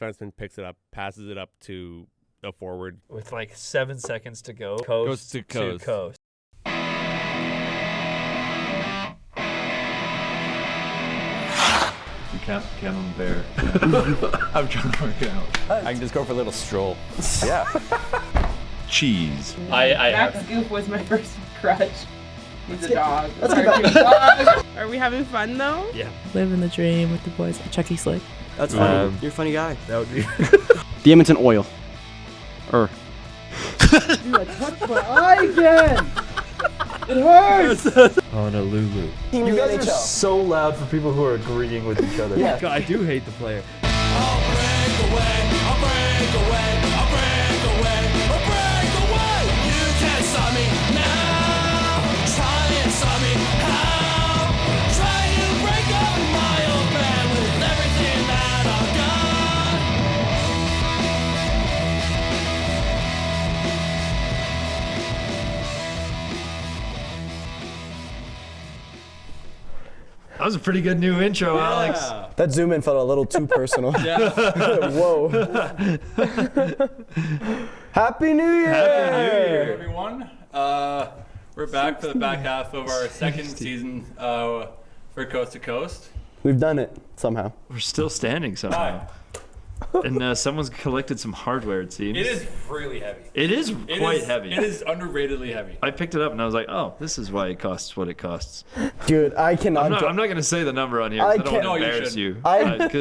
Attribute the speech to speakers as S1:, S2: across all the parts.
S1: defenseman picks it up, passes it up to a forward.
S2: With like 7 seconds to go.
S1: Coast to coast.
S3: You camembert. I'm trying to work it out.
S4: I can just go for a little stroll.
S3: Yeah. Cheese.
S5: Max Goof was my first crush. He's a dog.
S6: Are we having fun though?
S2: Yeah.
S7: Living the dream with the boys at Chucky Slick.
S4: That's funny. You're a funny guy.
S2: That would be.
S4: The Edmonton Oil.
S5: Dude, I touched my eye again! It hurts!
S2: Honolulu.
S3: You guys are so loud for people who are agreeing with each other.
S4: Yeah.
S2: God, I do hate the player.
S8: I'll break away, I'll break away, I'll break away, I'll break away. You can't stop me now. Try and stop me how? Try to break up my old bed with everything that I've got.
S3: That was a pretty good new intro, Alex.
S4: That zoom in felt a little too personal. Whoa. Happy New Year!
S3: Happy New Year.
S9: Everyone. We're back for the back half of our second season for Coast to Coast.
S4: We've done it somehow.
S3: We're still standing somehow. And someone's collected some hardware, it seems.
S9: It is really heavy.
S3: It is quite heavy.
S9: It is underratedly heavy.
S3: I picked it up and I was like, oh, this is why it costs what it costs.
S4: Dude, I cannot.
S3: I'm not going to say the number on here
S4: I
S3: because I don't want to
S4: can't-
S3: embarrass you.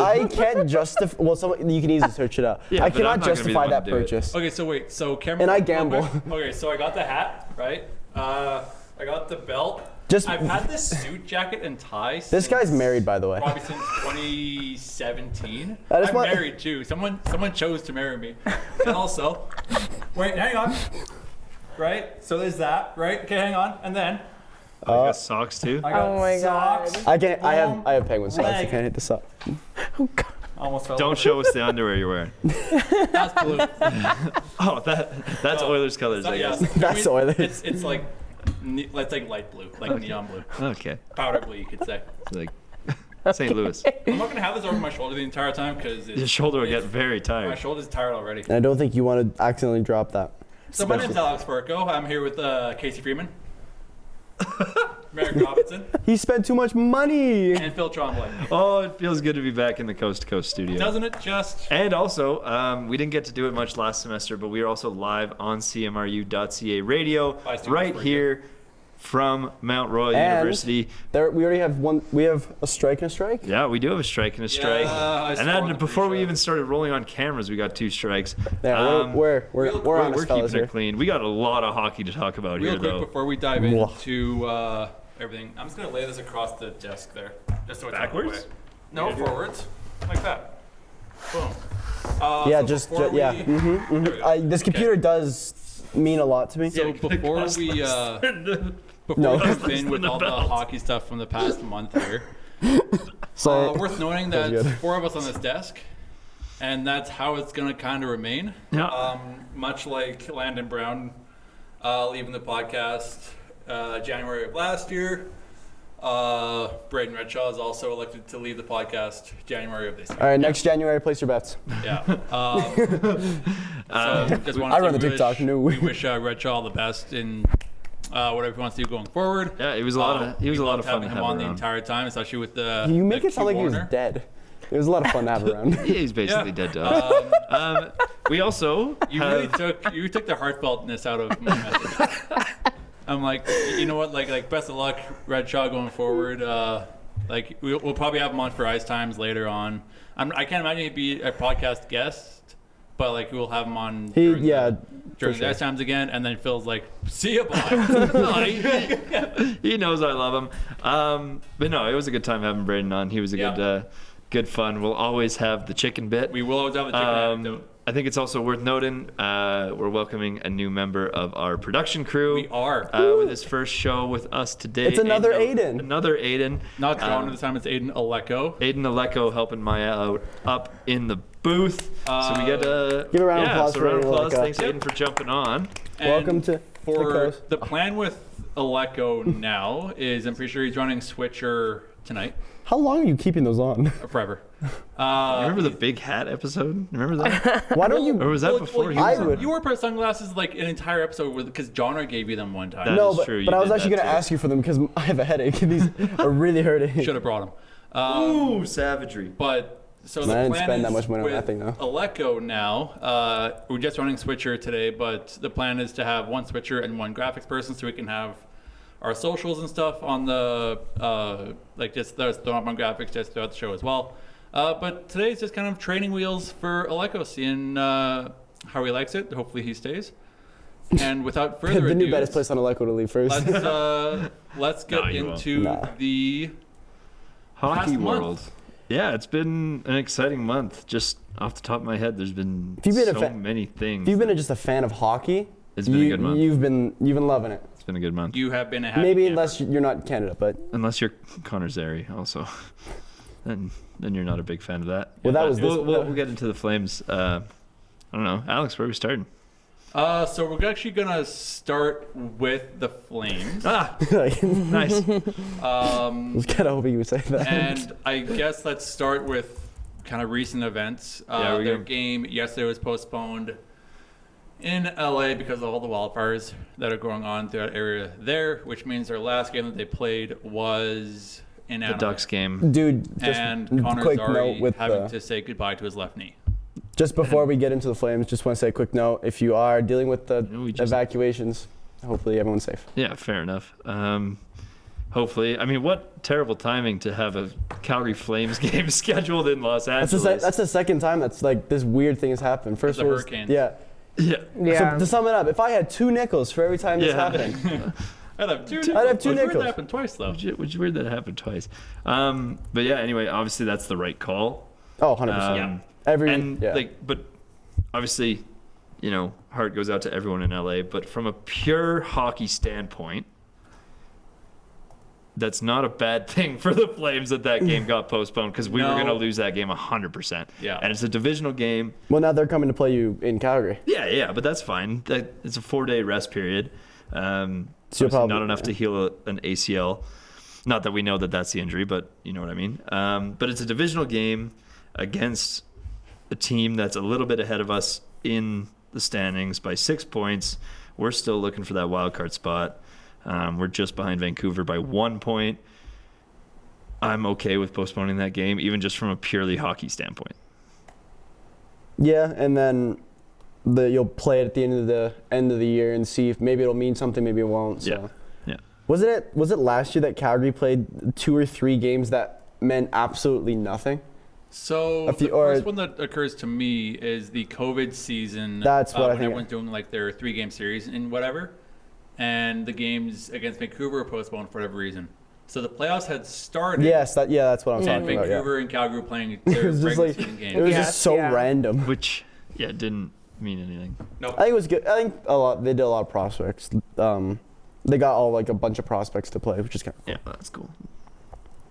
S4: I can't justify. Well, you can easily search it out.
S3: Yeah,
S4: I
S3: but I'm
S4: cannot
S3: not gonna be the
S4: justify
S3: one
S4: that
S3: to do it.
S4: purchase.
S9: Okay, so wait. So Cameron.
S4: And I gamble.
S9: Okay, so I got the hat, right? I got the belt.
S4: Just-
S9: I've had this suit jacket and tie.
S4: This guy's married, by the way.
S9: Probably since 2017.
S4: That is
S9: I'm
S4: what-
S9: married too. Someone chose to marry me. And also, wait, hang on. Right? So there's that, right? Okay, hang on. And then
S3: I got socks too.
S9: I got
S6: Oh my
S9: socks.
S6: God.
S4: I can't. I have penguin socks. I
S9: leg.
S4: can't hit this up.
S9: Almost fell
S3: Don't
S9: over.
S3: show us the underwear you're wearing.
S9: That's blue.
S3: Oh, that's Oilers colors, I
S9: Yeah,
S3: guess.
S4: That's
S9: I mean,
S4: Oilers.
S9: It's like, let's like light blue, like neon blue,
S3: Okay.
S9: powder blue, you could say.
S3: It's like St. Louis.
S9: I'm not gonna have this over my shoulder the entire time because
S3: Your shoulder will get very
S9: my
S3: tired.
S9: shoulder's tired already.
S4: And I don't think you want to accidentally drop that.
S9: So my name's Alex Furco. I'm here with Casey Freeman, Marek Robinson,
S4: He spent too much money.
S9: and Phil Trombley.
S3: Oh, it feels good to be back in the Coast to Coast studio.
S9: Doesn't it just?
S3: And also, we didn't get to do it much last semester, but we are also live on CMRU.ca radio
S9: Hi, students,
S3: right
S9: we're
S3: here from Mount Royal
S4: And
S3: University.
S4: There, we already have one. We have a strike and a strike.
S3: Yeah, we do have a strike and a strike.
S9: I
S3: And
S9: saw
S3: then
S9: the
S3: before we
S9: pre-show.
S3: even started rolling on cameras, we got 2 strikes.
S4: Yeah, we're honest
S3: we're
S4: fellas
S3: keeping
S4: here.
S3: it clean. We got a lot of hockey to talk about
S9: Real
S3: here,
S9: quick
S3: though.
S9: before we dive into everything, I'm just gonna lay this across the desk there, just so it's out of the
S3: Backwards?
S9: way. No, forwards, like that. Boom.
S4: Yeah,
S9: so
S4: just
S9: before
S4: yeah.
S9: we-
S4: Mm-hmm,
S9: There we go.
S4: This computer does mean a lot to me.
S9: So before we
S4: No.
S9: jump in with all the hockey stuff from the past month here,
S4: So
S9: worth noting that
S4: That's good.
S9: 4 of us on this desk, and that's how it's gonna kind of remain.
S3: Yeah.
S9: Much like Landon Brown leaving the podcast January of last year, Braden Redshaw is also elected to leave the podcast January of this year.
S4: all right, next January, place your bets.
S9: Yeah. So just wanted
S4: I
S9: to
S4: run the TikTok, no.
S9: We wish Redshaw all the best in whatever he wants to do going forward.
S3: Yeah, it was a lot of
S9: We
S3: fun
S9: loved
S3: to
S9: having
S3: have
S9: him on the
S3: around.
S9: entire time, especially with the.
S4: You make
S9: the
S4: it sound like he was
S9: Warner.
S4: dead. It was a lot of fun to have around.
S3: Yeah, he's basically dead to us. We also
S9: You really took the heartfeltness out of my message. I'm like, you know what? Like best of luck, Redshaw, going forward. Like we'll probably have him on for ice times later on. I can't imagine he'd be a podcast guest, but like we'll have him on. During the ice times again, and then Phil's like, "See ya, bye."
S3: he knows I love him. But no, it was a good time having Braden on. He was a good fun. We'll always have the chicken bit.
S9: We will always have a chicken anecdote.
S3: I think it's also worth noting we're welcoming a new member of our production crew.
S9: We are.
S3: With his first show with us today.
S4: It's another Aiden.
S3: Another Aiden.
S9: Not John this time. It's Aiden Aleko.
S3: Aiden Aleko helping Maya out up in the booth. So we get a
S4: Give a round of applause
S3: so
S4: for
S3: round of
S4: Aiden
S3: applause.
S4: Aleko.
S3: Thanks, Aiden, for jumping on.
S4: Welcome to
S9: for
S4: Coast.
S9: the plan with Aleko now is I'm pretty sure he's running Switcher tonight.
S4: How long are you keeping those on?
S9: Forever.
S3: Remember the big hat episode? Remember that?
S4: Why don't you?
S3: Or was that before?
S4: I would.
S9: You wore a pair of sunglasses like an entire episode because Genre gave you them one time.
S4: No,
S3: is
S4: but,
S3: true, you
S4: but I was
S3: did
S4: actually
S3: that
S4: going to
S3: too.
S4: ask you for them because I have a headache. These are really hurting.
S9: Should have brought them.
S3: Ooh, savagery.
S9: But so
S4: Man,
S9: the
S4: I didn't
S9: plan
S4: spend
S9: is
S4: that much money on
S9: with
S4: that thing, though.
S9: Aleko now. We're just running Switcher today, but the plan is to have one Switcher and one graphics person, so we can have our socials and stuff on the like just throw up on graphics just throughout the show as well. But today's just kind of training wheels for Aleko, seeing how he likes it. Hopefully he stays. And without further
S4: The new
S9: ado,
S4: bet is placed on Aleko to leave first.
S9: let's get
S3: No, you won't.
S9: into the
S3: Hockey
S9: past month.
S3: world. Yeah, it's been an exciting month. Just off the top of my head, there's been
S4: If you've been a
S3: so
S4: fan-
S3: many things.
S4: If you've been just a fan of hockey,
S3: It's been a good month.
S4: You've been loving it.
S3: It's been a good month.
S9: You have been a happy
S4: Maybe
S9: camper.
S4: unless you're not in Canada, but
S3: Unless you're Connor Zary also. then you're not a big fan of that.
S4: Well, that
S3: But
S4: was this-
S3: we'll get into the Flames. I don't know. Alex, where are we starting?
S9: So we're actually gonna start with the Flames.
S3: Ah,
S4: like,
S3: nice.
S4: I was kind of hoping you would say that.
S9: And I guess let's start with kind of recent events.
S3: Yeah, we
S9: their
S3: go.
S9: game yesterday was postponed in LA because of all the wildfires that are going on through that area there, which means their last game that they played was in
S3: The
S9: Anaheim.
S3: Ducks game.
S4: Dude, just
S9: And
S4: a
S9: Connor
S4: quick
S9: Zary
S4: note with
S9: having
S4: the,
S9: to say goodbye to his left knee.
S4: just before we get into the Flames, just want to say a quick note. If you are dealing with the
S3: You know, we just-
S4: evacuations, hopefully everyone's safe.
S3: Yeah, fair enough. Hopefully. I mean, what terrible timing to have a Calgary Flames game scheduled in Los Angeles.
S4: That's the second time that's like this weird thing has happened. First
S9: The
S4: was
S9: hurricanes.
S4: yeah.
S3: yeah.
S6: Yeah.
S4: So to sum it up, if I had 2 nickels for every time this
S3: Yeah.
S4: happened,
S9: I'd have two
S4: I'd have two
S9: Which
S4: nickels.
S9: happened twice though.
S3: Which is weird that it happened twice. But yeah, anyway, obviously that's the right call.
S4: oh, 100%.
S3: Um,
S4: Every
S3: and
S4: yeah.
S3: but obviously, heart goes out to everyone in LA. But from a pure hockey standpoint, that's not a bad thing for the Flames that game got postponed because we were
S9: No.
S3: going to lose that game 100%.
S9: Yeah.
S3: And it's a divisional game.
S4: well, now they're coming to play you in Calgary.
S3: Yeah, but that's fine. It's a 4-day rest period.
S4: So
S3: Obviously not enough to heal an ACL. Not that we know that that's the injury, but you know what I mean. But it's a divisional game against a team that's a little bit ahead of us in the standings by 6 points. We're still looking for that wild card spot. We're just behind Vancouver by 1 point. I'm okay with postponing that game, even just from a purely hockey standpoint.
S4: Yeah, and then you'll play it at the end of the year and see if maybe it'll mean something, maybe it won't. So.
S3: Yeah.
S4: Was it last year that Calgary played 2 or 3 games that meant absolutely nothing?
S9: So
S4: A few-
S9: the
S4: or-
S9: first one that occurs to me is the COVID season.
S4: That's what I
S9: when
S4: think.
S9: everyone's doing like their 3-game series and whatever, and the games against Vancouver were postponed for whatever reason. So the playoffs had started.
S4: Yes, that's what I'm
S9: And
S4: talking about.
S9: Vancouver
S4: Yeah.
S9: and Calgary playing
S4: It
S9: their
S4: was just
S9: regular
S4: like
S9: season
S4: it
S9: games.
S4: was
S6: Yes,
S4: just so
S6: yeah.
S4: random.
S3: Which, didn't mean anything.
S4: I think it was good. I think they did a lot of prospects. They got all like a bunch of prospects to play, which is kind of
S3: Yeah, that's cool.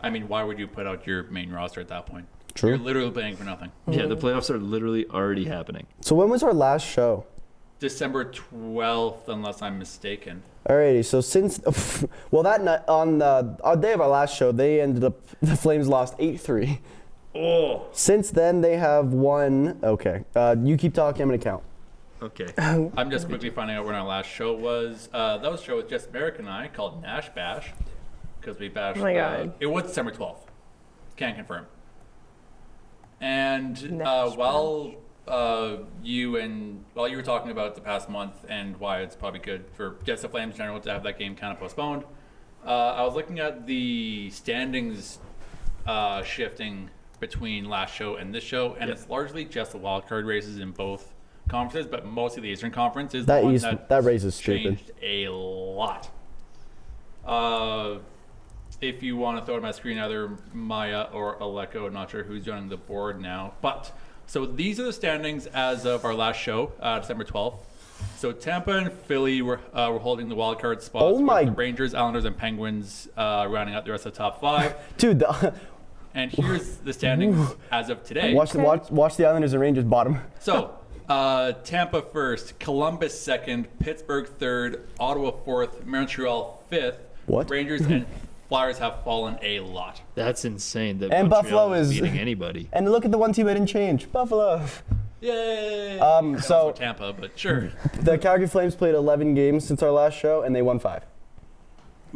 S9: I mean, why would you put out your main roster at that point?
S4: True.
S9: You're literally playing for nothing.
S3: Yeah, the playoffs are literally already happening.
S4: So when was our last show?
S9: December 12th, unless I'm mistaken.
S4: Alrighty, so since that night on the day of our last show, the Flames lost 8-3.
S3: Oh,
S4: Since then, they have won. Okay, you keep talking. I'm gonna count.
S3: okay.
S9: I'm just quickly finding out when our last show was. That was a show with just Marek and I called Nash Bash because we bashed.
S6: Oh my God.
S9: It was December 12th. Can't confirm. And
S6: Nash
S9: while you were talking about the past month and why it's probably good for just the Flames in general to have that game kind of postponed, I was looking at the standings shifting between last show and this show, and it's largely just the wild card races in both conferences, but mostly the Eastern Conference is the one
S4: That race is stupid.
S9: changed a lot. If you want to throw it on my screen, either Maya or Aleko, not sure who's joining the board now. But so these are the standings as of our last show, December 12th. So Tampa and Philly were holding the wild card spots.
S4: Oh my-
S9: with the Rangers, Islanders, and Penguins rounding out the rest of the top 5.
S4: Dude,
S9: And here's the standings as of today.
S4: watch the Islanders and Rangers bottom.
S9: So, Tampa first, Columbus second, Pittsburgh third, Ottawa fourth, Montreal fifth,
S4: What?
S9: Rangers and Flyers have fallen a lot.
S3: That's insane. That
S4: And
S3: Montreal
S4: Buffalo is
S3: beating anybody.
S4: And look at the one team that didn't change, Buffalo.
S9: Yay!
S4: So
S9: Tampa, but sure.
S4: the Calgary Flames played 11 games since our last show, and they won 5.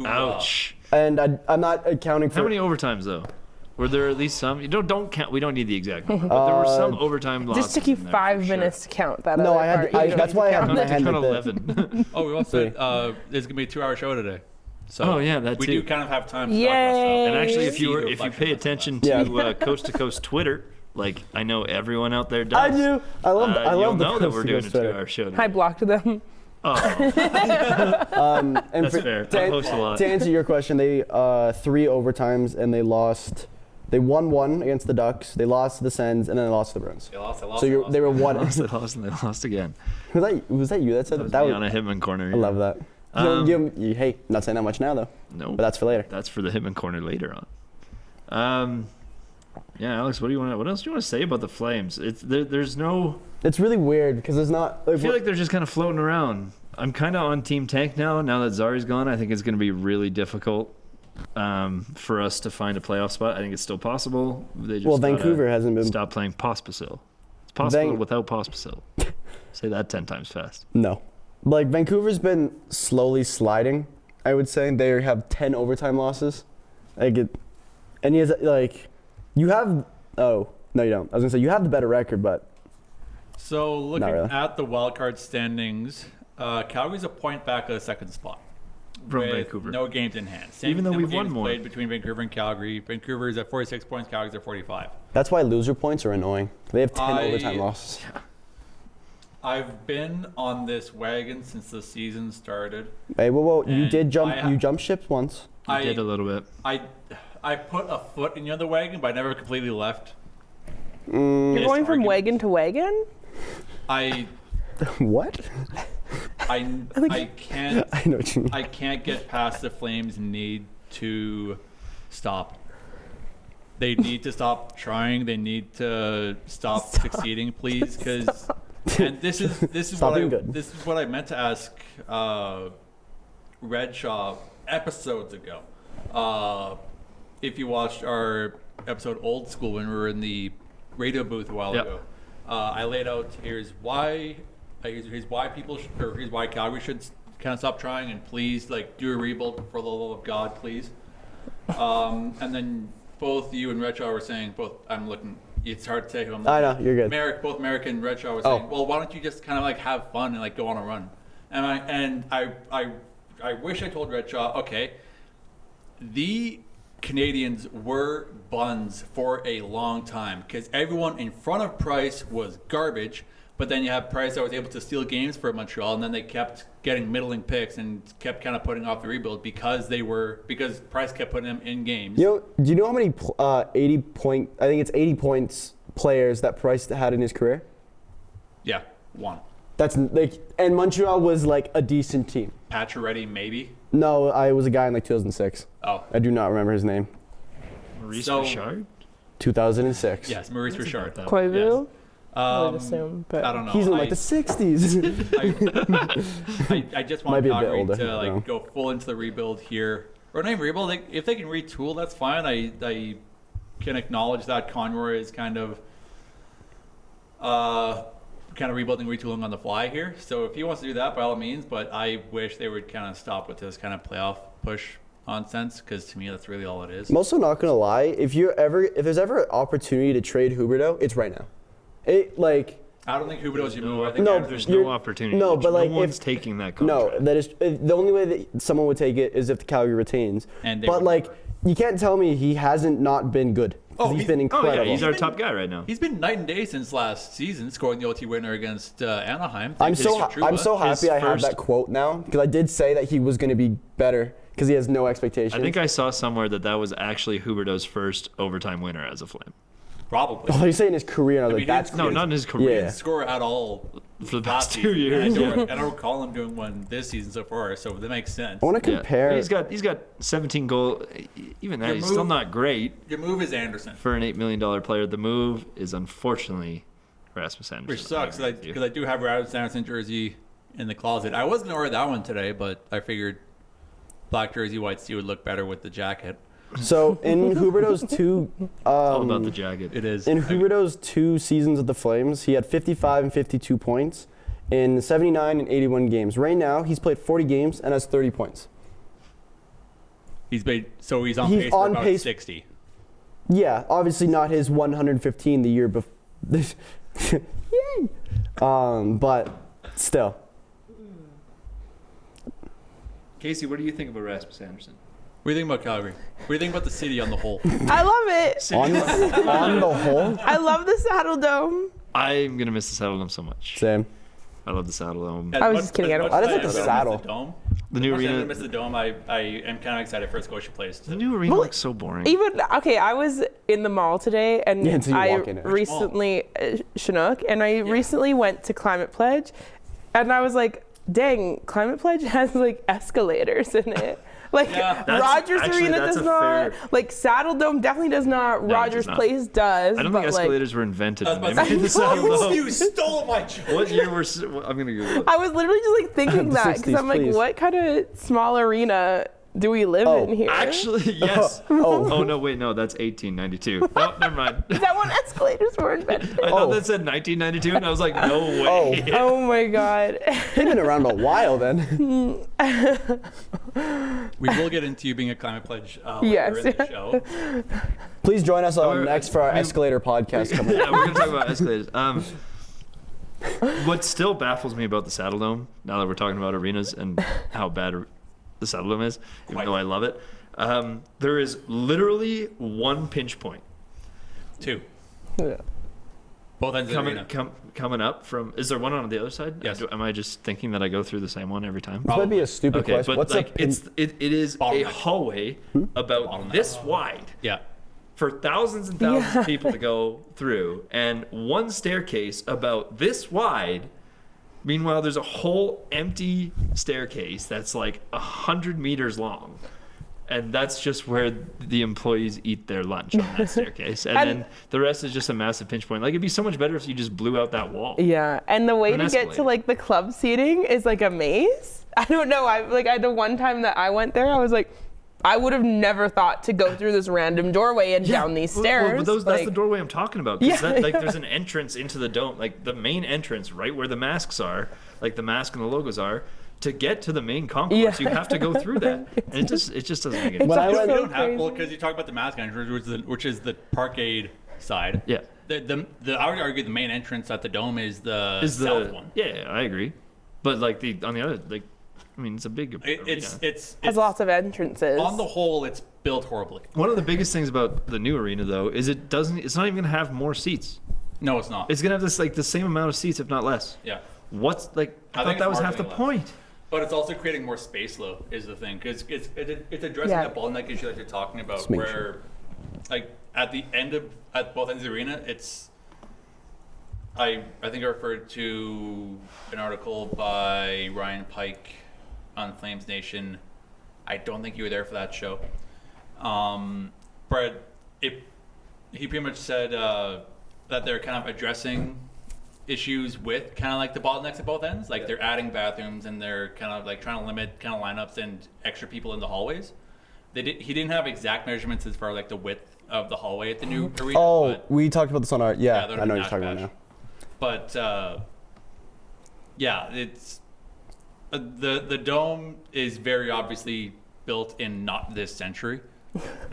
S9: Ooh,
S3: Ouch.
S4: And I'm not accounting for
S3: How many overtimes though? Were there at least some? You don't count. We don't need the exact number, but there were some overtime losses.
S6: Just took you
S3: in there
S6: 5
S3: for sure.
S6: minutes to count that.
S4: No,
S6: other
S4: I had.
S6: part. You
S4: That's
S6: don't
S4: why I
S6: need to
S4: had
S6: count
S4: my
S6: it.
S4: hand
S3: Count
S4: like that.
S3: 11.
S9: Oh, we also there's gonna be a 2-hour show today. So
S3: Oh, yeah, that
S9: we
S3: too.
S9: do kind of have time to talk
S6: Yay.
S9: about stuff.
S3: And actually, if
S9: See
S3: you
S9: the
S3: pay
S9: reflection of
S3: attention
S9: that.
S3: to Coast to Coast Twitter, like I know everyone out there does.
S4: I do. I love. I
S3: you'll
S4: love the
S3: know that we're doing a
S4: Twitter.
S3: 2-hour show.
S6: I blocked them.
S3: Oh,
S4: And
S3: that's fair. I post a lot.
S4: To answer your question, they 3 overtimes and they lost. They won 1 against the Ducks. They lost to the Sens and then they lost to the Bruins.
S9: They lost.
S4: So they were one.
S3: Lost, they lost, and they lost again.
S4: Was that you that said
S3: That was
S4: that?
S3: me on a Hitmen Corner.
S4: I love that. Hey, not saying that much now though.
S3: No,
S4: But that's for later.
S3: that's for the Hitmen Corner later on. Yeah, Alex, what else do you want to say about the Flames? There's no.
S4: It's really weird because there's not.
S3: I feel like they're just kind of floating around. I'm kind of on Team Tank now. Now that Zari's gone, I think it's going to be really difficult for us to find a playoff spot. I think it's still possible. They just
S4: Vancouver hasn't been.
S3: stop playing Pospisil. It's possible without Pospisil. Say that 10 times fast.
S4: No. Like, Vancouver's been slowly sliding, I would say. They have 10 overtime losses. And he has, like, you have, oh, no, you don't. I was going to say, you have the better record, but.
S9: So looking
S4: really.
S9: at the wildcard standings, Calgary's a point back at the second spot.
S3: From
S9: with
S3: Vancouver.
S9: No games in hand. Same
S3: Even though
S9: number
S3: we've
S9: of
S3: won
S9: games
S3: more.
S9: played between Vancouver and Calgary. Vancouver is at 46 points, Calgary's at 45.
S4: That's why loser points are annoying. They have 10 overtime losses.
S9: I've been on this wagon since the season started.
S4: Hey, whoa, you
S9: And
S4: did jump.
S9: I-
S4: You jumped ships once.
S3: You did a little bit.
S9: I put a foot in the other wagon, but I never completely left.
S6: You're
S9: This
S6: going from
S9: argument-
S6: wagon to wagon?
S9: I
S4: What?
S9: I can't
S4: I know what you mean.
S9: I can't get past the Flames' need to stop. They need to stop trying. They need to stop succeeding, please, because. And this is
S4: Stop
S9: what
S4: being good.
S9: this is what I meant to ask Redshaw episodes ago. If you watched our episode Old School when we were in the radio booth a while
S3: Yep.
S9: ago, I laid out here's why people or here's why Calgary should kind of stop trying and please like do a rebuild for the love of God, please. And then both you and Redshaw were saying I'm looking. It's hard to say who I'm looking
S4: I know,
S9: at.
S4: you're good.
S9: Both Marek and Redshaw were
S4: Oh.
S9: saying, well, why don't you just kind of like have fun and like go on a run? And I wish I told Redshaw, okay, the Canadians were buns for a long time because everyone in front of Price was garbage, but then you have Price that was able to steal games for Montreal, and then they kept getting middling picks and kept kind of putting off the rebuild because Price kept putting them in games.
S4: Do you know how many 80 points players that Price had in his career?
S9: Yeah, one.
S4: That's like, and Montreal was like a decent team.
S9: Pacioretty, maybe.
S4: No, I was a guy in like 2006.
S9: Oh,
S4: I do not remember his name.
S3: Maurice
S9: So-
S3: Richard?
S4: 2006.
S9: yes, Maurice Richard.
S6: Koivu? I
S9: I
S6: would assume, but
S9: I don't know.
S4: He's in like the 60s.
S9: I just
S4: Might
S9: want
S4: be a bit
S9: Calgary
S4: older,
S9: to
S4: I don't know.
S9: go full into the rebuild here, or not even rebuild. If they can retool, that's fine. I can acknowledge that Conroy is kind of rebuilding, retooling on the fly here. So if he wants to do that, by all means. But I wish they would kind of stop with this kind of playoff push nonsense, because to me that's really all it is.
S4: I'm also not gonna lie. If there's ever an opportunity to trade Huberdeau, it's right now.
S9: I don't think Huberdeau's your move. I think
S4: No,
S3: There's
S4: you're-
S3: no opportunity.
S4: no, but, like,
S3: no one's
S4: if-
S3: taking that
S4: No,
S3: contract.
S4: that is the only way that someone would take it is if the Calgary retains.
S9: And they
S4: but
S9: would
S4: like,
S9: never.
S4: you can't tell me he hasn't not been good. 'Cause he's been
S3: Oh
S4: incredible.
S3: yeah, he's our top guy right now.
S9: He's been night and day since last season, scoring the OT winner against Anaheim.
S4: I'm
S9: Thanks
S4: so
S9: to Trouba.
S4: I'm so happy I have
S3: first-
S4: that quote now because I did say that he was going to be better because he has no expectations.
S3: I think I saw somewhere that was actually Huberdeau's first overtime winner as a Flame.
S9: Probably.
S4: Oh, he's saying his career, and I was
S9: I
S4: like,
S9: mean,
S4: that's
S3: No, not in his career.
S4: Yeah.
S9: Didn't score at all
S3: For the
S9: last
S3: past 2
S9: season.
S3: years.
S9: And I don't recall him doing one this season so far, so that makes sense.
S4: I want to
S3: Yeah.
S4: compare.
S3: He's got 17 goals. Even that,
S9: Your
S3: he's still
S9: move-
S3: not great
S9: Your move is Anderson,
S3: for an $8 million player. The move is unfortunately Rasmus Anderson.
S9: which sucks
S3: I agree with you.
S9: because I do have Rasmus Anderson jersey in the closet. I was going to wear that one today, but I figured black jersey, white suit would look better with the jacket.
S4: So in Huberto's two,
S3: All about the jacket.
S9: It is.
S4: in Huberto's 2 seasons with the Flames, he had 55 and 52 points in 79 and 81 games. Right now, he's played 40 games and has 30 points.
S9: He's on
S4: He's
S9: pace for
S4: on
S9: about
S4: pace-
S9: 60.
S4: Yeah, obviously not his 115 the year before. Yay! But still.
S3: Casey, what do you think about Rasmus Anderson?
S9: What do you think about Calgary? What do you think about the city on the whole?
S6: I love it.
S4: On the whole,
S6: I love the Saddle Dome.
S3: I'm gonna miss the Saddle Dome so much.
S4: same.
S3: I love the Saddle Dome.
S6: I was just kidding, I don't-
S4: I just like
S9: As
S4: the
S9: much as I
S4: saddle.
S9: miss the dome.
S3: The new
S9: As much as I
S3: arena.
S9: miss the dome. I am kind of excited for Scotia Place.
S3: The new arena looks so boring.
S6: Even okay, I was in the mall today, and
S4: Yeah, until you
S6: I
S4: walk in it.
S6: recently Chinook, and I recently went to Climate Pledge, and I was like, "Dang, Climate Pledge has like escalators in it." Like
S9: Yeah.
S6: Rogers Arena
S3: that's
S6: does
S3: a
S6: not.
S3: fair-
S6: Like Saddle Dome definitely does not.
S3: No, it
S6: Rogers
S3: does not.
S6: Place does.
S3: I don't
S6: but
S3: think
S6: like,
S3: escalators were invented
S9: I was
S3: when
S9: about
S3: they
S9: to
S3: made
S9: say,
S3: the Saddle Dome.
S9: you stole my joke.
S3: What year were? I'm gonna Google it.
S6: I was literally just like thinking
S4: The
S6: that because
S4: 60s,
S6: I'm like,
S4: please.
S6: what kind of small arena do we live
S4: Oh,
S6: in here?
S3: Actually, yes.
S4: Oh.
S3: Oh no, wait, no, that's 1892. No, never mind.
S6: Is that when escalators were invented?
S3: I thought
S4: Oh.
S3: that said 1992, and I was like, no way.
S6: Oh my god.
S4: They've been around a while then.
S9: We will get into you being a Climate Pledge
S6: Yes.
S9: later in the show.
S4: Please join us
S3: Or-
S4: next for our
S3: I mean-
S4: escalator podcast coming
S3: Yeah,
S4: up.
S3: we're gonna talk about escalators. What still baffles me about the Saddle Dome, now that we're talking about arenas and how bad the Saddle Dome is, even though I love it, there is literally one pinch point
S9: 2.
S6: Yeah.
S9: Both ends of the arena.
S3: coming up from. Is there one on the other side?
S9: Yes.
S3: Am I just thinking that I go through the same one every time?
S4: This might be a stupid
S3: Okay,
S4: question.
S3: but
S4: What's
S3: like
S4: a pin-
S3: it is a
S9: Bottleneck.
S3: hallway about
S9: Bottleneck.
S3: this wide
S9: Yeah.
S3: for thousands and thousands of people to go through, and one staircase about this wide. Meanwhile, there's a whole empty staircase that's like 100 meters long. And that's just where the employees eat their lunch on that staircase. And then the rest is just a massive pinch point. Like, it'd be so much better if you just blew out that wall.
S6: Yeah, and the way
S3: An
S6: to get
S3: escalator.
S6: to like the club seating is like a maze. I don't know. The one time that I went there, I was like, I would have never thought to go through this random doorway and down these stairs.
S3: Well, that's
S6: like,
S3: the doorway I'm talking about. 'Cause
S6: Yeah,
S3: there's an entrance into the dome, like the main entrance, right where the masks are, like the mask and the logos are. To get to the main concourse, you have to go through that, and it just doesn't make any
S4: When I
S3: sense.
S4: went-
S9: You don't have,
S6: crazy.
S9: well, because you talk about the mask entrance, which is the parkade side.
S3: Yeah,
S9: I would argue the main entrance at the dome is the south one.
S3: Yeah, I agree, but like on the other, like, I mean, it's a big.
S9: It's
S6: has lots of entrances.
S9: on the whole, it's built horribly.
S3: One of the biggest things about the new arena, though, is it's not even gonna have more seats.
S9: No, it's not.
S3: It's gonna have this like the same amount of seats, if not less.
S9: Yeah.
S3: What's like? I
S9: I think
S3: thought that
S9: it's
S3: was half the
S9: marginally less.
S3: point.
S9: But it's also creating more space, though, is the thing. Because it's addressing
S6: Yeah.
S9: that bottleneck issue that you're talking about,
S4: Just make
S9: where,
S4: sure.
S9: like, at both ends of the arena, it's. I think I referred to an article by Ryan Pike on Flames Nation. I don't think you were there for that show. But he pretty much said that they're kind of addressing issues with kind of like the bottlenecks at both ends. Like they're adding bathrooms and they're kind of like trying to limit kind of lineups and extra people in the hallways. He didn't have exact measurements as far as like the width of the hallway at the new arena.
S4: Oh,
S9: but,
S4: we talked about this on our. Yeah,
S9: they're
S4: I know what
S9: not
S4: you're talking about
S9: bad.
S4: now.
S9: But yeah, it's the dome is very obviously built in not this century.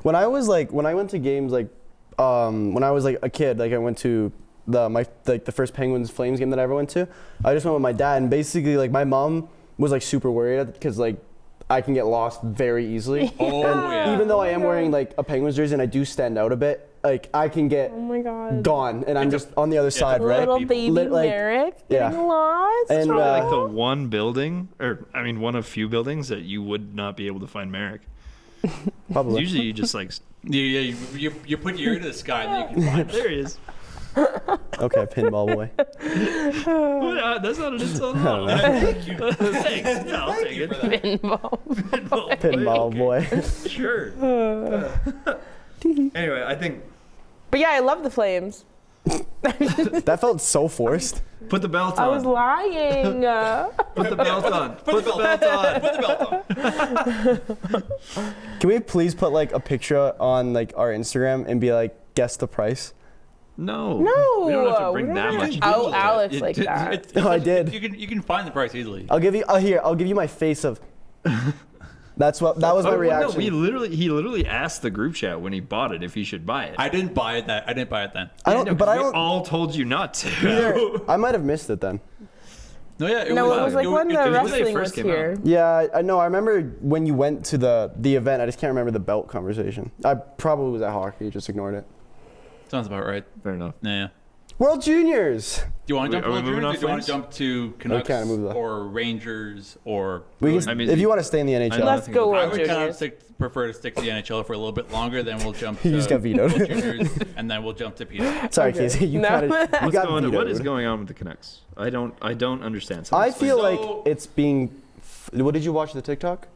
S4: When I went to games when I was like a kid, like I went to the first Penguins Flames game that I ever went to. I just went with my dad, and basically like my mom was like super worried because like I can get lost very easily.
S9: Oh yeah.
S4: Even though I am wearing like a Penguins jersey and I do stand out a bit, like I can get
S6: Oh my god.
S4: gone, and I'm just on the other side, right?
S6: Little
S9: People.
S6: baby
S4: Like,
S6: Marek
S4: yeah.
S6: getting lost.
S4: And,
S3: Probably
S4: uh,
S3: like the one building, or I mean, one of few buildings that you would not be able to find Marek.
S4: Probably.
S3: Usually, you just like
S9: You put your ear to the sky and then you can find it.
S3: there he is.
S4: Okay, pinball boy.
S3: That's not an insult at all. Thank you. Thanks. No, I'll take it.
S6: Pinball.
S4: Pinball boy.
S3: Sure. Anyway, I think
S6: But yeah, I love the Flames.
S4: That felt so forced.
S3: Put the belt
S6: I
S3: on.
S6: was lying.
S3: Put the belt on. Put the belt on.
S9: Put the belt on.
S4: Can we please put like a picture on like our Instagram and be like, guess the price?
S3: No.
S6: No,
S3: We don't have to bring
S6: we're
S3: that
S6: not
S3: much.
S6: gonna- Oh,
S3: into it.
S6: Alex like that.
S9: It's
S4: No, I
S9: such-
S4: did.
S9: You can find the price easily.
S4: I'll give you. I'll give you my face of. That was my
S3: Oh, well,
S4: reaction.
S3: No, he literally asked the group chat when he bought it if he should buy it.
S9: I didn't buy it then.
S4: I don't. But I
S3: We
S4: don't.
S3: all told you not to.
S4: Either, I might have missed it then.
S9: No, yeah. It
S6: No,
S9: was,
S6: it was like when the
S3: when they
S6: wrestling was
S3: first came
S6: here.
S4: Yeah, I know. I remember when you went to the event. I just can't remember the belt conversation. I probably was at hockey. Just ignored it.
S9: Sounds about right.
S3: Fair enough.
S9: Yeah.
S4: World Juniors.
S9: Do you want to jump
S3: Are we
S9: to
S3: moving
S9: World
S3: off
S9: Juniors, or do you want to
S3: Flames?
S9: jump to Canucks
S4: can't move that.
S9: or Rangers or
S4: We
S9: Bruins?
S4: can,
S3: I mean,
S4: if you want to stay in the NHL.
S3: I
S6: Let's
S3: think
S6: go
S3: we'll-
S9: I
S6: World
S9: would kind of
S6: Juniors.
S9: prefer to stick to the NHL for a little bit longer. Then we'll jump to
S4: You just got vetoed.
S9: World Juniors, and then we'll jump to Peter.
S4: Sorry,
S6: Okay.
S4: Casey. You
S6: No.
S4: got it. You
S3: What's
S4: got
S3: going on? What is
S4: vetoed.
S3: going on with the Canucks? I don't understand.
S4: I
S3: Someone
S4: feel
S3: explain.
S4: like
S9: So-
S4: it's being. What did you watch the TikTok?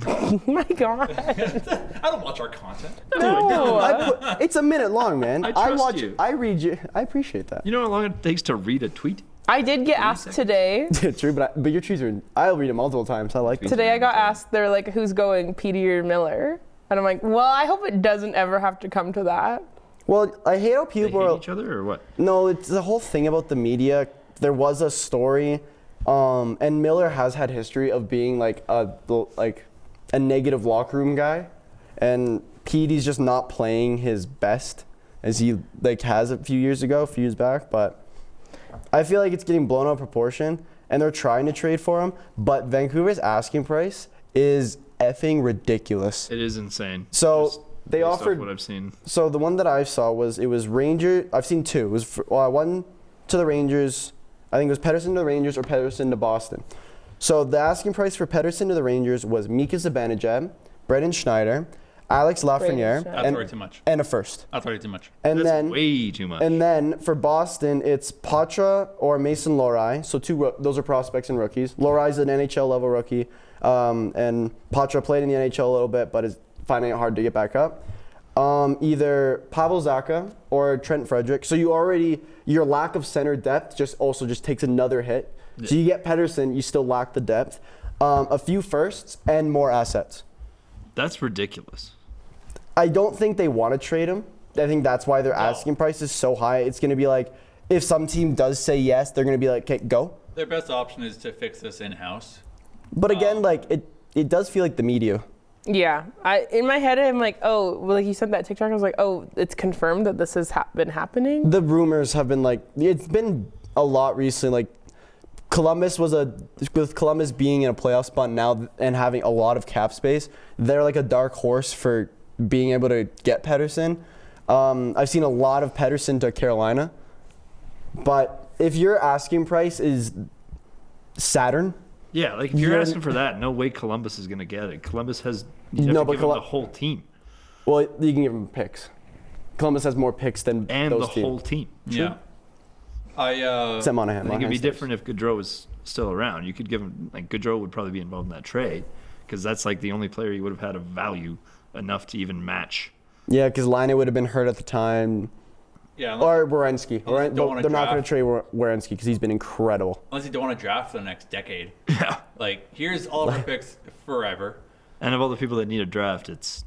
S6: Oh my god.
S9: I don't watch our content.
S6: No.
S4: It's a minute long, man.
S3: I trust
S4: watch.
S3: you.
S4: I read you. I appreciate that.
S3: You know how long it takes to read a tweet?
S6: I did get asked today.
S4: True, but your tweets are. I'll read it multiple times. I like them.
S6: Today I got asked, they're like, who's going, Petey or Miller? And I'm like, well, I hope it doesn't ever have to come to that.
S4: Well, I hate how
S3: They
S4: people
S3: hate
S4: are.
S3: each other or what?
S4: No, it's the whole thing about the media. There was a story, and Miller has had history of being like a negative locker room guy, and Petey's just not playing his best as he like has a few years back. But I feel like it's getting blown out of proportion, and they're trying to trade for him. But Vancouver's asking price is effing ridiculous.
S3: It is insane.
S4: So
S3: Just
S4: they
S3: based off
S4: offered.
S3: what I've seen.
S4: So the one that I saw was Ranger. I've seen two. It was one to the Rangers. I think it was Pedersen to the Rangers or Pedersen to Boston. So the asking price for Pedersen to the Rangers was Mika Zibanejad, Brendan Schneider, Alex Lafreniere,
S6: Schneider.
S9: That's
S4: and,
S9: already too much.
S4: and a first.
S9: That's already too much.
S4: And
S3: That's
S4: then
S3: way too much.
S4: and then for Boston, it's Patra or Mason Lohrei. So those are prospects and rookies. Lohrai's an NHL level rookie, and Patra played in the NHL a little bit, but is finding it hard to get back up. Either Pavel Zacha or Trent Frederick. So your lack of center depth just takes another hit. So you get Pedersen, you still lack the depth. A few firsts and more assets.
S3: That's ridiculous.
S4: I don't think they want to trade him. I think that's why their asking price is so high. It's going to be like, if some team does say yes, they're going to be like, okay, go.
S9: Their best option is to fix this in-house.
S4: But again, like it does feel like the media.
S6: Yeah. In my head, I'm like, oh, well, like you sent that TikTok, I was like, oh, it's confirmed that this has been happening?
S4: The rumors have been like, it's been a lot recently. Like with Columbus being in a playoff spot now and having a lot of cap space, they're like a dark horse for being able to get Pedersen. I've seen a lot of Pedersen to Carolina. But if your asking price is Saturn,
S3: Yeah, like if you're
S4: You're-
S3: asking for that, no way Columbus is going to get it. Columbus has you
S4: No,
S3: have
S4: but
S3: to give them
S4: Colu-
S3: the whole team
S4: well, you can give them picks. Columbus has more picks than
S3: and
S4: those
S3: the
S4: teams.
S3: whole team.
S9: Yeah.
S4: Except Monahan.
S3: I think it'd be
S4: Monahan's
S3: different if Gaudreau was still around. You could give him like Gaudreau would probably be involved in that trade because that's like the only player you would have had of value enough to even match.
S4: Yeah, because Laine would have been hurt at the time.
S9: Yeah.
S4: Or Werenski.
S9: Unless you don't
S4: But
S9: wanna
S4: they're not going
S9: draft.
S4: to trade Werenski because he's been incredible.
S9: Unless you don't want to draft for the next decade.
S3: Yeah.
S9: Like, here's all of our picks forever.
S3: And of all the people that need a draft, it's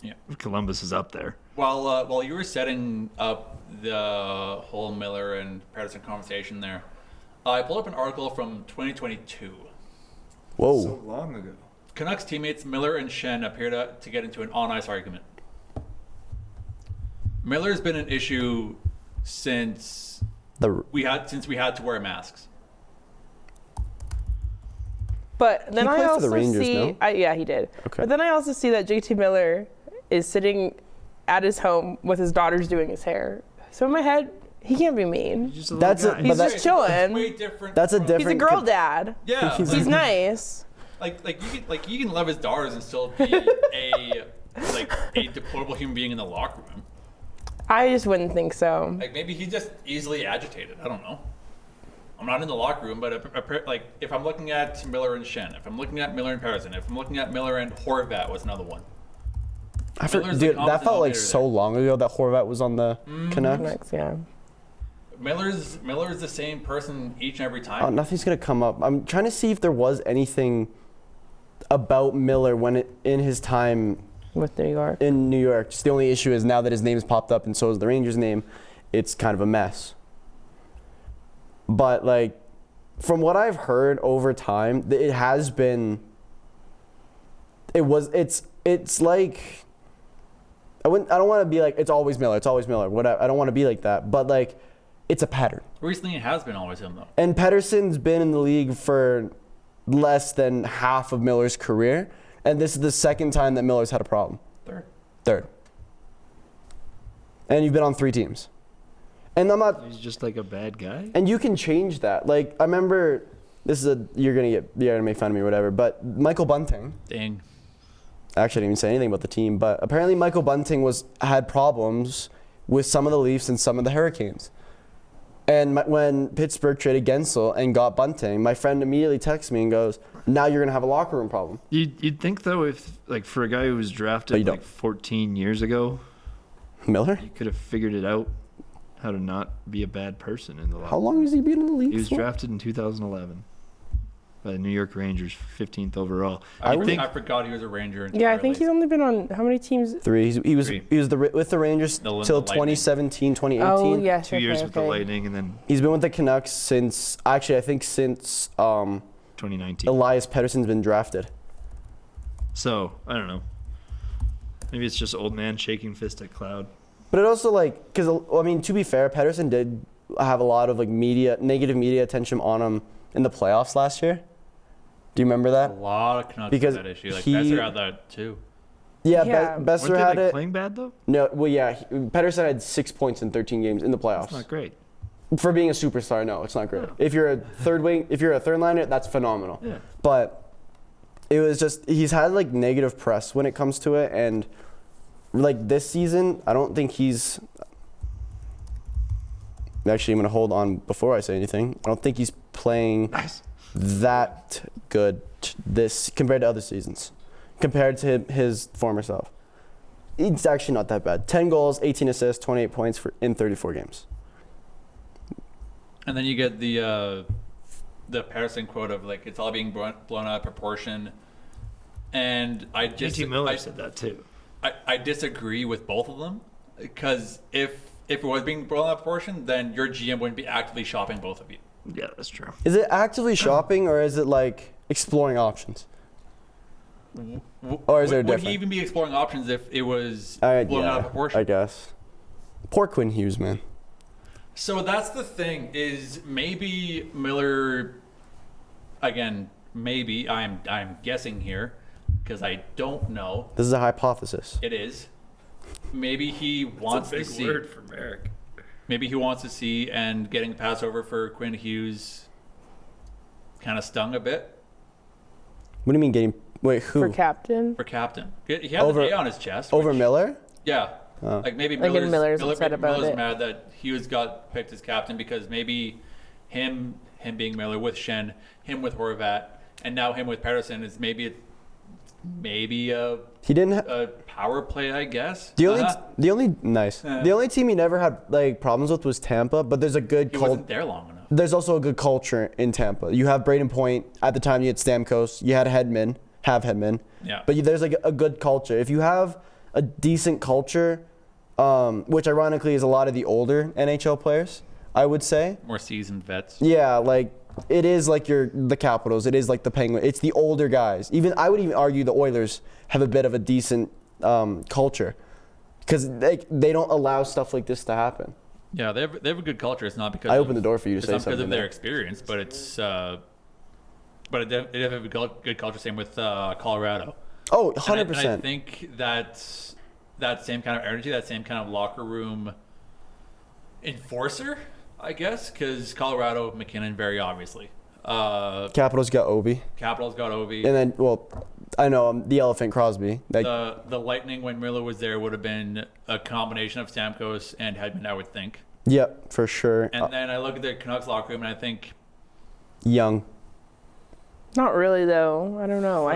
S9: Yeah.
S3: Columbus is up there.
S9: While you were setting up the whole Miller and Pedersen conversation there, I pulled up an article from 2022.
S4: Whoa.
S3: long ago.
S9: Canucks teammates Miller and Shen appear to get into an on-ice argument. Miller's been an issue since we had to wear masks.
S6: But then
S4: He
S6: I
S4: played for
S6: also
S4: the Rangers,
S6: see,
S4: no?
S6: yeah, he did.
S4: Okay.
S6: But then I also see that JT Miller is sitting at his home with his daughters doing his hair. So in my head, he can't be mean.
S3: Just a
S4: That's
S3: little
S4: a-
S3: guy.
S4: but
S6: He's just chilling.
S9: Way different.
S4: That's a
S9: from-
S4: different.
S6: He's a girl dad.
S9: Yeah.
S6: He's nice.
S9: Like you can love his daughters and still be a deplorable human being in the locker room.
S6: I just wouldn't think so.
S9: Like maybe he's just easily agitated. I don't know. I'm not in the locker room, but if I'm looking at Miller and Shen, if I'm looking at Miller and Pedersen, if I'm looking at Miller and Horvat was another one.
S4: Dude,
S9: Miller's the
S4: that
S9: common
S4: felt like
S9: denominator
S4: so
S9: there.
S4: long ago that Horvat was on the Canucks.
S6: Canucks, yeah.
S9: Miller's the same person each and every time.
S4: Oh, nothing's gonna come up. I'm trying to see if there was anything about Miller in his time
S6: With New York.
S4: in New York. Just the only issue is now that his name's popped up and so is the Rangers' name, it's kind of a mess. But like, from what I've heard over time, it has been. It's like. I don't want to be like it's always Miller. It's always Miller. Whatever. I don't want to be like that. But like, it's a pattern.
S9: Recently, it has been always him though.
S4: And Pettersson's been in the league for less than half of Miller's career, and this is the second time that Miller's had a problem. Third. And you've been on 3 teams. And I'm not.
S3: He's just like a bad guy.
S4: And you can change that. Like I remember, you're gonna make fun of me or whatever. But Michael Bunting.
S9: Dang.
S4: Actually, I didn't even say anything about the team, but apparently Michael Bunting had problems with some of the Leafs and some of the Hurricanes. And when Pittsburgh traded Gensel and got Bunting, my friend immediately texts me and goes, "Now you're gonna have a locker room problem."
S3: You'd think though, if like for a guy who was drafted like 14 years ago,
S4: Miller,
S3: he could have figured it out how to not be a bad person in the locker.
S4: How long has he been in the league?
S3: He was
S4: for?
S3: drafted in 2011 by the New York Rangers, 15th overall.
S9: I forgot he was a Ranger.
S6: Yeah, I think he's only been on how many teams?
S4: 3. He was with the Rangers till 2017, 2018.
S6: Oh yes,
S3: 2 years with the Lightning, and then
S4: he's been with the Canucks since
S3: 2019.
S4: Elias Pettersson's been drafted.
S3: So I don't know. Maybe it's just old man shaking fist at cloud.
S4: But it also because I mean, to be fair, Pettersson did have a lot of like negative media attention on him in the playoffs last year. Do you remember that?
S9: A lot of Canucks
S4: because
S9: had that issue. Like Besser had that too.
S4: Yeah. Besser
S3: Weren't
S4: had
S3: they,
S4: it.
S3: Playing bad though?
S4: No, well, yeah. Pettersson had 6 points in 13 games in the playoffs.
S3: That's not great.
S4: For being a superstar, no, it's not great.
S3: No.
S4: If you're a third liner, that's phenomenal.
S3: Yeah.
S4: But it was just he's had like negative press when it comes to it, and like this season, I don't think he's. Actually, I'm gonna hold on before I say anything. I don't think he's playing that good this compared to other seasons, compared to his former self. It's actually not that bad. 10 goals, 18 assists, 28 points in 34 games.
S9: And then you get the Patterson quote of like it's all being blown out of proportion, and
S3: JT Miller said that too.
S9: I disagree with both of them because if it was being blown out of proportion, then your GM wouldn't be actively shopping both of you.
S3: Yeah, that's true.
S4: Is it actively shopping or is it like exploring options? Or is there a
S9: Would
S4: difference?
S9: he even be exploring options if it was blown out of proportion?
S4: I guess. Poor Quinn Hughes, man.
S9: So that's the thing is maybe Miller, again, maybe I'm guessing here because I don't know.
S4: This is a hypothesis.
S9: It is. Maybe he wants to see.
S3: Word for Marek.
S9: Maybe he wants to see, and getting passed over for Quinn Hughes kind of stung a bit.
S4: What do you mean getting? Wait, who?
S6: For captain.
S9: For captain, he had an A on his chest.
S4: Over
S9: which-
S4: Miller?
S9: Yeah.
S4: Oh.
S9: Like maybe
S6: Miller's upset about
S9: Miller's
S6: it.
S9: mad that Hughes got picked as captain because maybe him being Miller with Shen, him with Horvat, and now him with Patterson is maybe a
S4: He didn't.
S9: a power play, I guess.
S4: The only team he never had like problems with was Tampa, but there's a good
S9: He
S4: culture.
S9: wasn't there long enough.
S4: There's also a good culture in Tampa. You have Braden Point at the time. You had Stamkos. You had Hedman.
S9: Yeah.
S4: But there's like a good culture. If you have a decent culture, which ironically is a lot of the older NHL players, I would say.
S9: More seasoned vets.
S4: Yeah, like it is like the Capitals. It is like the Penguins. It's the older guys. I would even argue the Oilers have a bit of a decent culture because they don't allow stuff like this to happen.
S9: Yeah, they have a good culture. It's not because
S4: I opened the door for you to
S9: it's
S4: say
S9: not because
S4: something
S9: of their
S4: there.
S9: experience, but it's but they have a good culture. Same with Colorado.
S4: Oh,
S9: And
S4: 100%.
S9: I think that same kind of energy, that same kind of locker room enforcer, I guess, because Colorado, McKinnon, very obviously.
S4: Capitals got Ovi.
S9: Capitals got Ovi.
S4: And then, I know the Elephant Crosby. Like,
S9: The Lightning, when Miller was there, would have been a combination of Stamkos and Hedman, I would think.
S4: Yep, for sure.
S9: And then I look at the Canucks locker room and I think
S4: Young.
S6: Not really though. I don't know.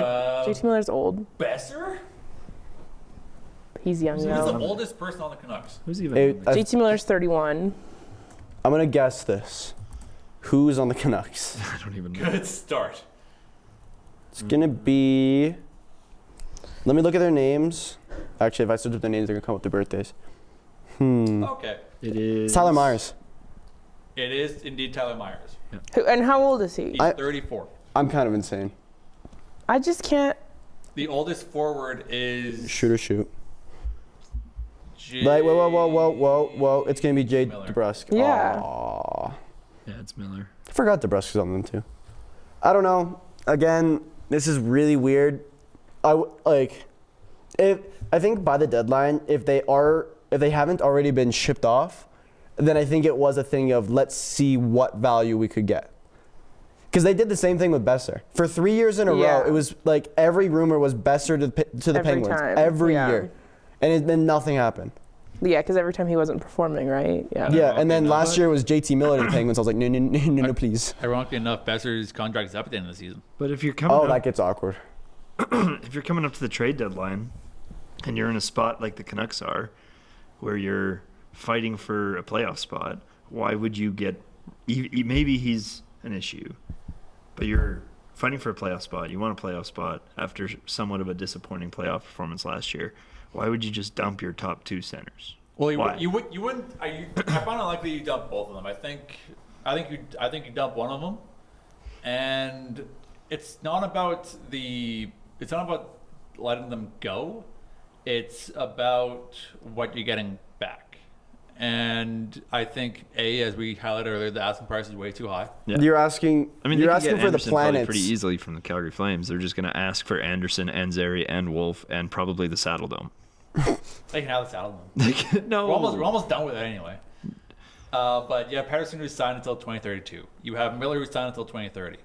S6: JT Miller's old.
S9: Besser?
S6: He's young
S9: Who's the
S6: now.
S9: oldest person on the Canucks?
S3: Who's even?
S6: JT Miller's 31.
S4: I'm gonna guess this. Who's on the Canucks?
S3: I don't even know.
S9: Good start.
S4: It's gonna be. Let me look at their names. Actually, if I search up their names, they're gonna come up with their birthdays.
S9: Okay.
S3: It is
S4: It's Tyler Myers.
S9: It is indeed Tyler Myers.
S6: And how old is he?
S9: He's 34.
S4: I'm kind of insane.
S6: I just can't.
S9: The oldest forward is
S4: Shoot or shoot.
S9: J-
S4: Like, whoa. It's gonna be Jay
S9: Miller.
S4: DeBrusk.
S6: Yeah.
S4: Aw.
S3: Yeah, it's Miller.
S4: I forgot DeBrusk was on them too. I don't know. Again, this is really weird. If I think by the deadline, if they haven't already been shipped off, then I think it was a thing of let's see what value we could get. Because they did the same thing with Besser. For 3 years in a row, it was like every rumor was Besser to the
S6: Every
S4: Penguins.
S6: time,
S4: Every
S6: yeah.
S4: year. And then nothing happened.
S6: Yeah, because every time he wasn't performing, right? Yeah.
S4: Yeah, and then last year was JT Miller to the Penguins. I was like, no, please.
S9: Ironically enough, Besser's contract is up at the end of the season.
S3: But if you're coming
S4: Oh,
S3: up,
S4: that gets awkward.
S3: if you're coming up to the trade deadline and you're in a spot like the Canucks are, where you're fighting for a playoff spot, why would you get? Maybe he's an issue, but you're fighting for a playoff spot. You want a playoff spot after somewhat of a disappointing playoff performance last year. Why would you just dump your top two centers?
S9: Well,
S3: Why?
S9: you wouldn't. I find it likely you dump both of them. I think you dump one of them, and it's not about letting them go. It's about what you're getting back. And I think as we highlighted earlier, the asking price is way too high.
S3: Yeah.
S4: You're asking.
S3: I mean,
S4: you're
S3: they can
S4: asking
S3: get
S4: for the
S3: Anderson probably
S4: planets.
S3: pretty easily from the Calgary Flames. They're just going to ask for Anderson, Anzeri, and Wolf, and probably the Saddle Dome.
S9: They can have the saddle them.
S3: No,
S9: We're almost done with it anyway. But yeah, Patterson who's signed until 2032. You have Miller who's signed until 2030.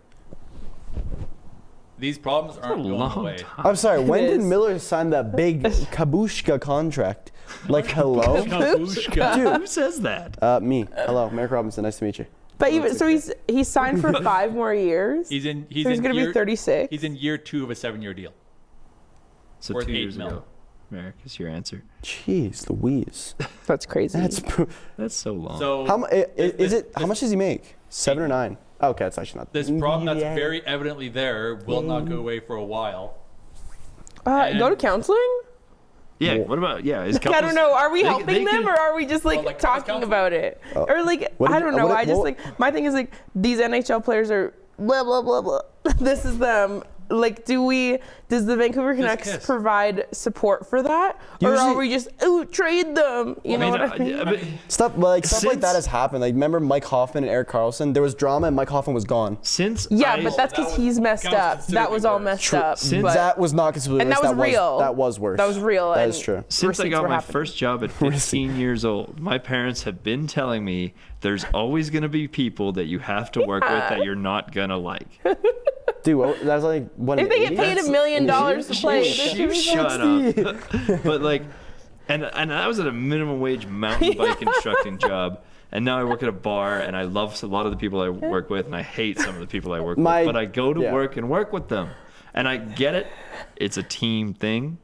S9: These problems aren't going away.
S4: I'm sorry. When
S6: It
S4: did
S6: is.
S4: Miller sign that big Kabushka contract? Like, hello,
S3: Who says that?
S4: me. Hello, Merrick Robinson. Nice to meet you.
S6: But even so, he's signed for 5 more years.
S9: He's
S6: so he's going to be 36.
S9: He's in year 2 of a 7-year deal.
S3: So
S9: Worth
S3: 2
S9: $8
S3: years
S9: million.
S3: ago. Merrick is your answer.
S4: Jeez, Louise.
S6: That's crazy.
S3: That's so long.
S9: So
S4: How much does he make? 7 or 9? Okay, it's actually not.
S9: this problem that's very evidently there will not go away for a while.
S6: Go to counseling?
S3: yeah. What about Is
S6: I don't know. Are we
S3: they-
S6: helping
S3: they
S6: them,
S3: can-
S6: or are we just like
S9: like
S6: talking
S9: counseling.
S6: about it, or like
S4: What
S6: I
S4: did-
S6: don't know.
S4: what-
S6: I just
S4: what-
S6: like my thing is like these NHL players are blah blah blah blah. This is them. Like, does the Vancouver Canucks
S9: kiss.
S6: provide support for that, or are
S4: Usually-
S6: we just trade them? You know what I mean?
S4: Stuff like that
S3: Since-
S4: has happened. Like, remember Mike Hoffman and Eric Carlson? There was drama, and Mike Hoffman was gone.
S3: Since
S6: Yeah,
S3: I,
S6: but that's because
S9: That was-
S6: he's messed
S9: that was
S6: up. That was all
S9: considerably
S6: messed
S9: worse.
S6: up.
S3: Since
S6: but
S4: That was not considered.
S6: And that was real.
S4: That was worse.
S6: That was real.
S4: That
S6: and
S4: is true.
S3: Since I
S6: receipts
S3: got
S6: were
S3: my
S6: happening.
S3: first job at 15 years old, my parents have been telling me there's always going to be people that you have to work with that you're not going to like.
S4: Dude, that's like what?
S6: If they get paid $1 million to play, they should
S3: You
S6: be
S3: shut up. But like, and I was at a minimum wage mountain bike instructing job, and now I work at a bar, and I love a lot of the people I work with, and I hate some of the people I work with. But I go to work and work with them, and I get it. It's a team thing.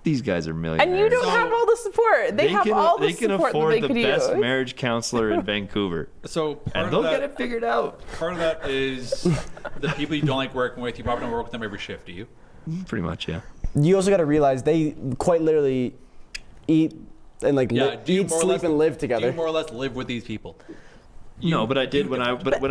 S3: These guys are millionaires.
S6: And you don't have all the support. They have all the
S3: they can
S6: support
S3: afford
S6: that they
S3: the
S6: could
S3: best
S6: use.
S3: marriage counselor in Vancouver,
S9: So part
S3: and
S9: of
S3: they'll
S9: that,
S3: get it figured out.
S9: Part of that is the people you don't like working with. You probably don't work with them every shift, do you?
S3: Pretty much, yeah.
S4: You also got to realize they quite literally eat and like
S9: Do you
S4: eat,
S9: more or
S4: sleep,
S9: less-
S4: and live
S9: Do
S4: together.
S9: you more or less live with these people?
S3: No, but I did when I when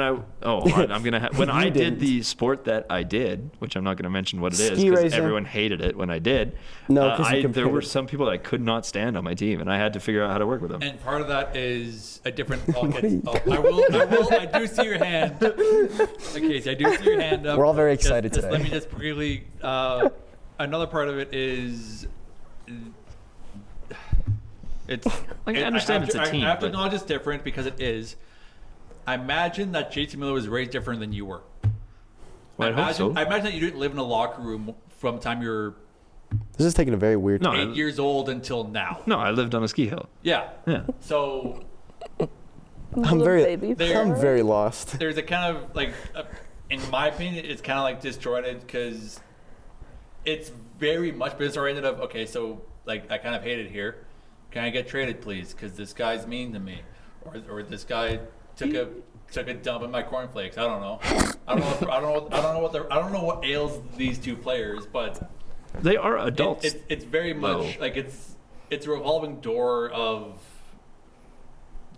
S3: I did
S4: didn't.
S3: the sport that I did, which I'm not going to mention what it is
S4: Ski
S3: because
S4: racing.
S3: everyone hated it when I did.
S4: No, 'cause you
S3: there were
S4: compared.
S3: some people that I could not stand on my team, and I had to figure out how to work with them.
S9: And part of that is a different. I do see your hand. Okay, so I do see your hand up.
S4: We're all very excited
S9: Just
S4: today.
S9: Let me just briefly. Another part of it is. It's.
S3: Like, I understand it's a team,
S9: I have to
S3: but-
S9: acknowledge it's different because it is. I imagine that JT Miller was raised different than you were.
S3: Well, I hope so.
S9: I imagine that you didn't live in a locker room from the time you were
S4: This is taking a very weird.
S3: No,
S9: 8 years old until now.
S3: No, I lived on a ski hill.
S9: Yeah.
S3: Yeah.
S9: So
S4: I'm very,
S6: baby.
S4: I'm very lost.
S9: there's a kind of like, in my opinion, it's kind of like disjointed because it's very much business oriented. Of okay, so like I kind of hate it here. Can I get traded, please? Because this guy's mean to me. or this guy took a dump in my cornflakes. I don't know. I don't know what ails these two players, but
S3: They are adults.
S9: it's very much like it's a revolving door of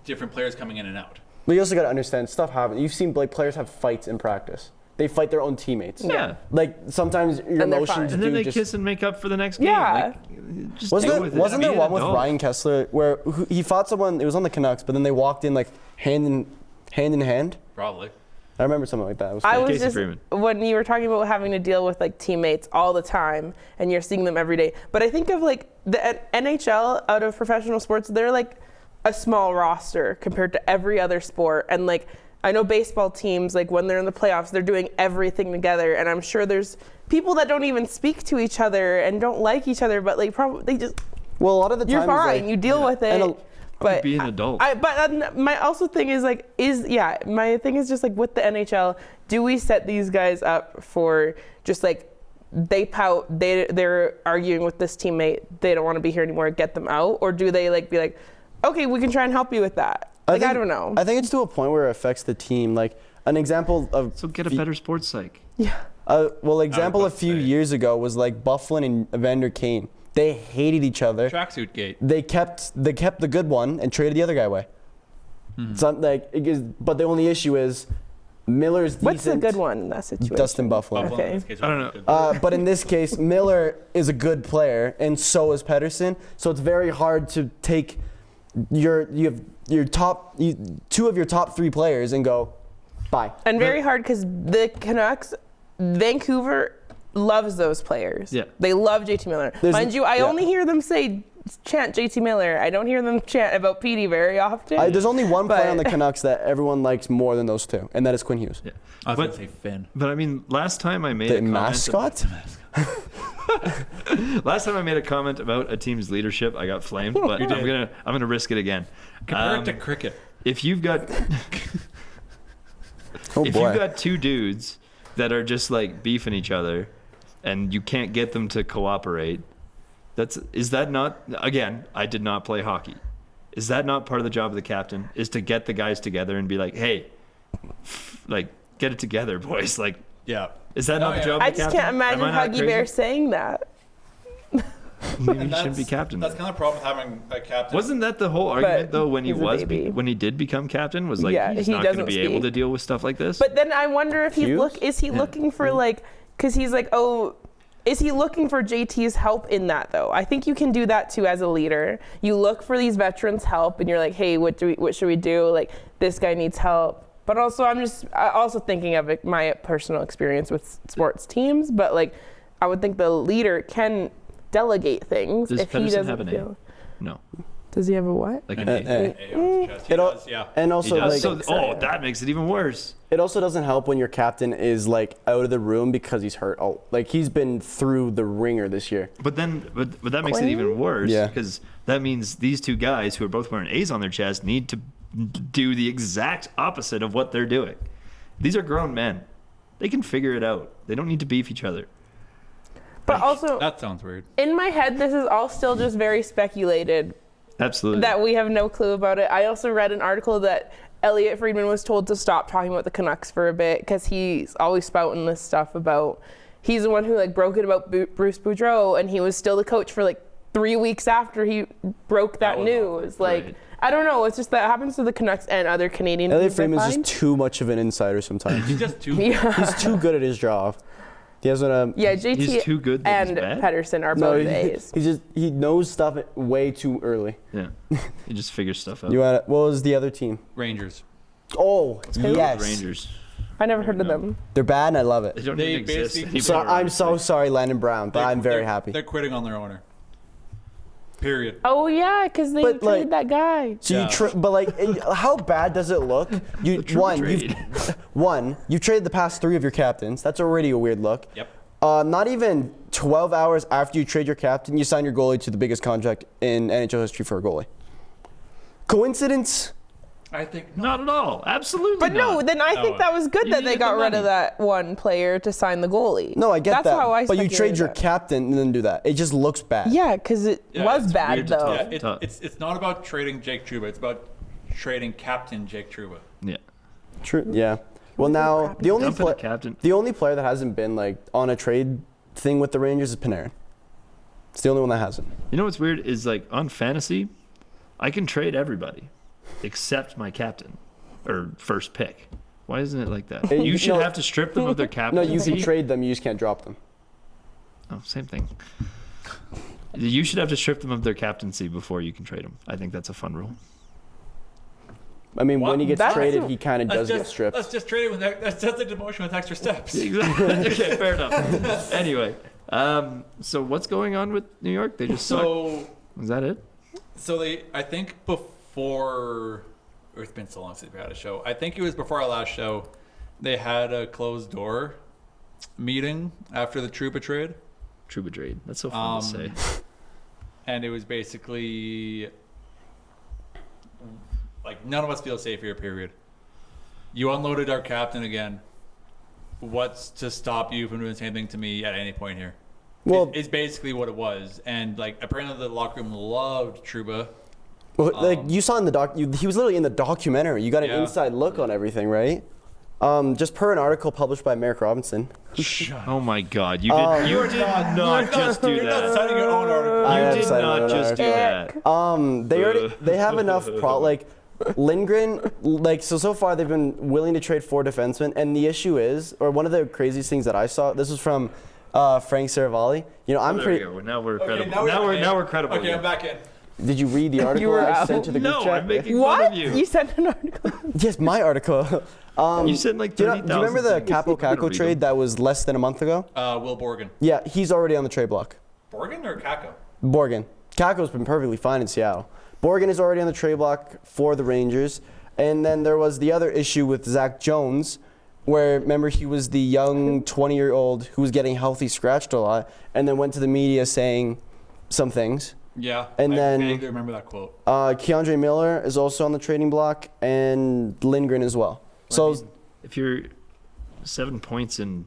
S9: different players coming in and out.
S4: But you also got to understand, stuff happens. You've seen like players have fights in practice. They fight their own teammates.
S3: Yeah.
S4: Like sometimes your
S6: And they're
S4: emotions
S6: fine.
S3: And then
S4: do
S3: they
S4: just.
S3: kiss and make up for the next game.
S6: Yeah.
S3: Like, just
S4: Wasn't
S3: deal
S4: there,
S3: with it.
S4: wasn't
S3: Be
S4: there
S3: an
S4: one with
S3: adult.
S4: Ryan Kessler where he fought someone? It was on the Canucks, but then they walked in like hand in hand.
S9: Probably.
S4: I remember something like that. It was
S6: I
S4: funny.
S6: was
S3: Casey
S6: just
S3: Freeman.
S6: when you were talking about having to deal with like teammates all the time and you're seeing them every day. But I think of like the NHL out of professional sports, they're like a small roster compared to every other sport. And like I know baseball teams, like when they're in the playoffs, they're doing everything together. And I'm sure there's people that don't even speak to each other and don't like each other, but like probably they just
S4: Well, a lot of the
S6: you're
S4: time
S6: fine, you deal with it.
S4: and
S6: But
S3: Be an adult.
S6: my also thing is like my thing is just like with the NHL, do we set these guys up for just like they pout, they're arguing with this teammate, they don't want to be here anymore, get them out, or do they like be like, okay, we can try and help you with that? Like I don't know.
S4: I think it's to a point where it affects the team. Like an example of
S3: So get a better sports psych.
S4: example a
S9: about to
S4: few
S9: say.
S4: years ago was like Bufflin and Evander Kane. They hated each other.
S9: Tracksuit gate.
S4: They kept the good one and traded the other guy away. But the only issue is Miller's decent.
S6: What's the good one in that situation?
S4: Dustin Bufflin.
S9: Buffalo,
S6: Okay.
S9: in this case,
S3: I don't know.
S4: But in this case, Miller is a good player, and so is Pedersen. So it's very hard to take two of your top three players and go, bye.
S6: And very hard because the Canucks, Vancouver loves those players.
S3: Yeah.
S6: They love JT Miller. Mind you, I only hear them chant JT Miller. I don't hear them chant about Petey very often.
S4: There's only one player
S6: But-
S4: on the Canucks that everyone likes more than those two, and that is Quinn Hughes.
S3: Yeah.
S9: I was
S3: But-
S9: gonna say Finn.
S3: But I mean, last time I made
S4: The
S3: a comment.
S4: mascot?
S3: Last time I made a comment about a team's leadership, I got flamed. But
S9: You did.
S3: I'm gonna risk it again.
S9: Compare it to cricket.
S3: If you've got
S4: Oh
S3: if
S4: boy.
S3: you've got two dudes that are just like beefing each other, and you can't get them to cooperate, is that not, again, I did not play hockey. Is that not part of the job of the captain? Is to get the guys together and be like, hey, like get it together, boys. Like,
S9: Yeah.
S3: is that not the
S9: yeah.
S3: job
S6: I
S3: of the
S6: just
S3: captain?
S6: can't imagine
S3: Am I not
S6: Huggy Bear
S3: crazy?
S6: saying that.
S3: Maybe he shouldn't be captain.
S9: That's kind of the problem with having a captain.
S3: Wasn't that the whole argument though when he
S6: he's a baby.
S3: when he did become captain was like
S6: Yeah,
S3: he's
S6: he
S3: not going to
S6: doesn't
S3: be able
S6: speak.
S3: to deal with stuff like this?
S6: But then I wonder if is he looking for like, because he's like, oh, is he looking for JT's help in that though? I think you can do that too as a leader. You look for these veterans' help, and you're like, hey, what should we do? Like, this guy needs help. But also, I'm also thinking of it, my personal experience with sports teams. But like, I would think the leader can delegate things
S3: Does
S6: if he
S3: Pedersen
S6: doesn't
S3: have an
S6: feel.
S3: A? No,
S6: Does he have a what?
S3: like an A.
S9: A on his chest. He
S4: It al-
S9: does, yeah.
S4: And
S3: He
S4: also,
S3: does.
S4: like,
S3: So, that makes it even worse.
S4: it also doesn't help when your captain is like out of the room because he's hurt. Oh, like he's been through the ringer this year.
S3: But that makes it even worse
S4: Yeah.
S3: because that means these two guys who are both wearing A's on their chest need to do the exact opposite of what they're doing. These are grown men. They can figure it out. They don't need to beef each other.
S6: But also,
S9: That sounds weird.
S6: in my head, this is all still just very speculated.
S3: Absolutely.
S6: That we have no clue about it. I also read an article that Elliot Friedman was told to stop talking about the Canucks for a bit because he's always spouting this stuff about, he's the one who like broke it about Bruce Boudreau, and he was still the coach for like 3 weeks after he broke that
S9: was
S6: news. Like,
S3: right.
S6: I don't know. It's just that happens to the Canucks and other Canadian
S4: Elliot
S6: teams. I
S4: Freeman's
S6: find.
S4: just too much of an insider sometimes.
S9: He's just too.
S6: Yeah,
S4: He's too good at his job. He hasn't.
S6: yeah. JT
S3: He's too good that he's
S6: and
S3: bad?
S6: Pedersen are
S4: No,
S6: both A's.
S4: he knows stuff way too early.
S3: Yeah. He just figures stuff out.
S4: What was the other team?
S9: Rangers.
S4: Oh, yes.
S3: Rangers.
S6: I never heard of them.
S4: They're bad and I love
S3: They
S4: it.
S3: don't
S9: They
S3: even exist
S9: basically-
S3: anymore.
S4: So I'm so sorry, Landon Brown, but I'm very
S9: They're-
S4: happy.
S9: They're quitting on their owner. Period.
S6: Oh yeah, because they
S4: But,
S6: traded
S4: like-
S6: that guy.
S4: So
S9: Yeah.
S4: but like, how bad does it look? You
S3: trade.
S4: you've traded the past 3 of your captains. That's already a weird look.
S9: Yep.
S4: Not even 12 hours after you trade your captain, you sign your goalie to the biggest contract in NHL history for a goalie. Coincidence?
S9: I think
S3: Not at all. Absolutely
S6: But no,
S3: not.
S6: then I think that was good
S3: You
S6: that
S3: need
S6: they
S3: to
S6: got
S3: get the
S6: rid of
S3: money.
S6: that one player to sign the goalie.
S4: No, I get
S6: That's
S4: that.
S6: how I
S4: but you trade
S6: speculated
S4: your
S6: that.
S4: captain and then do that. It just looks bad.
S6: Yeah, because it
S9: Yeah,
S6: was
S3: it's
S6: bad
S3: weird to
S6: though.
S3: talk.
S9: Yeah, it's not about trading Jake Trouba. It's about trading captain Jake Trouba.
S3: Yeah.
S4: True. Yeah. Well, now the only
S3: Dumping the captain.
S4: the only player that hasn't been like on a trade thing with the Rangers is Panarin. It's the only one that hasn't.
S3: You know what's weird is like on fantasy, I can trade everybody except my captain or first pick. Why isn't it like that? You should have to strip them of their
S4: No,
S3: captaincy.
S4: you can trade them. You just can't drop them.
S3: Oh, same thing. You should have to strip them of their captaincy before you can trade them. I think that's a fun rule.
S4: I mean, when he gets
S6: That's-
S4: traded, he kind of does get stripped.
S9: Let's just trade it with that's just a demotion with extra steps.
S3: Exactly. Okay, fair enough. Anyway, so what's going on with New York? They just suck.
S9: So
S3: Is that it?
S9: I think before, or it's been so long since we had a show. I think it was before our last show. They had a closed door meeting after the Trouba trade.
S3: Trouba trade. That's so fun to say.
S9: And it was basically like none of us feel safe here, period. You unloaded our captain again. What's to stop you from doing the same thing to me at any point here?
S4: Well,
S9: It's basically what it was. And like apparently the locker room loved Trouba.
S4: well, like you saw in the doc, he was literally in the documentary. You got an
S9: Yeah.
S4: inside look on everything, right? Just per an article published by Marek Robinson.
S3: Oh my God! You did not just do
S9: You're not
S3: that.
S9: citing your own article.
S4: I
S3: You
S4: have
S3: did
S4: cited
S3: not
S4: an
S3: just do
S4: article.
S3: that.
S4: They have enough like Lindgren, like so far they've been willing to trade 4 defensemen, and the issue is, or one of the craziest things that I saw, this was from Frank Saravalli. You know, I'm
S3: There
S4: pretty.
S3: we go. Now we're
S9: Okay,
S3: credible. Now we're credible.
S9: Okay, I'm back in.
S4: Did you read the article
S6: were
S4: I
S6: out.
S4: sent to the group
S3: No,
S4: chat?
S3: I'm making fun
S6: What?
S3: of you.
S6: You sent an article.
S4: Yes, my article.
S3: You sent like
S4: do you
S3: 30,000.
S4: do you remember the
S3: things.
S4: Capo
S3: I'm gonna
S4: Caco
S3: read
S4: trade
S3: them.
S4: that was less than a month ago?
S9: Will Borgen.
S4: Yeah, he's already on the trade block.
S9: Borgen or Kako?
S4: Borgen. Caco's been perfectly fine in Seattle. Borgen is already on the trade block for the Rangers. And then there was the other issue with Zach Jones, where remember he was the young 20-year-old who was getting healthy scratched a lot, and then went to the media saying some things.
S9: Yeah.
S4: And
S9: I
S4: then-
S9: vaguely remember that quote.
S4: Keandre Miller is also on the trading block, and Lindgren as well. So
S3: I mean, if you're 7 points in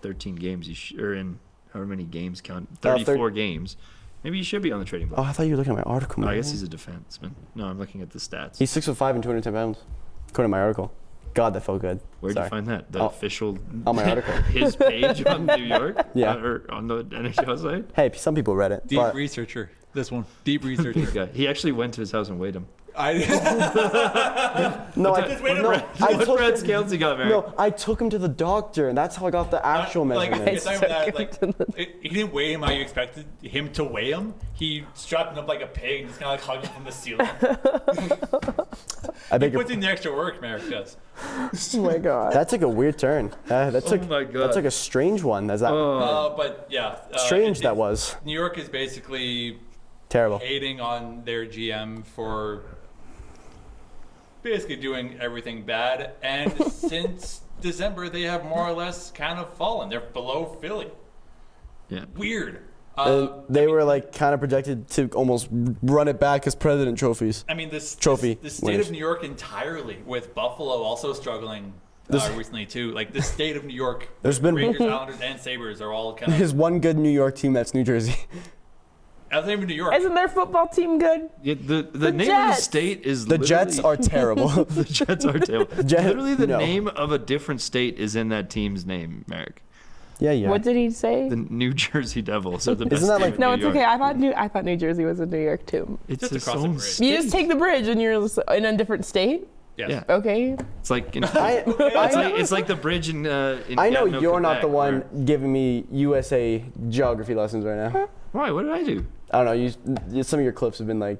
S3: 13 games, or in however many games count, 34 games, maybe you should be on the trading block.
S4: I thought you were looking at my article.
S3: I
S4: man.
S3: guess he's a defenseman. No, I'm looking at the stats.
S4: He's 6'5" and 210 pounds, according to my article. God, that felt good.
S3: Where'd
S4: Sorry.
S3: you find that? The
S4: Oh,
S3: official
S4: on my article.
S3: his page on New York?
S4: Yeah.
S3: Or on the NHL site?
S4: Hey, some people read it.
S9: Deep
S4: but
S9: researcher. This one. Deep researcher.
S3: Good guy. He actually went to his house and weighed him.
S4: no,
S9: Just wait a minute.
S4: I
S3: What
S4: took
S3: Brad
S4: him,
S3: scales he got, Marek?
S4: no, I took him to the doctor, and that's how I got the actual measurements.
S9: It's not even that, he didn't weigh him how you expected him to weigh him. He strapped him up like a pig and just kind of like hugged him from the ceiling.
S4: I
S9: He
S4: beg your
S9: puts in the extra work, Marek does.
S6: Oh my God.
S4: That took a weird turn. That took
S3: my God.
S4: that took a strange one. That's that
S9: But yeah.
S4: strange that was.
S9: New York is basically
S4: Terrible.
S9: hating on their GM for basically doing everything bad. And since December, they have more or less kind of fallen. They're below Philly.
S3: Yeah.
S9: Weird.
S4: And they were like kind of projected to almost run it back as president trophies.
S9: I mean, this
S4: Trophy
S9: the state
S4: winners.
S9: of New York entirely, with Buffalo also struggling recently too. Like the state of New York,
S4: There's been-
S9: Rangers, Islanders, and Sabres are all kind of.
S4: There's one good New York team that's New Jersey.
S9: That's not even New York.
S6: Isn't their football team good?
S3: Yeah, the name of the
S6: Jets.
S3: state is
S4: The Jets
S3: literally-
S4: are terrible.
S3: The Jets are terrible.
S4: Jet-
S3: Literally, the
S4: no.
S3: name of a different state is in that team's name, Marek.
S4: yeah.
S6: What did he say?
S3: The New Jersey Devils are the best
S4: Isn't that
S3: team
S4: like-
S3: in
S6: No,
S3: New
S6: it's
S3: York.
S6: okay. I thought New Jersey was in New York too.
S3: It's
S9: Just
S3: its
S9: across the
S3: own
S9: bridge.
S3: state.
S6: You just take the bridge and you're in a different state.
S9: Yes.
S3: Yeah.
S6: Okay.
S3: It's like
S4: I
S3: it's like the bridge in
S4: know
S3: Gatineau,
S4: you're not
S3: Quebec,
S4: the one
S3: where-
S4: giving me USA geography lessons right now.
S3: Why? What did I do?
S4: I don't know. Some of your clips have been like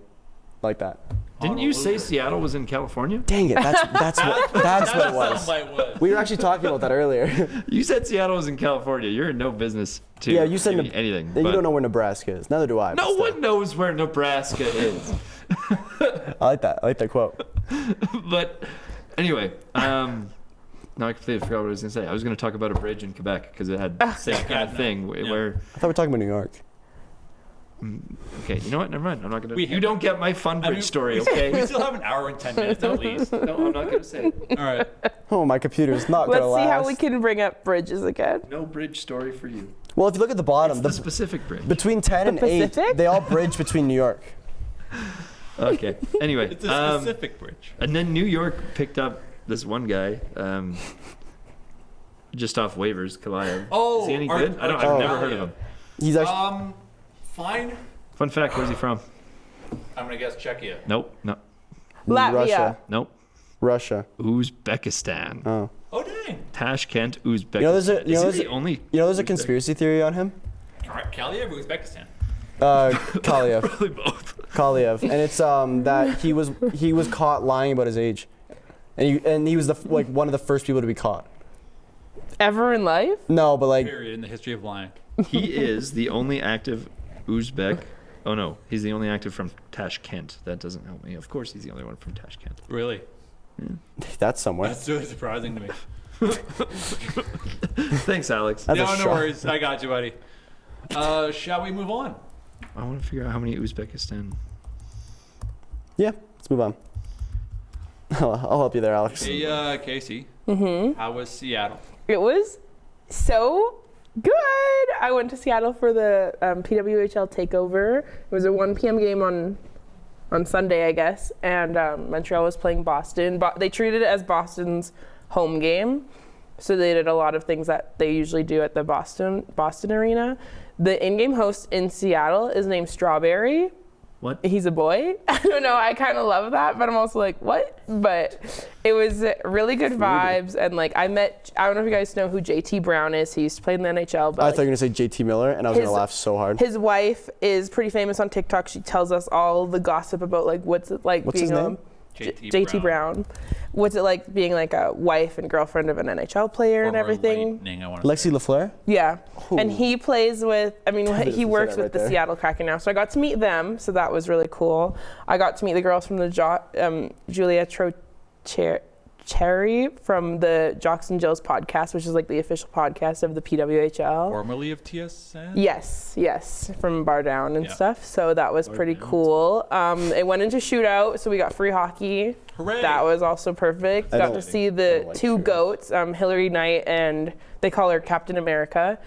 S4: that.
S3: Didn't you say Seattle was in California?
S4: Dang it! That's what it was.
S9: Like what?
S4: We were actually talking about that earlier.
S3: You said Seattle was in California. You're in no business to
S4: Yeah, you said
S3: give me anything.
S4: You
S3: but
S4: don't know where Nebraska is. Neither do I. but
S3: No
S4: still.
S3: one knows where Nebraska is.
S4: I like that. I like that quote.
S3: But anyway, now I completely forgot what I was going to say. I was going to talk about a bridge in Quebec because it had the same kind of thing where.
S4: I thought we were talking about New York.
S3: Okay, you know what? Never mind. I'm not going
S9: We-
S3: to. You don't get my fun bridge story, okay?
S9: We still have an hour and 10 minutes at least.
S3: No, I'm not going to say it.
S9: All right.
S4: Oh, my computer's not
S6: Let's
S4: gonna
S6: see
S4: last.
S6: how we can bring up bridges again.
S3: No bridge story for you.
S4: Well, if you look at the bottom,
S3: It's the specific bridge.
S4: between 10 and
S6: The
S4: 8,
S6: Pacific?
S4: they all bridge between New York.
S3: Okay. Anyway,
S9: It's a specific bridge.
S3: and then New York picked up this one guy, just off waivers, Kalayev.
S9: Oh,
S3: is he any
S9: Art-
S3: good? I've
S9: Art-
S3: never heard of him.
S4: He's actually.
S9: Fine.
S3: Fun fact: where's he from?
S9: I'm gonna guess Czechia.
S3: Nope. No.
S6: Latvia.
S4: Russia.
S3: Nope.
S4: Russia.
S3: Uzbekistan.
S4: Oh.
S9: Oh dang.
S3: Tashkent, Uzbekistan.
S4: You know, there's a- you know,
S3: Is he
S4: there's
S3: the
S4: a-
S3: only?
S4: There's a conspiracy theory on him.
S9: Kaliev, Uzbekistan.
S4: Kaliev.
S3: Probably both.
S4: Kaliev, and it's that he was caught lying about his age, and he was one of the first people to be caught.
S6: Ever in life?
S4: No, but like
S9: Period in the history of lying.
S3: He is the only active Uzbek. Oh no, he's the only active from Tashkent. That doesn't help me. Of course, he's the only one from Tashkent.
S9: Really?
S4: that's somewhere.
S9: That's really surprising to me.
S3: Thanks, Alex.
S4: That's a
S9: No
S4: shock.
S9: worries. I got you, buddy. Shall we move on?
S3: I want to figure out how many Uzbekistan.
S4: Yeah, let's move on. I'll help you there, Alex.
S9: Hey, Casey. How was Seattle?
S6: It was so good. I went to Seattle for the PWHL takeover. It was a 1 p.m. game on Sunday, I guess, and Montreal was playing Boston. They treated it as Boston's home game, so they did a lot of things that they usually do at the Boston Arena. The in-game host in Seattle is named Strawberry.
S3: What?
S6: He's a boy. I don't know. I kind of love that, but I'm also like, what? But it was really good vibes. And like, I don't know if you guys know who JT Brown is. He used to play in the NHL. But
S4: I thought you were gonna say JT Miller, and I was gonna laugh so hard.
S6: His wife is pretty famous on TikTok. She tells us all the gossip about like what's it like
S4: What's
S6: being
S4: his name?
S6: JT Brown. What's it like being like a wife and girlfriend of an NHL player and everything?
S4: Lexi Lafleur?
S6: Yeah. And he plays with, he works
S4: that
S6: with
S4: right
S6: the
S4: there.
S6: Seattle Kraken now. So I got to meet them. So that was really cool. I got to meet the girls from the Julia Cherry from the Jocks and Jills podcast, which is like the official podcast of the PWHL.
S9: Formerly of TSN?
S6: Yes, from Bar Down and
S9: Yeah.
S6: stuff. So that was pretty cool. It went into shootout, so we got free hockey.
S9: Hooray.
S6: That was also perfect.
S4: I
S6: Got
S4: don't-
S6: to see
S4: I
S6: the
S4: don't like
S6: two
S4: shootouts.
S6: goats, Hillary Knight, and they call her Captain America,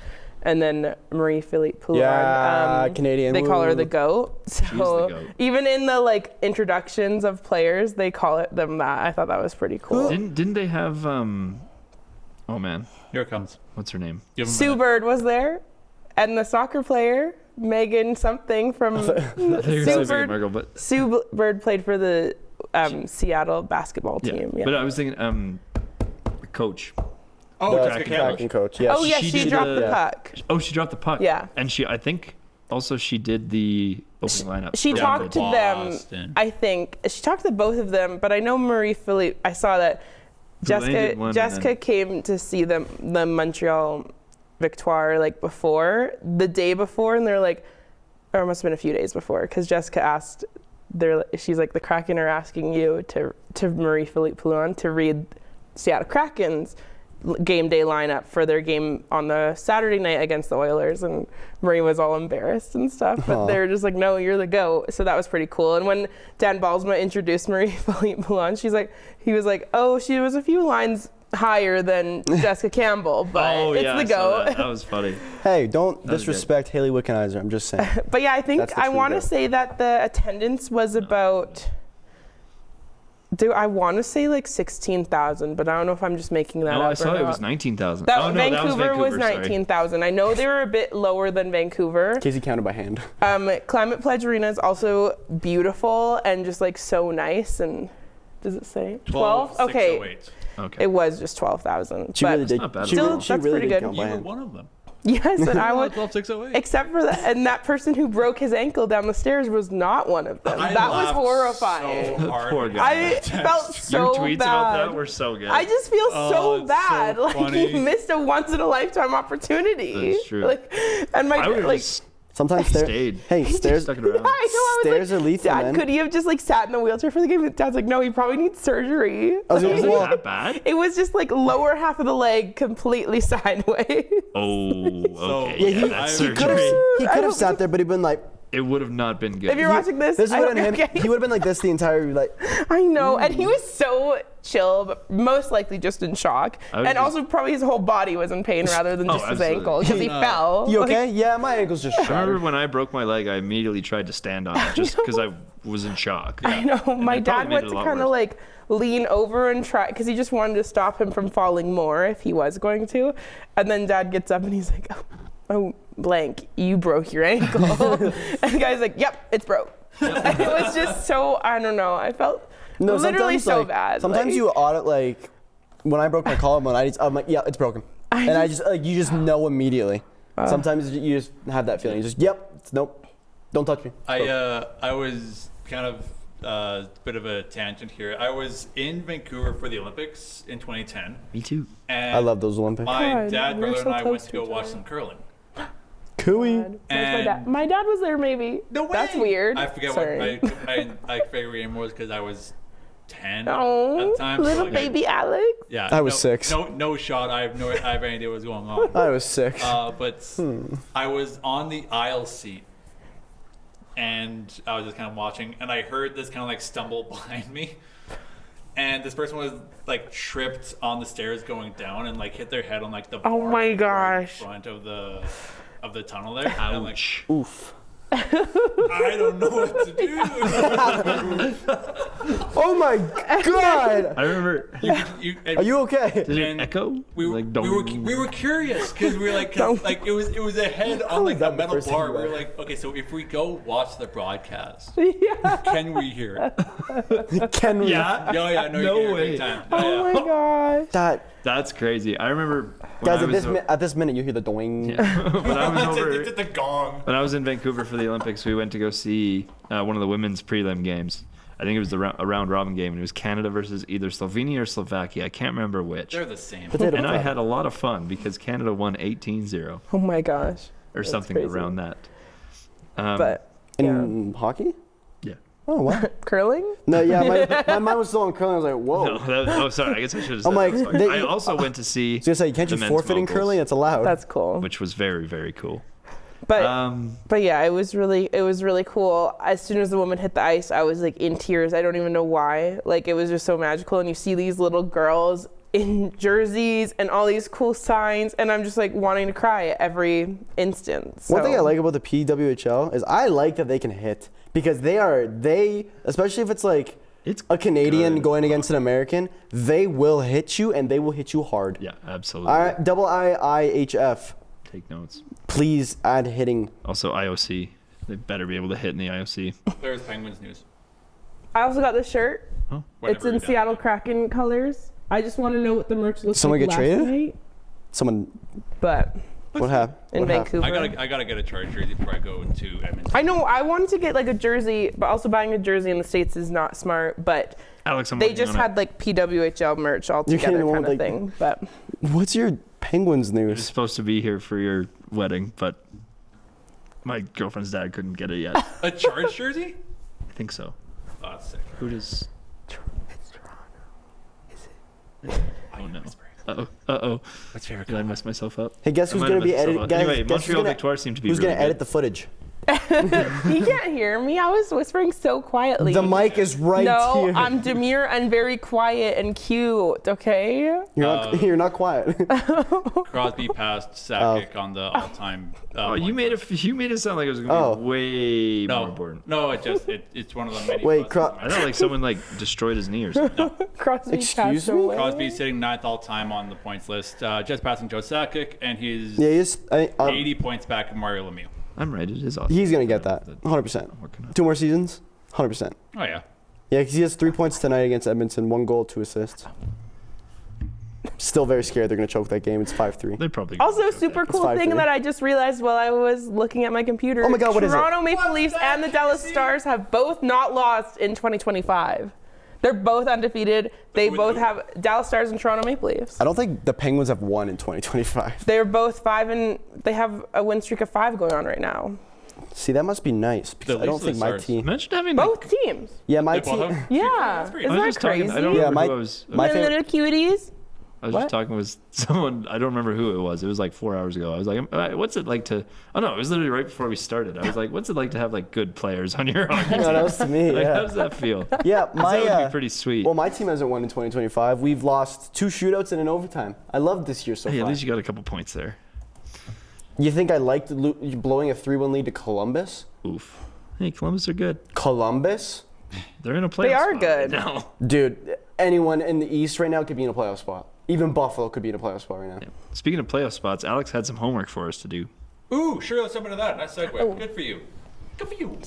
S6: and then Marie-Philippe Poulin.
S4: Yeah, Canadian.
S6: They call her
S4: Woo.
S6: the goat. So
S3: the goat.
S6: even in the like introductions of players, they call them that. I thought that was pretty cool.
S3: Didn't they have oh man,
S9: Here it comes.
S3: what's her name?
S9: Give him a
S6: Sue
S9: minute.
S6: Bird was there, and the soccer player Megan something from
S3: I thought you were
S6: Sue
S3: saying
S6: Bird.
S3: Margot, but
S6: Sue Bird played for the Seattle basketball team. Yeah.
S3: But I was thinking coach.
S9: Oh,
S4: The
S9: Jessica Campbell.
S4: Kraken coach. Yes.
S6: Oh yeah,
S3: she
S6: she
S3: did
S6: dropped the
S4: the-
S6: puck.
S3: Oh, she dropped the puck.
S6: Yeah.
S3: And I think also she did the opening lineup.
S6: She
S3: for
S6: talked to
S3: Vancouver.
S6: them. I think she talked to both of them, but I know Marie-Philippe. I saw that
S3: Poulin did one, and
S6: Jessica
S3: then-
S6: came to see the Montreal Victoire like before, the day before, and they're like, or it must have been a few days before, because Jessica asked. She's like, the Kraken are asking you to Marie-Philippe Poulin to read Seattle Kraken's game day lineup for their game on the Saturday night against the Oilers, and Marie was all embarrassed and stuff, but they were just like, no, you're the GOAT. So that was pretty cool. And when Dan Balsma introduced Marie-Philippe Poulin, he was like, oh, she was a few lines higher than Jessica Campbell, but it's
S3: I
S6: the
S3: saw
S6: GOAT.
S3: That was funny.
S4: Hey, don't
S3: was
S4: disrespect Haley Wickenheiser. I'm just saying.
S6: But yeah, I think
S4: That's the
S6: I
S4: true
S6: want to
S4: GOAT.
S6: say that the attendance was about, I want to say like 16,000, but I don't know if I'm just making that
S3: No,
S6: up.
S3: I saw
S6: or
S3: it was
S6: not.
S3: 19,000.
S6: That,
S3: oh no,
S6: Vancouver,
S3: that was
S6: was
S3: sorry.
S6: 19,000. I know they were a bit lower than Vancouver.
S4: Casey counted by hand.
S6: Climate Pledge Arena is also beautiful and just like so nice. And does it say 12? Okay,
S9: 608.
S3: Okay.
S6: it was just 12,000.
S4: She
S6: but
S4: really did.
S3: not bad
S4: She,
S3: at
S6: all.
S4: really, she
S6: That's
S4: really
S6: pretty
S4: did
S6: good.
S4: count
S9: You
S4: by
S9: were
S4: hand.
S9: one of them.
S6: yes, and I would.
S9: 12,608.
S6: Except for that, and that person who broke his ankle down the stairs was not one of them.
S9: I
S6: That was
S9: laughed
S6: horrifying.
S9: So hard.
S3: Poor guy.
S6: I felt so
S3: Your tweets
S6: bad.
S3: about that were so good.
S6: I just feel
S9: Oh,
S6: so
S9: it's
S6: bad.
S9: so
S6: like
S9: funny.
S6: he missed a once in a lifetime opportunity.
S3: That's true.
S6: Like, and my
S3: I would have
S6: like.
S3: just
S4: Sometimes stairs.
S3: stayed.
S4: Hey, stairs.
S3: stuck it around.
S6: I know. I was
S4: Stairs
S6: like,
S4: are lethal,
S6: Dad,
S4: man.
S6: could he have just like sat in the wheelchair for the game? Dad's like, no, he probably needs surgery.
S4: I was
S3: Was
S4: gonna-
S3: it
S4: well,
S3: that bad?
S6: It was just like lower half of the leg completely sideways.
S3: Oh, okay.
S4: Yeah,
S3: Yeah,
S4: he-
S3: that's
S9: he
S4: he could
S3: surgery.
S4: have sat there, but he'd been like.
S3: It would have not been good.
S6: If you're watching this,
S4: This
S6: I
S4: would
S6: hope
S4: have
S6: you're
S4: been him.
S6: okay.
S4: He would have been like this the entire like.
S6: I know, and he was so chill, but most likely just in shock,
S3: I would
S6: and
S3: just-
S6: also probably his whole body was in pain rather than
S3: Oh,
S6: just his
S3: absolutely.
S6: ankle because he fell.
S4: You
S6: Like,
S4: okay? Yeah, my ankle's just
S3: I remember
S4: shattered.
S3: when I broke my leg, I immediately tried to stand on it just because I was in shock.
S6: I know. My
S3: it probably
S6: dad
S3: made
S6: went
S3: it a
S6: to
S3: lot
S6: kind of
S3: worse.
S6: like lean over and try because he just wanted to stop him from falling more if he was going to. And then Dad gets up and he's like, oh blank, you broke your ankle. And the guy's like, yep, it's broke. And it was just so, I don't know. I felt literally
S4: sometimes,
S6: so
S4: like,
S6: bad.
S4: Sometimes
S6: like,
S4: you audit like when I broke my collarbone, I'm like, yeah, it's broken. I just like you just know immediately. Sometimes you just have that feeling. You just nope, don't touch me.
S9: I was kind of a bit of a tangent here. I was in Vancouver for the Olympics in 2010.
S3: Me too.
S9: And
S4: I love those Olympics.
S9: My
S6: God,
S9: dad,
S6: we were
S9: brother,
S6: so
S9: and I
S6: close
S9: went to
S6: to
S9: go
S6: each
S9: watch
S6: other.
S9: some curling.
S4: Cooey.
S6: Where's my dad? My dad was there maybe.
S9: No way.
S6: That's weird.
S9: I forget
S6: Sorry.
S9: what I forget what game it was because I was 10 at
S6: Oh,
S9: the time.
S6: little
S9: like,
S6: baby Alex.
S9: Yeah.
S4: I was
S9: no,
S4: 6.
S9: No shot. I have any idea what was going on.
S4: I was 6.
S9: But I was on the aisle seat, and I was just kind of watching, and I heard this kind of like stumble behind me, and this person was like tripped on the stairs going down and like hit their head on like the
S6: Oh
S9: bar
S6: my
S9: right in
S6: gosh.
S9: front of the tunnel there. And I'm like,
S4: Oof.
S9: I don't know what to do.
S4: Oh my god.
S3: I remember.
S4: Are you okay?
S3: Did it
S9: And
S3: echo?
S9: we were curious because we were like, like it was a head on like
S4: that
S9: a
S4: the
S9: metal
S4: first
S9: bar.
S4: thing
S9: We were
S4: you
S9: like, okay, so if we go watch the broadcast,
S6: Yeah.
S9: can we hear it?
S4: Can we?
S3: Yeah.
S9: Oh yeah, no,
S3: No
S9: you can
S3: way.
S9: every time.
S6: Oh my gosh.
S4: That
S3: That's crazy. I remember when
S4: guys,
S3: I was
S4: at this minute you hear the doing.
S3: when I was over.
S9: It's the gong.
S3: When I was in Vancouver for the Olympics, we went to go see one of the women's prelim games. I think it was a round robin game, and it was Canada versus either Slovenia or Slovakia. I can't remember which.
S9: They're the same.
S4: Potato
S3: And I
S4: cloud.
S3: had a lot of fun because Canada won 18-0
S6: Oh my gosh.
S3: or something
S6: crazy.
S3: around that.
S6: But
S4: In hockey?
S3: Yeah.
S4: Oh wow.
S6: curling?
S4: No, yeah, my mind was still on curling. I was like, whoa.
S3: No, sorry. I guess I should have said
S4: I'm like,
S3: that.
S4: they-
S3: I also went to see
S4: I was gonna say, can't you
S3: the men's
S4: forfeit in
S3: vocals,
S4: curling? It's allowed.
S6: That's cool.
S3: which was very, very cool.
S6: But but yeah, it was really cool. As soon as the woman hit the ice, I was like in tears. I don't even know why. Like it was just so magical, and you see these little girls in jerseys and all these cool signs, and I'm just like wanting to cry at every instance.
S4: One thing I
S6: So-
S4: like about the PWHL is I like that they can hit because they especially if it's like
S3: It's
S4: a Canadian
S3: good.
S4: going against an American, they will hit you and they will hit you hard.
S3: Yeah, absolutely.
S4: All right, double IIHF.
S3: Take notes.
S4: Please add hitting.
S3: Also, IOC. They better be able to hit in the IOC.
S9: There's Penguins news.
S6: I also got the shirt. It's
S9: Whenever
S6: in
S9: you're done.
S6: Seattle Kraken colors. I just want to know what the merch looks
S4: Someone
S6: like
S4: get
S6: last
S4: traded?
S6: night.
S4: Someone.
S6: But
S4: What happened?
S6: in Vancouver.
S9: I gotta get a Charge jersey before I go to Edmonton.
S6: I know I wanted to get like a jersey, but also buying a jersey in the States is not smart. But
S3: Alex, I'm
S6: they
S3: working
S6: just
S3: on it.
S6: had like PWHL merch all
S4: You can't
S6: together
S4: even
S6: kind of
S4: like-
S6: thing. But
S4: What's your Penguins
S3: I was
S4: news?
S3: supposed to be here for your wedding, but my girlfriend's dad couldn't get it yet.
S9: A Charge jersey?
S3: I think so.
S9: Oh, that's sick.
S3: Who does?
S6: it's Toronto.
S3: Oh no. Uh-oh.
S9: What's favorite
S3: Did I mess myself up?
S4: Hey, guess
S3: I
S4: who's
S3: might
S4: gonna
S3: have
S4: be
S3: messed myself
S4: editing?
S3: up.
S4: Guys,
S3: Anyway,
S4: guess who's
S3: Montreal
S4: gonna-
S3: Victoire seemed to be
S4: Who's
S3: really
S4: gonna edit
S3: good.
S4: the footage?
S6: You can't hear me. I was whispering so quietly.
S4: The mic is right
S6: no,
S4: here.
S6: I'm demure and very quiet and cute. Okay.
S4: You're not quiet.
S9: Crosby passed Sakic on the all-time.
S3: Oh, you made it sound like it was gonna be way more important.
S9: No, it's one of the many.
S4: Wait,
S3: I thought like someone like destroyed his knee or something.
S6: Crosby
S4: Excuse
S6: passed
S4: me?
S6: away.
S9: Crosby's sitting 9th all-time on the points list, just passing Joe Sakic, and he's
S4: Yeah, he's
S9: 80 points back of Mario Lemieux.
S3: I'm right. It is awesome.
S4: he's gonna get that. 100%.
S3: Working on it.
S4: 2 more seasons. 100%.
S9: Oh yeah.
S4: Yeah, because he has 3 points tonight against Edmonton, 1 goal, 2 assists. Still very scared they're gonna choke that game. It's 5-3.
S3: They probably
S6: Also,
S3: gonna do
S6: super
S3: that.
S6: cool thing
S4: 5-3.
S6: that I just realized while I was looking at my computer.
S4: Oh my God, what is it?
S6: Toronto Maple Leafs and the Dallas Stars have both not lost in 2025. They're both undefeated. They both have Dallas Stars and Toronto Maple Leafs.
S4: I don't think the Penguins have won in 2025.
S6: They're both 5 and they have a win streak of 5 going on right now.
S4: See, that must be nice because
S9: The
S4: I don't
S9: Leafs or
S4: think
S9: the
S4: my
S9: Stars?
S4: team.
S3: Imagine having
S6: Both
S3: like,
S6: teams.
S4: Yeah, my
S9: They both
S4: team.
S9: have-
S6: Yeah.
S9: That's pretty
S6: Isn't
S3: I was
S6: that
S3: just talking.
S6: crazy?
S3: I don't
S4: Yeah,
S3: remember
S4: my-
S3: who I was.
S4: my
S6: The
S4: favorite-
S6: little cuties.
S3: I was
S6: What?
S3: just talking with someone. I don't remember who it was. It was like 4 hours ago. I was like, "What's it like to?" Oh no, it was literally right before we started. I was like, "What's it like to have like good players on your hockey
S4: No,
S3: team?"
S4: that was to me.
S3: Like, how
S4: Yeah.
S3: does that feel?
S4: Yeah,
S3: 'Cause
S4: my.
S3: that would be pretty sweet.
S4: Well, my team hasn't won in 2025. We've lost 2 shootouts and an overtime. I love this year so
S3: Hey,
S4: far.
S3: at least you got a couple points there.
S4: You think I liked blowing a 3-1 lead to Columbus?
S3: Oof. Hey, Columbus are good.
S4: Columbus?
S3: They're in a playoff
S6: They are
S3: spot
S6: good.
S3: right now.
S4: Dude, anyone in the East right now could be in a playoff spot. Even Buffalo could be in a playoff spot right now.
S3: Yeah. Speaking of playoff spots, Alex had some homework for us to do.
S9: Ooh, sure, let's jump into that. Nice segue. Good for you. Good for you.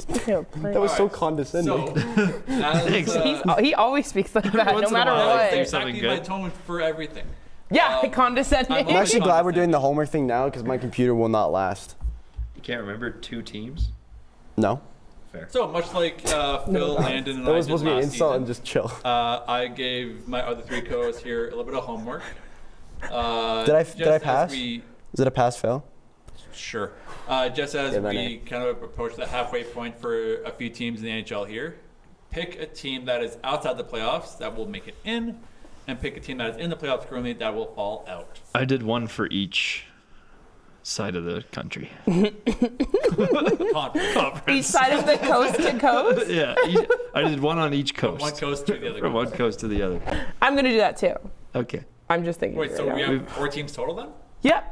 S4: That was so condescending.
S9: So, as,
S6: He always speaks like that, no
S3: Once in a
S6: matter
S3: while,
S6: what.
S3: say
S9: exactly
S3: something
S9: my
S3: good.
S9: tone for everything.
S6: Yeah, condescending.
S9: I'm
S4: I'm actually glad we're doing the homework thing now because my computer will not last.
S3: You can't remember 2 teams?
S4: No.
S9: So much like Phil, Landon, and
S4: That
S9: I
S4: was
S9: did
S4: supposed to be an
S9: last
S4: insult
S9: season,
S4: and just chill.
S9: I gave my other 3 co-hosts here a little bit of homework.
S4: Did I pass? Is it a pass fail?
S9: Sure. Just as we kind of approach the halfway point for a few teams in the NHL here, pick a team that is outside the playoffs that will make it in, and pick a team that is in the playoffs currently that will fall out.
S3: I did one for each side of the country.
S6: Each side of the coast to coast?
S3: Yeah, I did one on each coast.
S9: From one coast to the other.
S3: From one coast to the other.
S6: I'm going to do that too.
S3: Okay.
S6: I'm just thinking.
S9: Wait, so
S6: right
S9: we
S6: now.
S9: have 4 teams total then?
S6: Yep.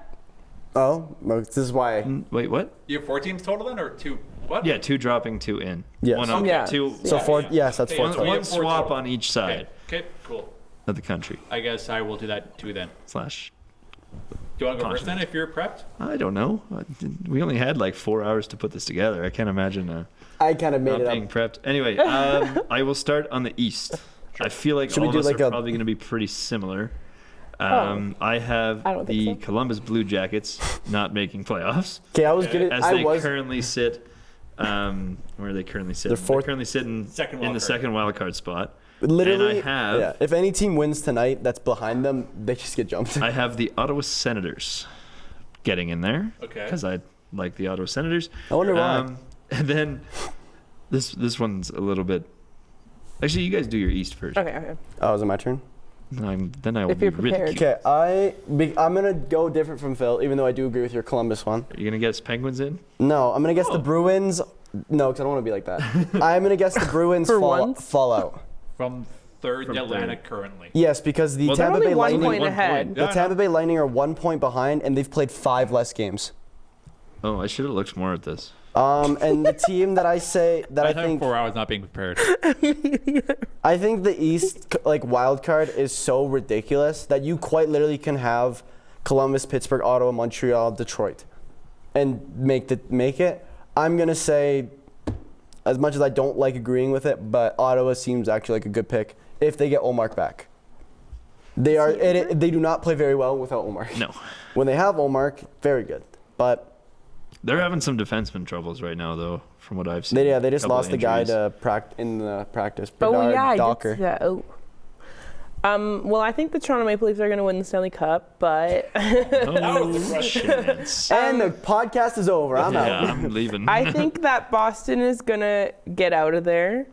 S4: Oh, well, this is why.
S3: Wait, what?
S9: You have 4 teams total then, or 2? What?
S3: Yeah, 2 dropping, 2 in.
S4: Yes.
S3: One up,
S6: Yeah.
S3: 2.
S4: So yes, that's
S9: Okay,
S4: four
S9: so
S4: total.
S9: we
S3: One
S9: have 4
S3: swap
S9: total.
S3: on each side
S9: Okay, cool.
S3: of the country.
S9: I guess I will do that too then.
S3: /
S9: Do you want to go first then if you're prepped?
S3: I don't know. We only had like 4 hours to put this together. I can't imagine
S4: I kind of made
S3: not
S4: it
S3: being
S4: up.
S3: prepped. Anyway, I will start on the East. I feel like
S4: Should
S3: all
S4: we
S3: of
S4: do
S3: us
S4: like
S3: are
S4: a-
S3: probably going to be pretty similar. I have
S6: I don't
S3: the
S6: think so.
S3: Columbus Blue Jackets not making playoffs.
S4: Okay, I was gonna.
S3: As
S4: I
S3: they
S4: was.
S3: currently sit, where they currently sit?
S4: They're fourth-
S3: currently sitting
S9: Second
S3: in
S9: wild
S3: the
S9: card.
S3: second wild card spot.
S4: Literally,
S3: And I have-
S4: yeah. If any team wins tonight, that's behind them. They just get jumped.
S3: I have the Ottawa Senators getting in there.
S9: Okay.
S3: Because I like the Ottawa Senators.
S4: I wonder why.
S3: And then this one's a little bit. Actually, you guys do your East first.
S6: Okay.
S4: Oh, is it my turn?
S3: Then I will
S6: If
S3: be
S6: you're prepared.
S3: ridiculed.
S4: Okay, I'm gonna go different from Phil, even though I do agree with your Columbus one.
S3: Are you gonna guess Penguins in?
S4: No, I'm gonna guess the
S3: Oh.
S4: Bruins. No, because I don't want to be like that. I'm gonna guess the Bruins
S6: For once?
S4: fall out.
S9: From third
S3: From
S9: in Atlantic
S3: third.
S9: currently.
S4: Yes, because the
S3: Well, they're
S4: Tampa
S6: only
S4: Bay
S6: one
S4: Lightning.
S6: point ahead.
S4: The
S9: Yeah, I
S4: Tampa
S9: know.
S4: Bay Lightning are 1 point behind, and they've played 5 less games.
S3: Oh, I should have looked more at this.
S4: And the team that I say that I
S9: I have
S4: think
S9: 4 hours not being prepared.
S4: I think the East like wild card is so ridiculous that you quite literally can have Columbus, Pittsburgh, Ottawa, Montreal, Detroit, and make it. I'm gonna say, as much as I don't like agreeing with it, but Ottawa seems actually like a good pick if they get Omar back. They are. They do not play very well without Omar.
S3: No.
S4: When they have Omar, very good. But
S3: They're having some defenseman troubles right now, though, from what I've seen.
S4: they just
S3: Couple
S4: lost the guy
S3: injuries.
S4: to in the practice.
S6: Oh
S4: Bernard
S6: yeah, I
S4: Docker.
S6: did see that. Oh. Well, I think the Toronto Maple Leafs are going to win the Stanley Cup, but
S3: Oh, chance.
S4: And the podcast is over. I'm
S3: Yeah,
S4: out.
S3: I'm leaving.
S6: I think that Boston is going to get out of there,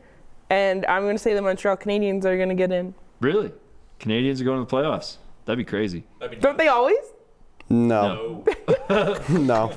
S6: and I'm going to say the Montreal Canadiens are going to get in.
S3: Really? Canadians are going to the playoffs? That'd be crazy.
S6: Don't they always?
S4: No.
S9: No.
S4: No.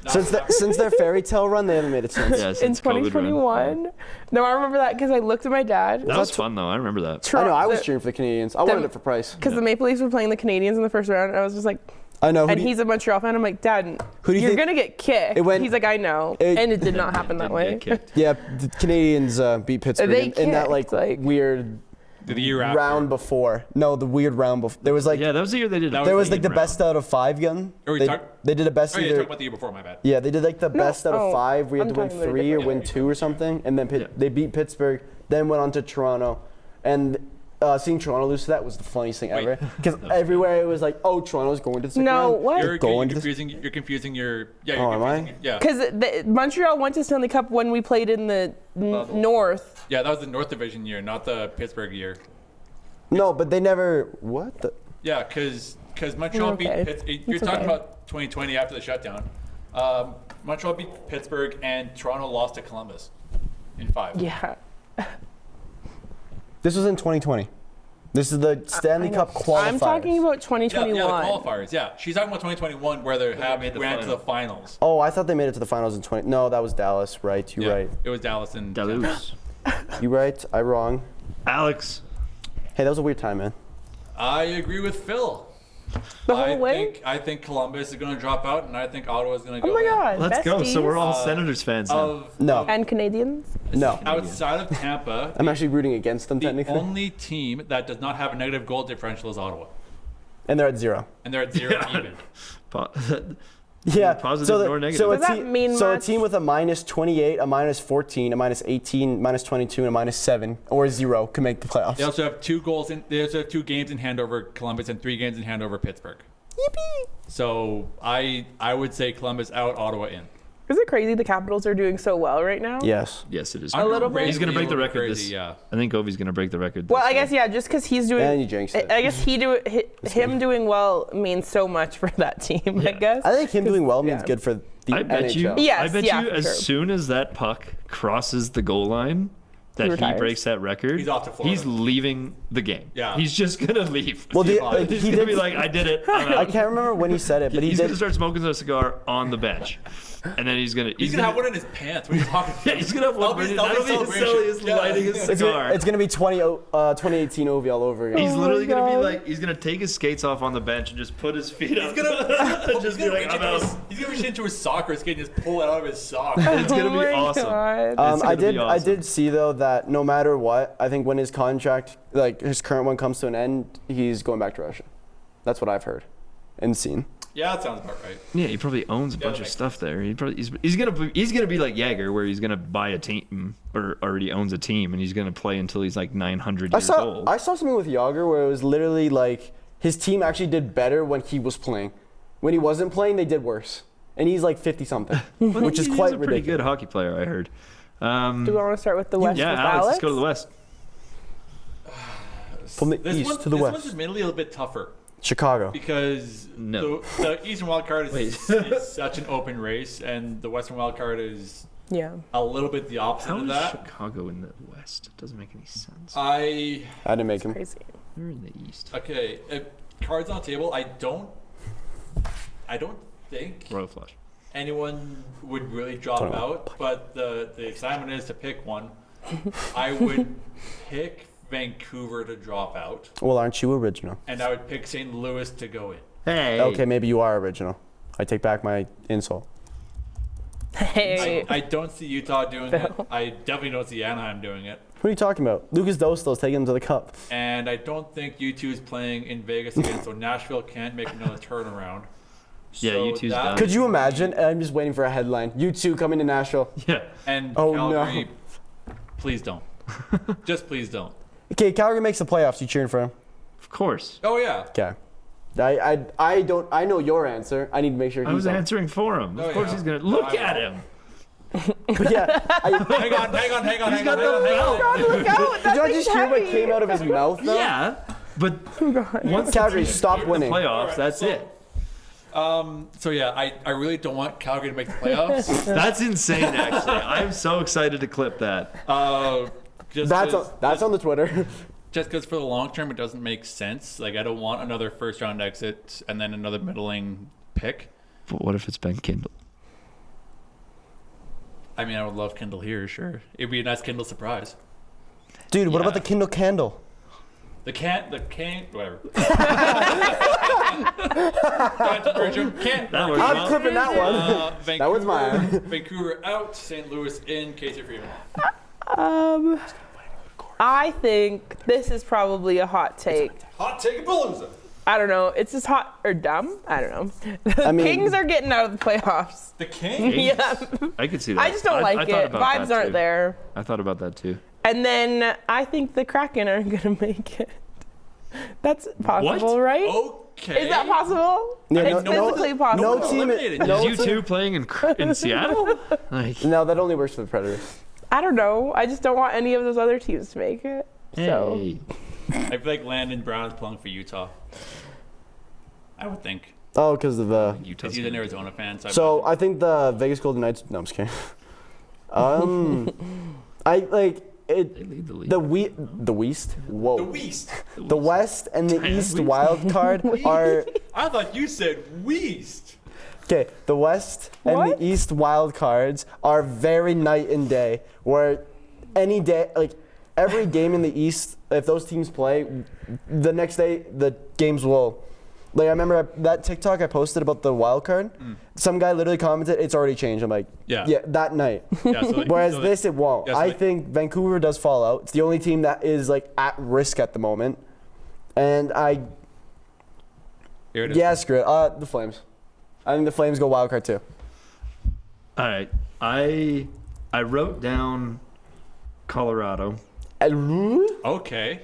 S4: Since their fairy tale run, they haven't made it since.
S3: Yeah,
S6: In
S3: since COVID run.
S6: 2021? No, I remember that because I looked at my dad.
S3: That was fun, though. I remember that.
S4: I know. I was cheering for the Canadians. I wanted it for Price.
S6: Because the Maple Leafs were playing the Canadiens in the first round, and I was just like,
S4: I know.
S6: and he's a Montreal fan. I'm like, Dad,
S4: Who do you
S6: you're
S4: think-
S6: going to get kicked.
S4: It went-
S6: He's like, I know. And it did not happen that
S3: Didn't
S6: way.
S3: get kicked.
S4: Yeah, the Canadians beat Pittsburgh
S6: They
S4: in that
S6: kicked, like-
S4: weird
S9: The year after.
S4: round before. No, the weird round before. There was like
S3: Yeah, that was the year they did.
S9: That
S4: there
S9: was
S4: was like the
S3: round.
S4: best out of 5 gun.
S9: Are we
S4: They,
S9: talk-
S4: they did a best
S9: Oh, yeah,
S4: either.
S9: talking about the year before, my bad.
S4: Yeah, they did like the best out of
S6: oh,
S4: 5. We had
S6: I'm
S4: to win
S6: talking about a
S4: 3 or
S6: different
S4: win 2 or something, and then
S3: Yeah.
S4: they beat Pittsburgh. Then went on to Toronto, and seeing Toronto lose to that was the funniest thing
S9: Wait.
S4: ever. Because everywhere it was like, oh, Toronto's going to the second
S6: No,
S4: round.
S6: what?
S9: You're
S4: Going to the-
S9: confusing your. Yeah,
S4: Oh,
S9: you're
S4: am I?
S9: confusing. Yeah.
S6: Because Montreal went to Stanley Cup when we played in the North.
S9: Yeah, that was the North Division year, not the Pittsburgh year.
S4: No, but they never. What? The,
S9: Yeah, because Montreal
S6: Okay.
S9: beat Pittsburgh. You're
S6: It's
S9: talking
S6: okay.
S9: about 2020 after the shutdown. Montreal beat Pittsburgh and Toronto lost to Columbus in 5.
S6: Yeah.
S4: this was in 2020. This is the Stanley Cup qualifiers.
S6: I'm talking about
S9: Yeah,
S6: 2021.
S9: yeah, the qualifiers. Yeah, she's talking about 2021 where they
S3: made the
S9: ran to the
S3: final.
S9: finals.
S4: Oh, I thought they made it to the finals in 20. No, that was Dallas. Right, you're
S9: Yeah,
S4: right.
S9: it was Dallas and
S3: Dallas.
S4: You right. I wrong.
S3: Alex.
S4: Hey, that was a weird time, man.
S9: I agree with Phil.
S6: The whole way?
S9: I think Columbus is going to drop out, and I think Ottawa is going to
S6: Oh
S9: go
S6: my
S9: in.
S6: God.
S3: Let's go. So we're all
S9: Uh,
S3: Senators fans now.
S4: No.
S6: And Canadians?
S4: No.
S9: Outside of Tampa,
S4: I'm actually rooting against them
S9: the
S4: technically.
S9: only team that does not have a negative goal differential is Ottawa,
S4: And they're at 0.
S9: and they're at 0 even.
S4: Yeah.
S3: Positive
S4: so
S3: nor negative.
S4: So,
S6: Does that mean
S4: so a
S6: much?
S4: team with a minus 28, a minus 14, a minus 18, minus 22, and a minus 7 or 0 can make the playoffs.
S9: They also have 2 goals in. They also have 2 games in hand over Columbus and 3 games in hand over Pittsburgh.
S4: Yippee!
S9: So I would say Columbus out, Ottawa in.
S6: Is it crazy the Capitals are doing so well right now?
S4: Yes.
S3: Yes, it is.
S6: A little bit.
S3: He's going to break the record.
S9: Crazy, yeah.
S3: I think Ovi's going to break the record.
S6: Well,
S3: this
S6: I guess,
S3: year.
S6: yeah, just because he's doing.
S4: And you jinxed it.
S6: I guess him doing well means so much for that team, I guess.
S4: I think him doing well means
S6: Yeah.
S4: good for the
S3: I bet
S4: NHL.
S3: you.
S6: Yes,
S3: I bet
S6: yeah,
S3: you,
S6: for
S3: as
S6: sure.
S3: soon as that puck crosses the goal line, that he
S6: retires.
S3: breaks that record.
S9: He's off to Florida.
S3: He's leaving the game.
S9: Yeah.
S3: He's just gonna leave.
S4: Well,
S9: See
S4: the,
S9: you later.
S3: He's
S4: he
S3: gonna
S4: did.
S3: be like, I did it. I'm
S4: I
S3: out.
S4: can't remember when he said it, but he
S3: He's
S4: did.
S3: gonna start smoking a cigar on the bench, and then he's gonna
S9: have one in his pants. What are you talking about?
S3: Yeah, he's gonna have one.
S9: That'll be
S3: That'll be his
S9: celebration. Yeah.
S3: lighting his
S4: It's
S3: cigar.
S4: gonna be 2018 Ovi all over again.
S3: He's
S6: Oh my
S3: literally gonna be
S6: God.
S3: like, he's gonna take his skates off on the bench and just put his feet up.
S9: He's gonna
S3: just be like, I'm out.
S9: He's gonna reach into his soccer skate and just pull it out of his sock.
S3: It's gonna
S6: Oh
S3: be
S6: my
S3: awesome.
S6: God.
S3: It's gonna
S4: I
S3: be
S4: did. I
S3: awesome.
S4: did see though that no matter what, I think when his contract, like his current one, comes to an end, he's going back to Russia. That's what I've heard and seen.
S9: Yeah, that sounds about right.
S3: Yeah, he probably owns a bunch of
S9: makes
S3: stuff there. He's gonna be like Jagger, where he's gonna buy a team or already owns a team, and he's gonna play until he's like 900 years old.
S4: I saw something with Yager where it was literally like his team actually did better when he was playing. When he wasn't playing, they did worse. And he's like 50 something, which is
S3: He's
S4: quite
S3: a pretty good
S4: ridiculous.
S3: hockey player, I heard.
S6: Do we want to start with the West
S3: Yeah,
S6: with
S3: Alex, let's go to the West.
S4: From the east to the
S9: this
S4: west.
S9: one's admittedly a little bit tougher
S4: Chicago.
S9: because
S3: No.
S9: the Eastern wild card is such an open race, and the Western wild card is
S6: Yeah.
S9: a little bit the opposite
S3: How
S9: of
S3: is
S9: that.
S3: Chicago in the West? It doesn't make any sense.
S4: I didn't make him.
S6: Crazy.
S3: They're in the East.
S9: Okay, cards on the table. I don't think
S3: Royal Flush.
S9: anyone would really drop
S4: Don't know.
S9: out, but the excitement is to pick one. I would pick Vancouver to drop out,
S4: Well, aren't you original?
S9: and I would pick St. Louis to go in.
S3: Hey.
S4: Okay, maybe you are original. I take back my insult.
S6: Hey.
S9: I don't see Utah doing it. I definitely don't see Anaheim doing it.
S4: What are you talking about? Lucas Dostal's taking him to the cup.
S9: And I don't think U2 is playing in Vegas again, so Nashville can't make another turnaround.
S3: Yeah,
S9: So
S3: U2's
S9: that-
S3: done.
S4: Could you imagine? I'm just waiting for a headline. You two coming to Nashville.
S3: Yeah.
S9: And
S4: Oh,
S9: Calgary,
S4: no.
S9: please don't. Just please don't.
S4: Okay, Calgary makes the playoffs. You cheering for him?
S3: Of course.
S9: Oh, yeah.
S4: Okay. I don't. I know your answer. I need to make sure
S3: I
S4: he's
S3: was
S4: on.
S3: answering for him.
S9: Oh,
S3: Of course
S9: yeah.
S3: he's gonna look
S9: I-
S3: at him.
S4: But yeah,
S9: Hang on.
S6: Look out!
S4: did you
S6: That
S4: not
S6: thing's
S4: just hear what
S6: heavy.
S4: came out of his mouth? Though?
S3: Yeah, but once
S4: Calgary, stop
S3: the
S4: winning.
S3: playoffs, that's it.
S9: So yeah, I really don't want Calgary to make the playoffs.
S3: That's insane. Actually, I'm so excited to clip that.
S9: Just
S4: That's on the Twitter.
S9: just because for the long term it doesn't make sense. Like I don't want another first round exit and then another middling pick.
S3: But what if it's Ben Kindle?
S9: I mean, I would love Kindle here, sure. It'd be a nice Kindle surprise.
S4: Dude, what
S9: Yeah.
S4: about the Kindle candle?
S9: The can, whatever. Can't.
S3: That works
S4: I'm
S3: well.
S4: clipping that one.
S9: Vancouver,
S4: That was mine.
S9: Vancouver out, St. Louis in, Casey Freeman.
S6: I think this is probably a hot take.
S9: Hot take Palooza.
S6: I don't know. It's just hot or dumb. I don't know. The
S4: I mean-
S6: Kings are getting out of the playoffs.
S9: The King?
S6: Yeah.
S3: I could see that.
S6: I just don't like
S3: thought
S6: it.
S3: about
S6: Vibes
S3: that,
S6: aren't
S3: too.
S6: there.
S3: I thought about that too.
S6: And then I think the Kraken aren't going to make it. That's possible,
S3: What?
S6: right?
S9: Okay.
S6: Is that possible?
S4: Yeah,
S6: it's physically possible.
S4: no team.
S9: eliminated.
S4: No,
S3: Is you two playing in Seattle? Like,
S4: No, that only works for the Predators.
S6: I don't know. I just don't want any of those other teams to make it. So
S3: hey.
S9: I feel like Landon Brown is playing for Utah. I would think.
S4: Oh, because of
S3: Utah's
S9: Because he's an Arizona fan.
S4: So I think the Vegas Golden Knights. No, I'm just kidding. I like it.
S3: They lead the league.
S4: The West. Whoa.
S9: the West.
S4: The West and the East
S3: West.
S4: wild card are
S9: I thought you said West.
S4: okay. The West and
S6: What?
S4: the East wild cards are very night and day. Where any day, like every game in the East, if those teams play, the next day the games will Like, I remember that TikTok I posted about the wild card. Some guy literally commented, "It's already changed." I'm like,
S9: Yeah.
S4: "Yeah, that night."
S9: Yeah, so
S4: Whereas
S9: so
S4: this, it won't.
S9: yeah, so
S4: I think Vancouver does fall out. It's the only team that is like at risk at the moment, and
S9: here it is.
S4: yeah, screw it. The Flames. I think the Flames go wild card too.
S3: All right. I wrote down Colorado
S9: Okay.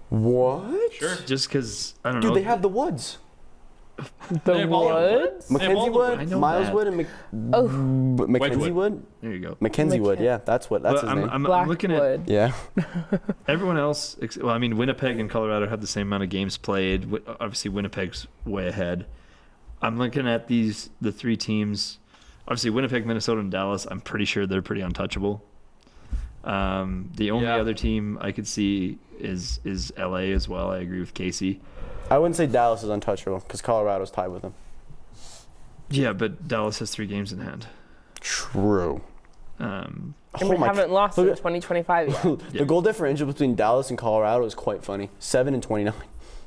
S4: What?
S9: Sure.
S3: just because I don't
S4: Dude,
S3: know.
S4: they have the Woods.
S9: They have all the
S6: Woods?
S9: They have all
S4: Mackenzie
S9: the
S4: Wood,
S3: I know
S4: Miles
S3: that.
S4: Wood, and Mackenzie
S9: Wedgwood.
S4: Wood.
S3: There you go.
S4: Mackenzie Wood. Yeah, that's
S3: But
S4: his name.
S3: I'm looking at
S6: Blackwood.
S4: Yeah.
S3: everyone else. Well, I mean, Winnipeg and Colorado have the same amount of games played. Obviously, Winnipeg's way ahead. I'm looking at the three teams. Obviously, Winnipeg, Minnesota, and Dallas. I'm pretty sure they're pretty untouchable. The only
S9: Yeah.
S3: other team I could see is LA as well. I agree with Casey.
S4: I wouldn't say Dallas is untouchable because Colorado's tied with them.
S3: Yeah, but Dallas has 3 games in hand.
S4: True.
S6: And we haven't lost in
S4: Look at-
S6: 2025 yet.
S4: The goal differential between Dallas and Colorado is quite funny. 7-29.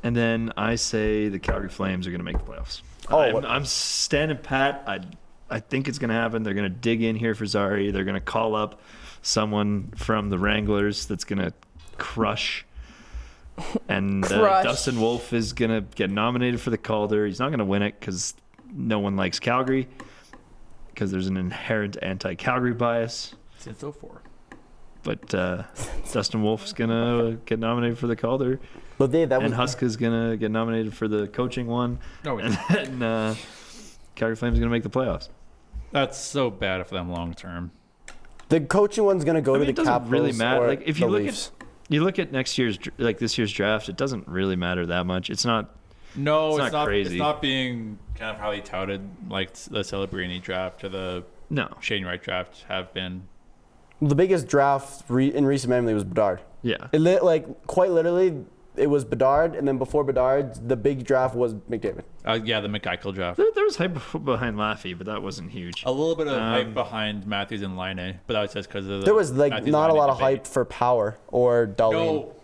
S3: And then I say the Calgary Flames are going to make the playoffs. I'm standing pat. I think it's going to happen. They're going to dig in here for Zari. They're going to call up someone from the Wranglers that's going to crush. And
S6: Crush.
S3: Dustin Wolf is going to get nominated for the Calder. He's not going to win it because no one likes Calgary because there's an inherent anti-Calgary bias.
S9: Since 04.
S3: But Dustin Wolf's going to get nominated for the Calder.
S4: But Dave, that was
S3: And Huska's going to get nominated for the coaching one.
S9: No, we
S3: And then Calgary Flames are going to make the playoffs.
S9: That's so bad for them long term.
S4: the coaching one's gonna go
S3: I mean,
S4: to
S3: it
S4: the
S3: doesn't
S4: Capitals
S3: really matter.
S4: or
S3: Like, if
S4: the
S3: you look
S4: Leafs.
S3: You look at this year's draft, it doesn't really matter that much. It's not.
S9: No,
S3: It's
S9: it's
S3: not
S9: not.
S3: crazy.
S9: It's not being kind of highly touted like the Celebrini draft or the
S3: No.
S9: Shane Wright draft have been.
S4: The biggest draft in recent memory was Bedard.
S3: Yeah.
S4: Quite literally, it was Bedard, and then before Bedard, the big draft was McDavid.
S9: Yeah, the McEichel draft.
S3: There was hype behind Laffy, but that wasn't huge.
S9: A little bit of hype behind Matthews and Laine, but that was just because of the
S4: There was
S9: Matthews
S4: not a
S9: Laine
S4: lot of
S9: debate.
S4: hype for Power or Darlene.
S9: No,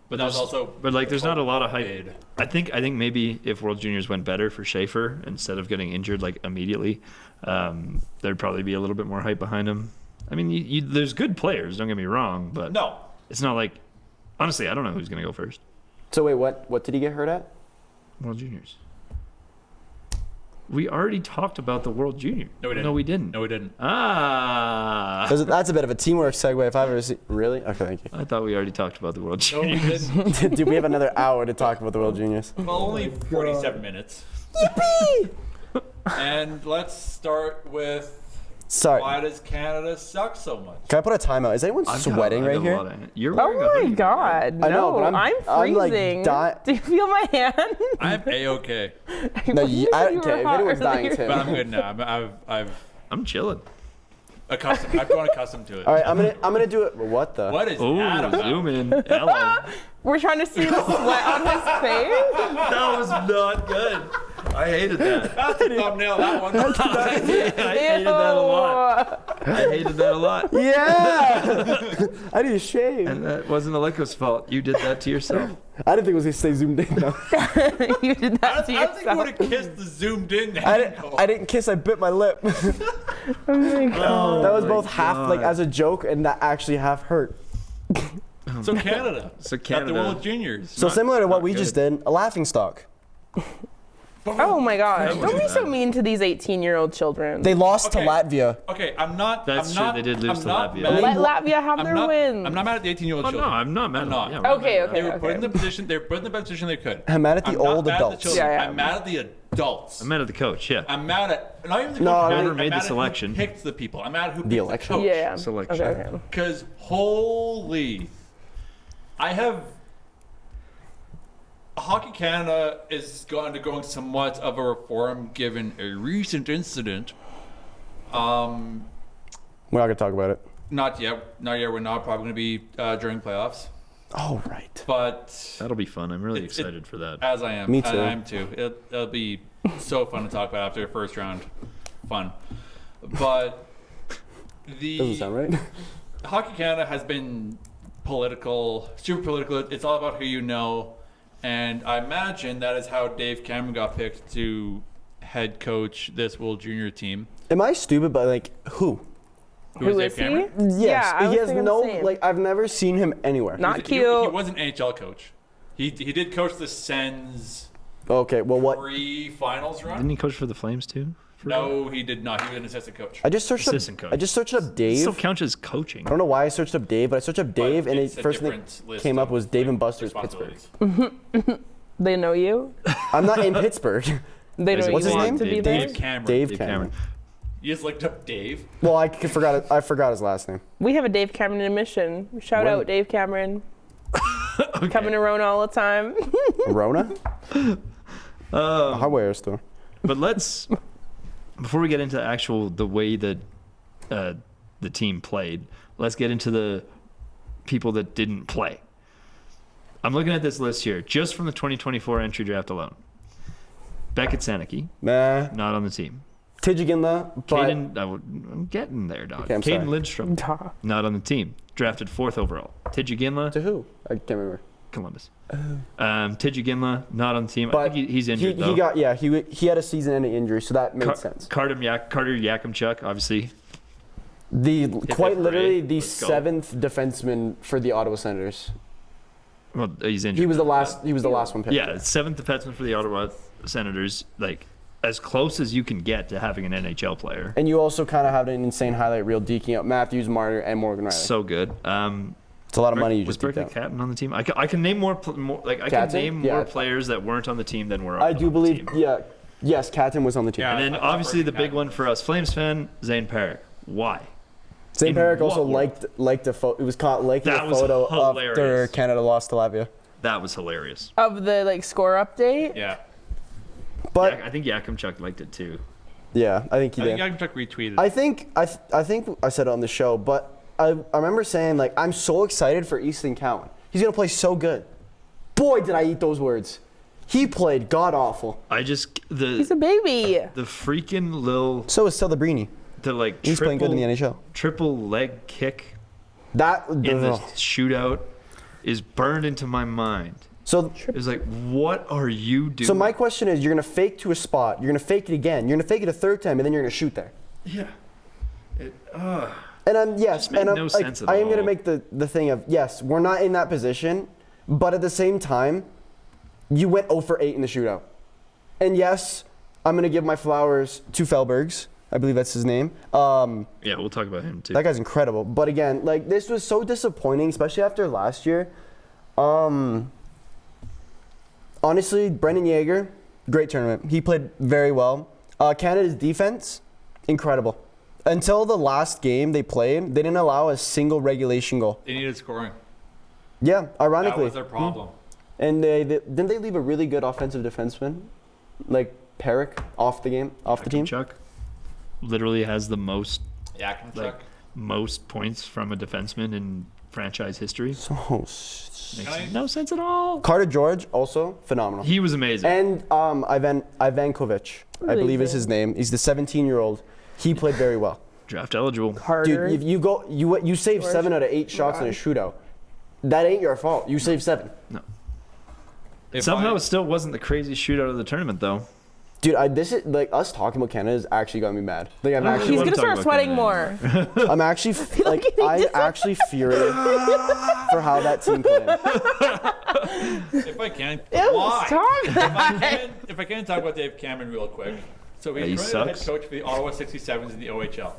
S9: but that was
S3: there's-
S9: also.
S3: There's not a lot of hype.
S9: Fade.
S3: I think maybe if World Juniors went better for Schaefer instead of getting injured like immediately, there'd probably be a little bit more hype behind him. I mean, there's good players. Don't get me wrong, but
S9: No,
S3: it's not like. Honestly, I don't know who's gonna go first.
S4: So wait, what did he get hurt at?
S3: World Juniors. We already talked about the World Junior.
S9: No, we didn't.
S3: No, we didn't.
S9: no, we didn't.
S3: Ah.
S4: That's a bit of a teamwork segue if I've ever seen. Really? Okay, thank you.
S3: I thought we already talked about the World
S9: No, we
S3: Juniors.
S9: didn't.
S4: Dude, we have another hour to talk about the World Juniors.
S9: Well, only 47 minutes.
S4: Yippee!
S9: And let's start with
S4: Sorry.
S9: why does Canada suck so much?
S4: Can I put a timeout? Is anyone sweating right here?
S3: You're wearing a
S6: Oh
S3: hoodie.
S6: my god,
S4: I know,
S6: no,
S4: but I'm like
S6: freezing.
S4: di-
S6: Do you feel my hand?
S9: I'm a-okay,
S4: No,
S6: You
S4: I
S6: said you
S4: don't
S6: were
S4: care. If
S6: hot
S4: anyone's dying,
S6: earlier.
S4: Tim.
S9: but I'm good now. I've
S3: I'm chilling.
S9: I've grown accustomed to it.
S4: All right, I'm gonna do it. What the?
S9: What is
S3: Oh,
S9: that about?
S3: zoom in. Hello.
S6: We're trying to see the sweat on his face.
S3: That was not good. I hated that.
S9: That's the thumbnail. That one.
S3: I hated that a lot. I hated that a lot.
S4: Yeah. I need to shave.
S3: And that wasn't Aleko's fault. You did that to yourself.
S4: I didn't think it was gonna stay zoomed in. No.
S6: You did
S9: I
S6: that to
S9: don't think you
S6: yourself.
S9: would have kissed the zoomed in.
S4: I didn't kiss. I bit my lip.
S6: Oh my God.
S4: That was
S3: my
S4: both half like
S3: God.
S4: as a joke and that actually half hurt.
S9: So Canada.
S3: So
S9: At the
S3: Canada.
S9: World Juniors.
S4: So similar to what
S3: not
S4: we
S3: good.
S4: just did, a laughing stock.
S6: Oh my gosh.
S3: That
S6: Don't be
S3: was
S6: so
S3: bad.
S6: mean to these 18-year-old children.
S4: They lost
S9: Okay.
S4: to Latvia.
S9: Okay, I'm not.
S3: That's
S9: I'm
S3: true,
S9: not,
S3: they did lose
S9: I'm
S3: to
S9: not
S3: Latvia.
S9: mad-
S6: Let Latvia have
S9: I'm
S6: their
S9: not,
S6: wins.
S9: I'm not mad at the 18-year-old
S3: Oh, no,
S9: children.
S3: I'm not mad
S9: I'm
S3: at
S9: not.
S3: it. Yeah, we're not
S6: Okay,
S3: mad at
S6: okay.
S9: They were put in the position. They were put in the best position they could.
S4: I'm mad at the
S9: I'm not
S4: old
S9: mad
S4: adults.
S9: At the children.
S6: Yeah, yeah.
S9: I'm mad at the adults.
S3: I'm mad at the coach, yeah.
S9: I'm mad at not even the
S4: No,
S9: coach.
S4: I
S9: I'm
S4: never
S9: mad
S3: made the
S9: at
S3: selection.
S9: Who picked the people. I'm mad at who picked
S4: The election.
S9: coach.
S6: Yeah.
S3: Selection.
S6: Okay, okay.
S9: Because holy, I have. Hockey Canada is undergoing somewhat of a reform given a recent incident.
S4: We're not gonna talk about it.
S9: Not yet. Not yet. We're not probably going to be during playoffs.
S4: Oh right.
S9: But
S3: That'll be fun. I'm really
S9: It-
S3: excited for that.
S9: as I am,
S4: Me too.
S9: I am too. It'll be so fun to talk about after the first round. Fun. But
S4: Doesn't sound right.
S9: Hockey Canada has been political, super political. It's all about who you know. And I imagine that is how Dave Cameron got picked to head coach this World Junior team.
S4: Am I stupid? But like, who?
S6: Who is he?
S4: Yes,
S6: Yeah, I
S4: he
S6: was
S4: has
S6: thinking
S4: no
S6: the same.
S4: like. I've never seen him anywhere.
S6: Not
S9: He
S6: cute.
S9: was an NHL coach. He did coach the Sens
S4: Okay, well, what?
S9: pre-finals run.
S3: Didn't he coach for the Flames too?
S9: No, he did not. He was an assistant coach.
S4: I just searched
S3: Assistant
S4: up.
S3: coach.
S4: I just searched up Dave.
S3: Still counts as coaching.
S4: I don't know why I searched up Dave, but I searched up Dave, and
S9: it's
S4: the
S9: a
S4: first thing
S9: different
S4: that
S9: list
S4: came up
S9: of,
S4: was Dave and
S9: like,
S4: Buster's Pittsburgh.
S9: responsibilities.
S6: They know you.
S4: I'm not in Pittsburgh.
S6: They know
S4: What's
S6: you
S4: his
S6: want
S4: name?
S6: to be
S9: Dave
S6: there.
S9: Cameron.
S4: Dave Cameron.
S9: You just looked up Dave.
S4: Well, I forgot it. I forgot his last name.
S6: We have a Dave Cameron admission. Shout
S4: When?
S6: out Dave Cameron. Coming to Rona all the time.
S4: Rona? A hardware store.
S3: But let's, before we get into the way that the team played, let's get into the people that didn't play. I'm looking at this list here, just from the 2024 entry draft alone. Beckett Saneke,
S4: Nah.
S3: not on the team.
S4: Tijiginla, but
S3: I'm getting there, dog.
S4: Okay, I'm
S3: Caden
S4: sorry.
S3: Lindstrom,
S6: Duh.
S3: not on the team. Drafted 4th overall. Tijiginla,
S4: to who? I can't remember.
S3: Columbus. Tijiginla, not on the team. I
S4: But
S3: think he's injured, though.
S4: he had a season-ending injury, so that made sense.
S3: Carter Yakimchuk, obviously.
S4: Quite literally the
S3: Let's go.
S4: 7th defenseman for the Ottawa Senators.
S3: Well, he's injured.
S4: He was the last. He was the last one picked.
S3: Yeah, 7th defenseman for the Ottawa Senators. Like, as close as you can get to having an NHL player.
S4: And you also kind of have an insane highlight reel deking out Matthews, Marner, and Morgan Riley.
S3: So good.
S4: It's a lot of money you
S3: was
S4: just deked
S3: Berkeley
S4: out.
S3: Catton on the team? I can name more players that weren't on the team than were on
S4: I
S3: the
S4: do believe.
S3: team.
S4: Yeah. Yes, Catton was on the team.
S9: Yeah.
S3: And then
S9: I thought
S3: obviously the
S9: Berkeley
S3: big one for us, Flames fan, Zane Parrick. Why?
S4: St.
S3: In
S4: Parrick also
S3: what
S4: liked a photo. It was caught liking
S3: That
S4: a
S3: was
S4: photo
S3: hilarious.
S4: after Canada lost to Latvia.
S3: That was hilarious.
S6: Of the score update.
S9: Yeah.
S4: But
S3: I think Yakimchuk liked it too.
S4: yeah, I think he
S9: I
S4: did.
S9: think Yakimchuk retweeted.
S4: I think I said it on the show, but I remember saying like I'm so excited for Easton Cowan. He's gonna play so good. Boy, did I eat those words. He played god awful.
S6: He's a baby.
S3: The freaking little
S4: So is Celebrini. He's playing good in the NHL.
S3: triple leg kick
S4: That
S3: in the shootout is burned into my mind.
S4: so
S3: It's like, what are you doing?
S4: so my question is, you're gonna fake to a spot. You're gonna fake it again. You're gonna fake it a third time, and then you're gonna shoot there.
S3: Yeah.
S4: And I'm yes,
S3: made
S4: and I'm
S3: no
S4: like,
S3: sense at
S4: I am gonna
S3: all.
S4: make the thing of yes, we're not in that position, but at the same time, you went 0 for 8 in the shootout, and yes, I'm gonna give my flowers to Felbergs. I believe that's his name.
S3: Yeah, we'll talk about him too.
S4: That guy's incredible. But again, like this was so disappointing, especially after last year. Honestly, Brendan Yeager, great tournament. He played very well. Canada's defense, incredible. Until the last game they played, they didn't allow a single regulation goal.
S9: They needed scoring.
S4: Yeah,
S9: That
S4: ironically.
S9: was their problem.
S4: And didn't they leave a really good offensive defenseman, like Parrick, off the team?
S3: Chuck literally has the most
S9: Yakimchuk.
S3: most points from a defenseman in franchise history.
S4: So
S3: Makes no sense at all.
S4: Carter George also phenomenal.
S3: He was amazing.
S4: And Ivankovic, I believe is his name. He's the 17-year-old. He played very well.
S3: Draft eligible.
S6: Carter.
S4: Dude, if you save 7 out of 8 shots in a shootout. That ain't your fault. You saved 7.
S3: No.
S9: If
S3: Somehow
S9: I-
S3: it still wasn't the craziest shootout of the tournament, though.
S4: Dude, this is like us talking about Canada is actually got me mad. Like I'm
S3: He's
S4: actually,
S6: He's
S3: wanna
S6: gonna
S3: talk
S6: start
S3: about
S6: sweating
S3: Canada
S6: more.
S4: I'm actually like I'm actually furious for how that team played.
S9: If I can,
S6: Ew,
S9: why?
S6: stop
S9: If I can talk about Dave Cameron real quick. So
S3: Yeah, he
S9: he's currently the head
S3: sucks.
S9: coach for the Ottawa 67s in the OHL.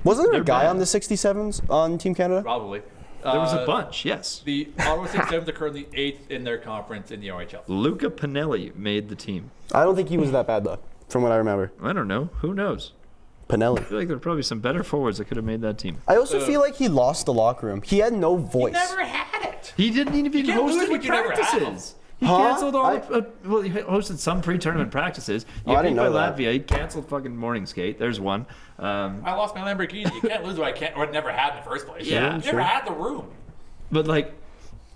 S4: Wasn't there
S3: They're
S4: a guy
S3: bad.
S4: on the 67s on Team Canada?
S9: Probably.
S3: There was a bunch, yes.
S9: The Ottawa 67s are currently 8th in their conference in the OHL.
S3: Luca Pinelli made the team.
S4: I don't think he was that bad though, from what I remember.
S3: I don't know. Who knows? I
S4: Pinelli.
S3: feel like there were probably some better forwards that could have made that team.
S4: I also feel like he lost the locker room. He had no voice.
S9: had it.
S3: He didn't even
S9: can't
S3: host
S9: lose
S3: any
S9: what you never have.
S3: practices. He
S4: Huh?
S3: canceled all well, he hosted some pre-tournament practices. He
S4: I
S3: got
S4: didn't
S3: beat by
S4: know that.
S3: Latvia. He canceled fucking morning skate. There's one.
S9: I lost my Lamborghini. You can't lose what I never had in the first place.
S3: Yeah,
S9: you
S3: sure.
S9: never had the room.
S3: But like,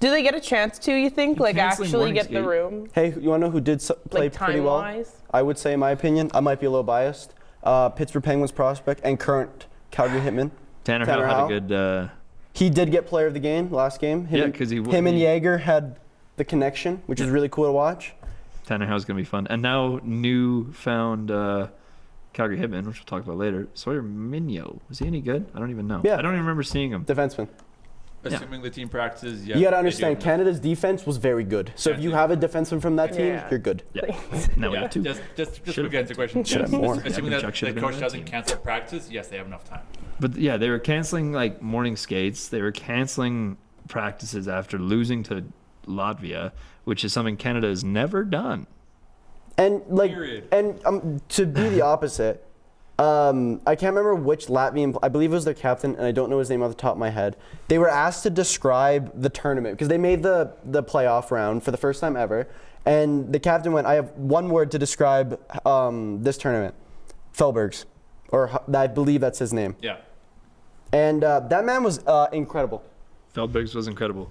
S6: Do they get a chance to? You think like
S3: canceling
S6: actually
S3: morning
S6: get the
S3: skate.
S6: room?
S4: Hey, you want to know who did play
S6: Like
S4: pretty well?
S6: time-wise?
S4: I would say, in my opinion, I might be a little biased. Pittsburgh Penguins prospect and current Calgary Hitman.
S3: Tanner
S4: Tanner
S3: Howe
S4: Howe.
S3: had a good.
S4: He did get player of the game last game.
S3: Yeah, 'cause he
S4: him and
S3: he-
S4: Yeager had the connection, which is really cool to watch.
S3: Tanner Howe's gonna be fun. And now newfound Calgary Hitmen, which we'll talk about later. Sawyer Minyo, was he any good? I don't even know.
S4: Yeah.
S3: I don't even remember seeing him.
S4: Defenseman.
S9: Assuming the team practices, yeah.
S4: You got to
S9: they do
S4: understand,
S9: have
S4: Canada's defense was very good. So if you have a defenseman from that team,
S6: Yeah.
S4: you're good.
S3: Yeah. Now we
S9: enough.
S3: have two.
S9: Just to
S3: Should've-
S9: get into the question.
S4: should've
S9: Yes.
S4: more.
S9: Assuming that
S3: Chuck
S9: the
S3: should've been on
S9: coach
S3: that
S9: doesn't
S3: team.
S9: cancel practices, yes, they have enough time.
S3: But yeah, they were canceling like morning skates. They were canceling practices after losing to Latvia, which is something Canada has never done.
S4: And like,
S9: Period.
S4: and to be the opposite, I can't remember which Latvian. I believe it was their captain, and I don't know his name off the top of my head. They were asked to describe the tournament because they made the playoff round for the first time ever, and the captain went, "I have one word to describe this tournament: Felbergs," or I believe that's his name.
S9: Yeah.
S4: And that man was incredible.
S3: Feldbergs was incredible.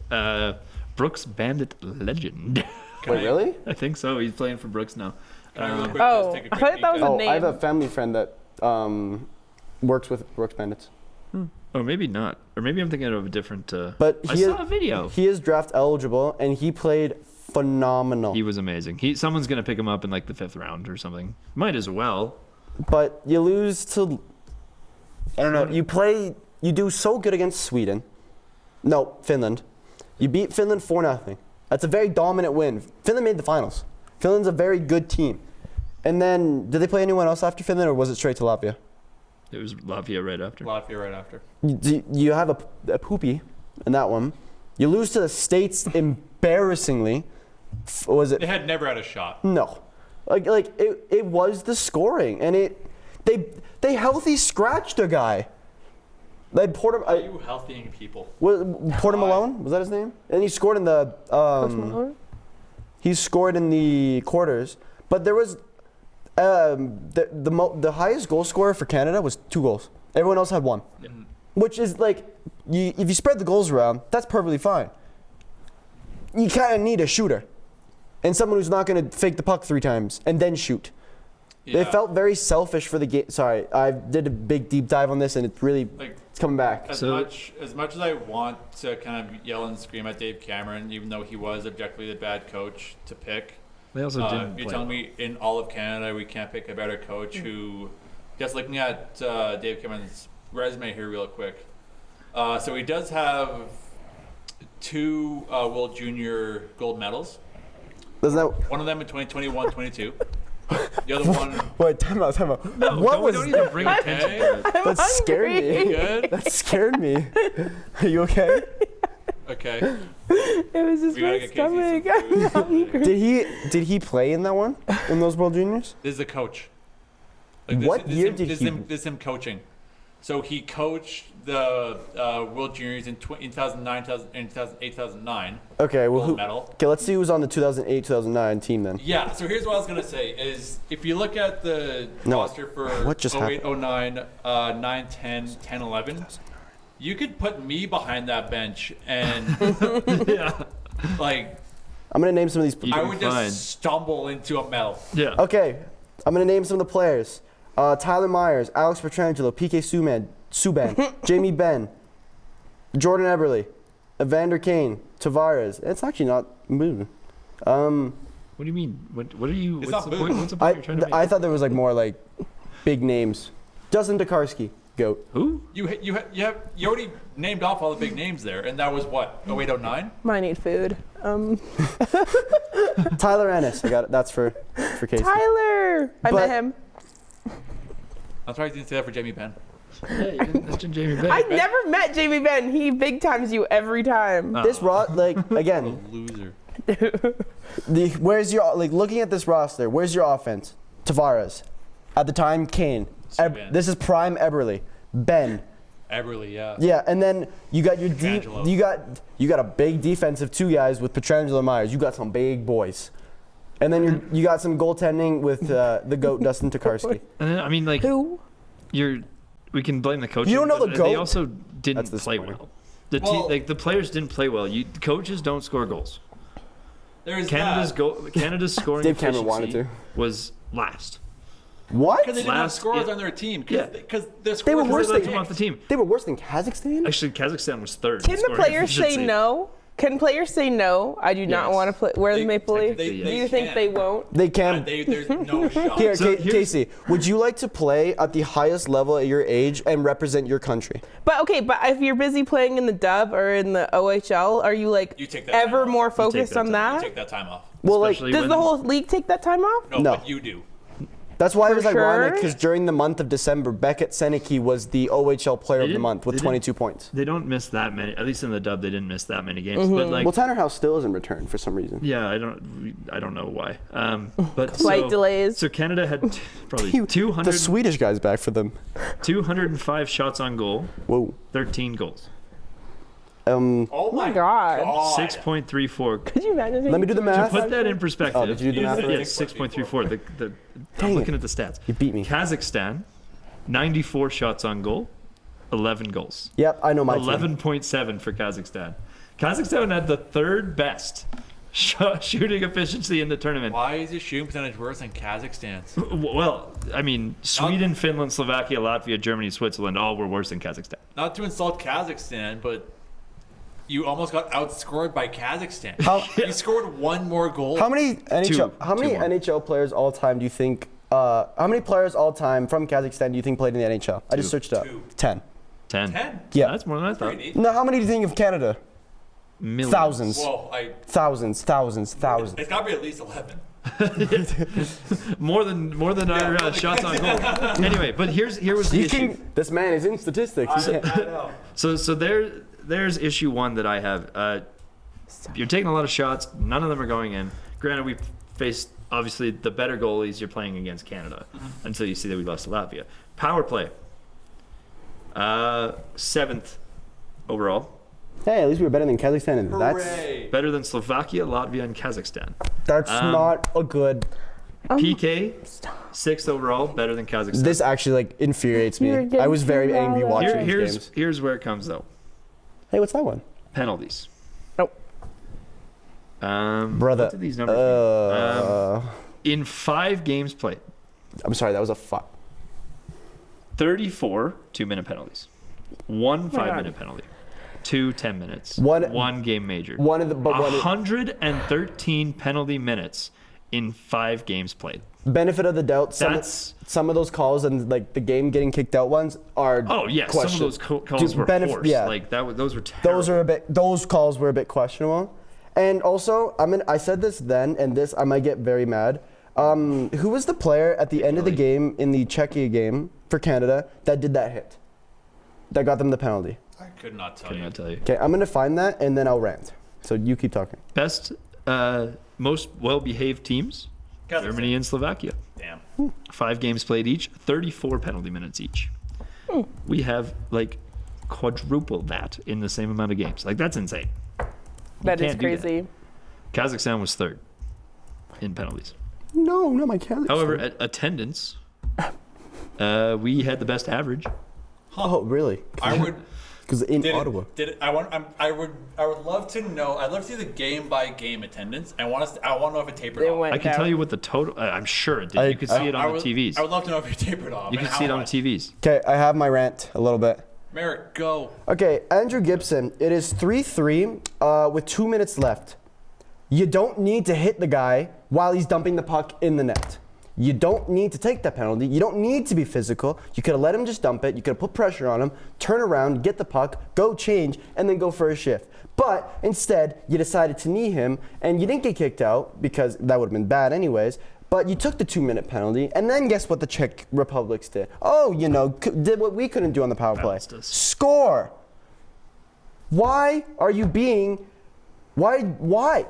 S3: Brooks Bandit legend.
S4: Wait, really?
S3: I think so. He's playing for Brooks now.
S9: Can I real quick
S6: Oh,
S9: just take a
S6: I
S9: quick
S6: thought that was
S9: peek
S6: a
S9: at-
S6: name.
S4: I have a family friend that works with Brooks Bandits.
S3: Or maybe not. Or maybe I'm thinking of a different.
S4: But
S3: I
S4: he
S3: saw a video.
S4: He is draft eligible, and he played phenomenal.
S3: He was amazing. Someone's gonna pick him up in like the 5th round or something. Might as well.
S4: But you lose to, I don't know, you do so good against Sweden. No, Finland. You beat Finland 4-0. That's a very dominant win. Finland made the finals. Finland's a very good team. And then, did they play anyone else after Finland, or was it straight to Latvia?
S3: It was Latvia right after.
S9: Latvia right after.
S4: You have a poopy in that one. You lose to the States embarrassingly. Was it?
S9: They had never had a shot.
S4: No, like it was the scoring, and they healthy scratched a guy. Like Porter,
S9: Are you healthying people?
S4: Porter Malone, was that his name? And he scored in the he scored in the quarters, but there was the highest goal scorer for Canada was 2 goals. Everyone else had 1, which is like if you spread the goals around, that's perfectly fine. You kind of need a shooter. And someone who's not going to fake the puck 3 times and then shoot.
S9: Yeah.
S4: They felt very selfish for the game. Sorry, I did a big deep dive on this, and it's really it's coming back.
S9: As much as I want to kind of yell and scream at Dave Cameron, even though he was objectively the bad coach to pick,
S3: They also didn't.
S9: you're
S3: play
S9: telling
S3: well.
S9: me in all of Canada we can't pick a better coach who, just looking at Dave Cameron's resume here real quick. So he does have 2 World Junior gold medals.
S4: Doesn't that?
S9: One of them in 2021-22. The other one.
S4: Wait, time out.
S3: No,
S4: What
S3: don't,
S4: was
S3: don't even bring attention to it.
S6: I'm
S4: that? Scared
S6: hungry.
S4: me.
S9: Good.
S4: That scared me. Are you okay?
S9: Okay.
S6: It was just
S9: We gotta
S6: my
S9: get Casey
S6: stomach.
S9: some food.
S4: Did he play in that one in those World Juniors?
S9: This is the coach.
S4: What year did
S9: this
S4: he-
S9: This is him coaching. So he coached the World Juniors in 2009, 2008, 2009.
S4: Okay, well,
S9: Gold medal.
S4: Okay, let's see who's on the 2008-2009 team then.
S9: Yeah, so here's what I was going to say is if you look at the
S4: No,
S9: roster for
S4: what just
S9: 08, 09, 9, 10, 10, 11, you could put me behind that bench and like
S4: I'm gonna name some of these.
S9: I would just stumble into a medal.
S3: Yeah.
S4: Okay, I'm gonna name some of the players. Tyler Myers, Alex Pietrangelo, PK Subban, Jamie Benn, Jordan Eberle, Evander Kane, Tavares. It's actually not moving.
S3: What do you mean? What are you?
S9: It's
S3: What's
S9: not
S3: the
S9: booed.
S3: point? What's the point you're trying to make?
S4: I thought there was like more like big names. Justin Tokarski, GOAT.
S3: Who?
S9: You already named off all the big names there, and that was what 08, 09?
S6: Might need food.
S4: Tyler Ennis. I got it. That's for Casey.
S6: Tyler. I
S4: But-
S6: met him.
S9: I'm sorry you didn't say that for Jamie Benn.
S3: Yeah, you didn't mention Jamie Benn.
S6: I never met Jamie Benn. He big times you every time.
S4: This again.
S9: Loser.
S4: Where's your looking at this roster? Where's your offense? Tavares, at the time Kane.
S9: Subban.
S4: This is prime Eberle, Ben.
S9: Eberle, yeah.
S4: Yeah, and then you got your deep.
S9: Pietrangelo.
S4: You got a big defensive 2 guys with Pietrangelo and Myers. You got some big boys, and then you got some goaltending with the GOAT Dustin Tokarski.
S3: And then, I mean, like
S6: Who?
S3: we can blame the coaches.
S4: You don't know the
S3: but
S4: GOAT?
S3: They also didn't
S4: That's
S3: play
S4: disappointing.
S3: well. The team, the players didn't play well. The coaches don't score goals.
S9: There's
S3: Canada's scoring
S4: Dave Cameron wanted
S3: efficiency
S4: to.
S3: was last.
S4: What?
S9: Because they didn't have
S3: Last-
S9: scorers
S3: yeah.
S9: on their team.
S3: Yeah.
S9: Because the
S4: They were
S9: scorers
S4: worse
S3: They
S4: than
S3: left him off the team.
S4: They were worse than Kazakhstan.
S3: Actually, Kazakhstan was third. in
S6: Can the
S3: scoring
S6: players say
S3: efficiency.
S6: no? Can players say no? I do not
S3: Yes.
S6: want to play. Wear the
S9: They-
S6: Maple Leaf.
S9: they-
S6: Do
S9: they
S6: you think
S9: can.
S6: they won't?
S4: They can.
S9: There's no shot.
S4: Here,
S3: So
S4: Casey, would you like to play at the highest level at your age and represent your country?
S6: But okay, but if you're busy playing in the Dub or in the OHL, are you like
S9: You take that time
S6: ever
S9: off.
S6: more
S3: take
S6: focused
S3: that
S6: on
S3: time.
S6: that?
S9: Take that time off.
S4: Well,
S3: Especially
S6: Does
S3: when-
S6: the whole league take that time off?
S9: No,
S4: No.
S9: but you do.
S4: that's why it
S6: For
S4: was ironic
S6: sure?
S4: because during the month of December, Beckett Seneke was the OHL Player of the
S3: didn't-
S4: Month with
S3: they
S4: 22 points.
S3: They don't miss that many. At least in the dub, they didn't miss that many games. But like,
S4: Well, Tanner House still is in return for some reason.
S3: yeah, I don't know why. But
S6: Flight delays.
S3: So Canada had probably
S4: The
S3: 200,
S4: Swedish guy's back for them.
S3: 205 shots on goal,
S4: Whoa.
S3: 13 goals,
S9: Oh
S6: my God.
S3: 6.34.
S6: Could you imagine?
S4: Let me do the math.
S3: Put that in perspective.
S4: Oh, did you do the math?
S3: Yeah, 6.34. I'm
S4: Dang
S3: looking
S4: it.
S3: at the stats.
S4: You beat me.
S3: Kazakhstan, 94 shots on goal, 11 goals.
S4: Yep, I know my team.
S3: 11.7 for Kazakhstan. Kazakhstan had the third best shooting efficiency in the tournament.
S9: Why is your shooting percentage worse than Kazakhstan's?
S3: Well, I mean, Sweden, Finland, Slovakia, Latvia, Germany, Switzerland, all were worse than Kazakhstan.
S9: Not to insult Kazakhstan, but you almost got outscored by Kazakhstan. You scored one more goal.
S4: How many NHL? How many
S3: two more.
S4: NHL players all time do you think? How many players all time from Kazakhstan do you think played in the NHL? I just searched it up.
S9: Two.
S4: 10.
S3: 10.
S9: 10?
S4: Yeah.
S3: That's more than I thought.
S9: Pretty neat.
S4: Now, how many do you think of Canada?
S3: Millions.
S4: Thousands.
S9: Whoa,
S4: Thousands.
S9: it's got to be at least 11.
S3: More than our shots on goal. Anyway, but here was the
S4: You
S3: issue.
S4: can. This man is in statistics. He can't-
S3: So there's issue one that I have. You're taking a lot of shots. None of them are going in. Granted, we faced obviously the better goalies you're playing against Canada until you see that we lost to Latvia. Power play. 7th overall.
S4: Hey, at least we were better than Kazakhstan, and
S9: Hooray.
S3: Better than Slovakia, Latvia, and Kazakhstan.
S4: that's not a good.
S3: PK, 6th overall, better than Kazakhstan.
S4: This actually like infuriates me.
S6: You're getting
S4: I was very
S6: too
S4: angry
S6: loud.
S4: watching these
S3: here's
S4: games.
S3: here's where it comes though.
S4: Hey, what's that one?
S3: Penalties.
S6: Nope.
S4: Brother.
S3: What do these numbers mean?
S4: Uh,
S3: In 5 games played,
S4: I'm sorry, that was a fuck.
S3: 34 2-minute penalties, 1
S6: God.
S3: 5-minute penalty, 2 10 minutes,
S4: One-
S3: 1 game major,
S4: One of the but one
S3: 113 penalty minutes in 5 games played.
S4: benefit of the doubt.
S3: That's
S4: Some of those calls and like the game getting kicked out ones are.
S3: oh yeah, some of
S4: questionable.
S3: those calls were forced.
S4: Yeah.
S3: Like those were terrible.
S4: Those are a bit. Those calls were a bit questionable. And also, I said this then, and this I might get very mad. Who was the player at the end of the game in the Czechia game for Canada that did that hit? That got them the penalty.
S9: I could not tell
S3: Can
S9: you.
S3: I tell you?
S4: Okay, I'm gonna find that and then I'll rant. So you keep talking.
S3: Best, most well-behaved teams:
S9: Kazakhstan.
S3: Germany and Slovakia.
S9: Damn.
S3: 5 games played each, 34 penalty minutes each. We have like quadrupled that in the same amount of games. Like that's insane.
S6: That is
S3: can't do that.
S6: crazy.
S3: Kazakhstan was 3rd in penalties.
S4: No, not my Kazakhstan.
S3: However, at attendance, we had the best average.
S4: Oh, really?
S9: I would.
S4: Because in
S9: Did
S4: Ottawa.
S9: I would love to know. I'd love to see the game by game attendance. I want to know if it tapered
S6: They
S9: off.
S6: went
S3: I can
S6: down.
S3: tell you what the total. I'm sure it did.
S4: I-
S3: You could see it
S9: I
S3: on
S9: would,
S3: the TVs.
S9: I would love to know if it tapered off.
S3: You
S9: and
S3: can
S9: how
S3: see it on
S9: much.
S3: TVs.
S4: Okay, I have my rant a little bit.
S9: Marek, go.
S4: Okay, Andrew Gibson. It is 3-3 with 2 minutes left. You don't need to hit the guy while he's dumping the puck in the net. You don't need to take that penalty. You don't need to be physical. You could have let him just dump it. You could have put pressure on him, turn around, get the puck, go change, and then go for a shift. But instead, you decided to knee him, and you didn't get kicked out because that would have been bad anyways. But you took the 2-minute penalty, and then guess what the Czech Republics did? Oh, did what we couldn't do on the power play.
S3: Bounced us.
S4: Score. Why are you being? Why?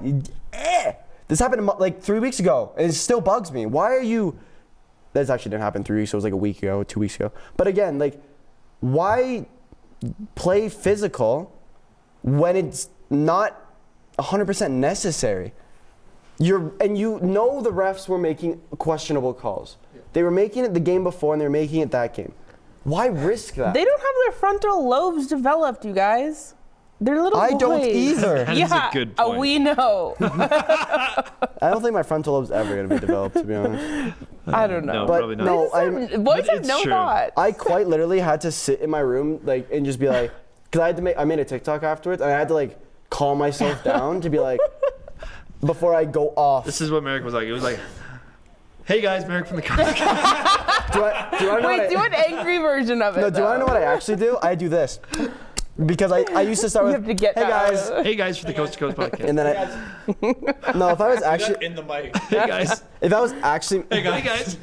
S4: This happened like 3 weeks ago, and it still bugs me. Why are you? That actually didn't happen 3 weeks ago. It was like a week ago, 2 weeks ago. But again, like, why play physical when it's not 100% necessary? You know the refs were making questionable calls. They were making it the game before, and they're making it that game. Why risk that?
S6: They don't have their frontal lobes developed, you guys. They're little boys.
S4: I don't either.
S3: That is a good point.
S6: We know.
S4: I don't think my frontal lobe's ever going to be developed, to be honest.
S6: I don't know.
S3: No,
S4: But
S3: probably not.
S4: no,
S6: Boys
S3: but
S6: have
S3: it's
S6: no
S3: true.
S6: thought.
S4: I quite literally had to sit in my room and just be like, because I made a TikTok afterwards, and I had to calm myself down to be like, before I go off.
S3: This is what Marek was like. It was like, hey guys, Marek from the Canucks.
S4: Do I know
S6: Wait, do an angry version of it.
S4: No, do you want to know what I actually do? I do this. Because I used to start
S6: You
S4: with,
S6: have to get
S4: hey
S6: that
S4: guys.
S3: Hey guys for the Coast to Coast podcast.
S4: And then no, if I was actually,
S9: in the mic.
S3: Hey guys.
S4: if I was actually,
S3: Hey guys.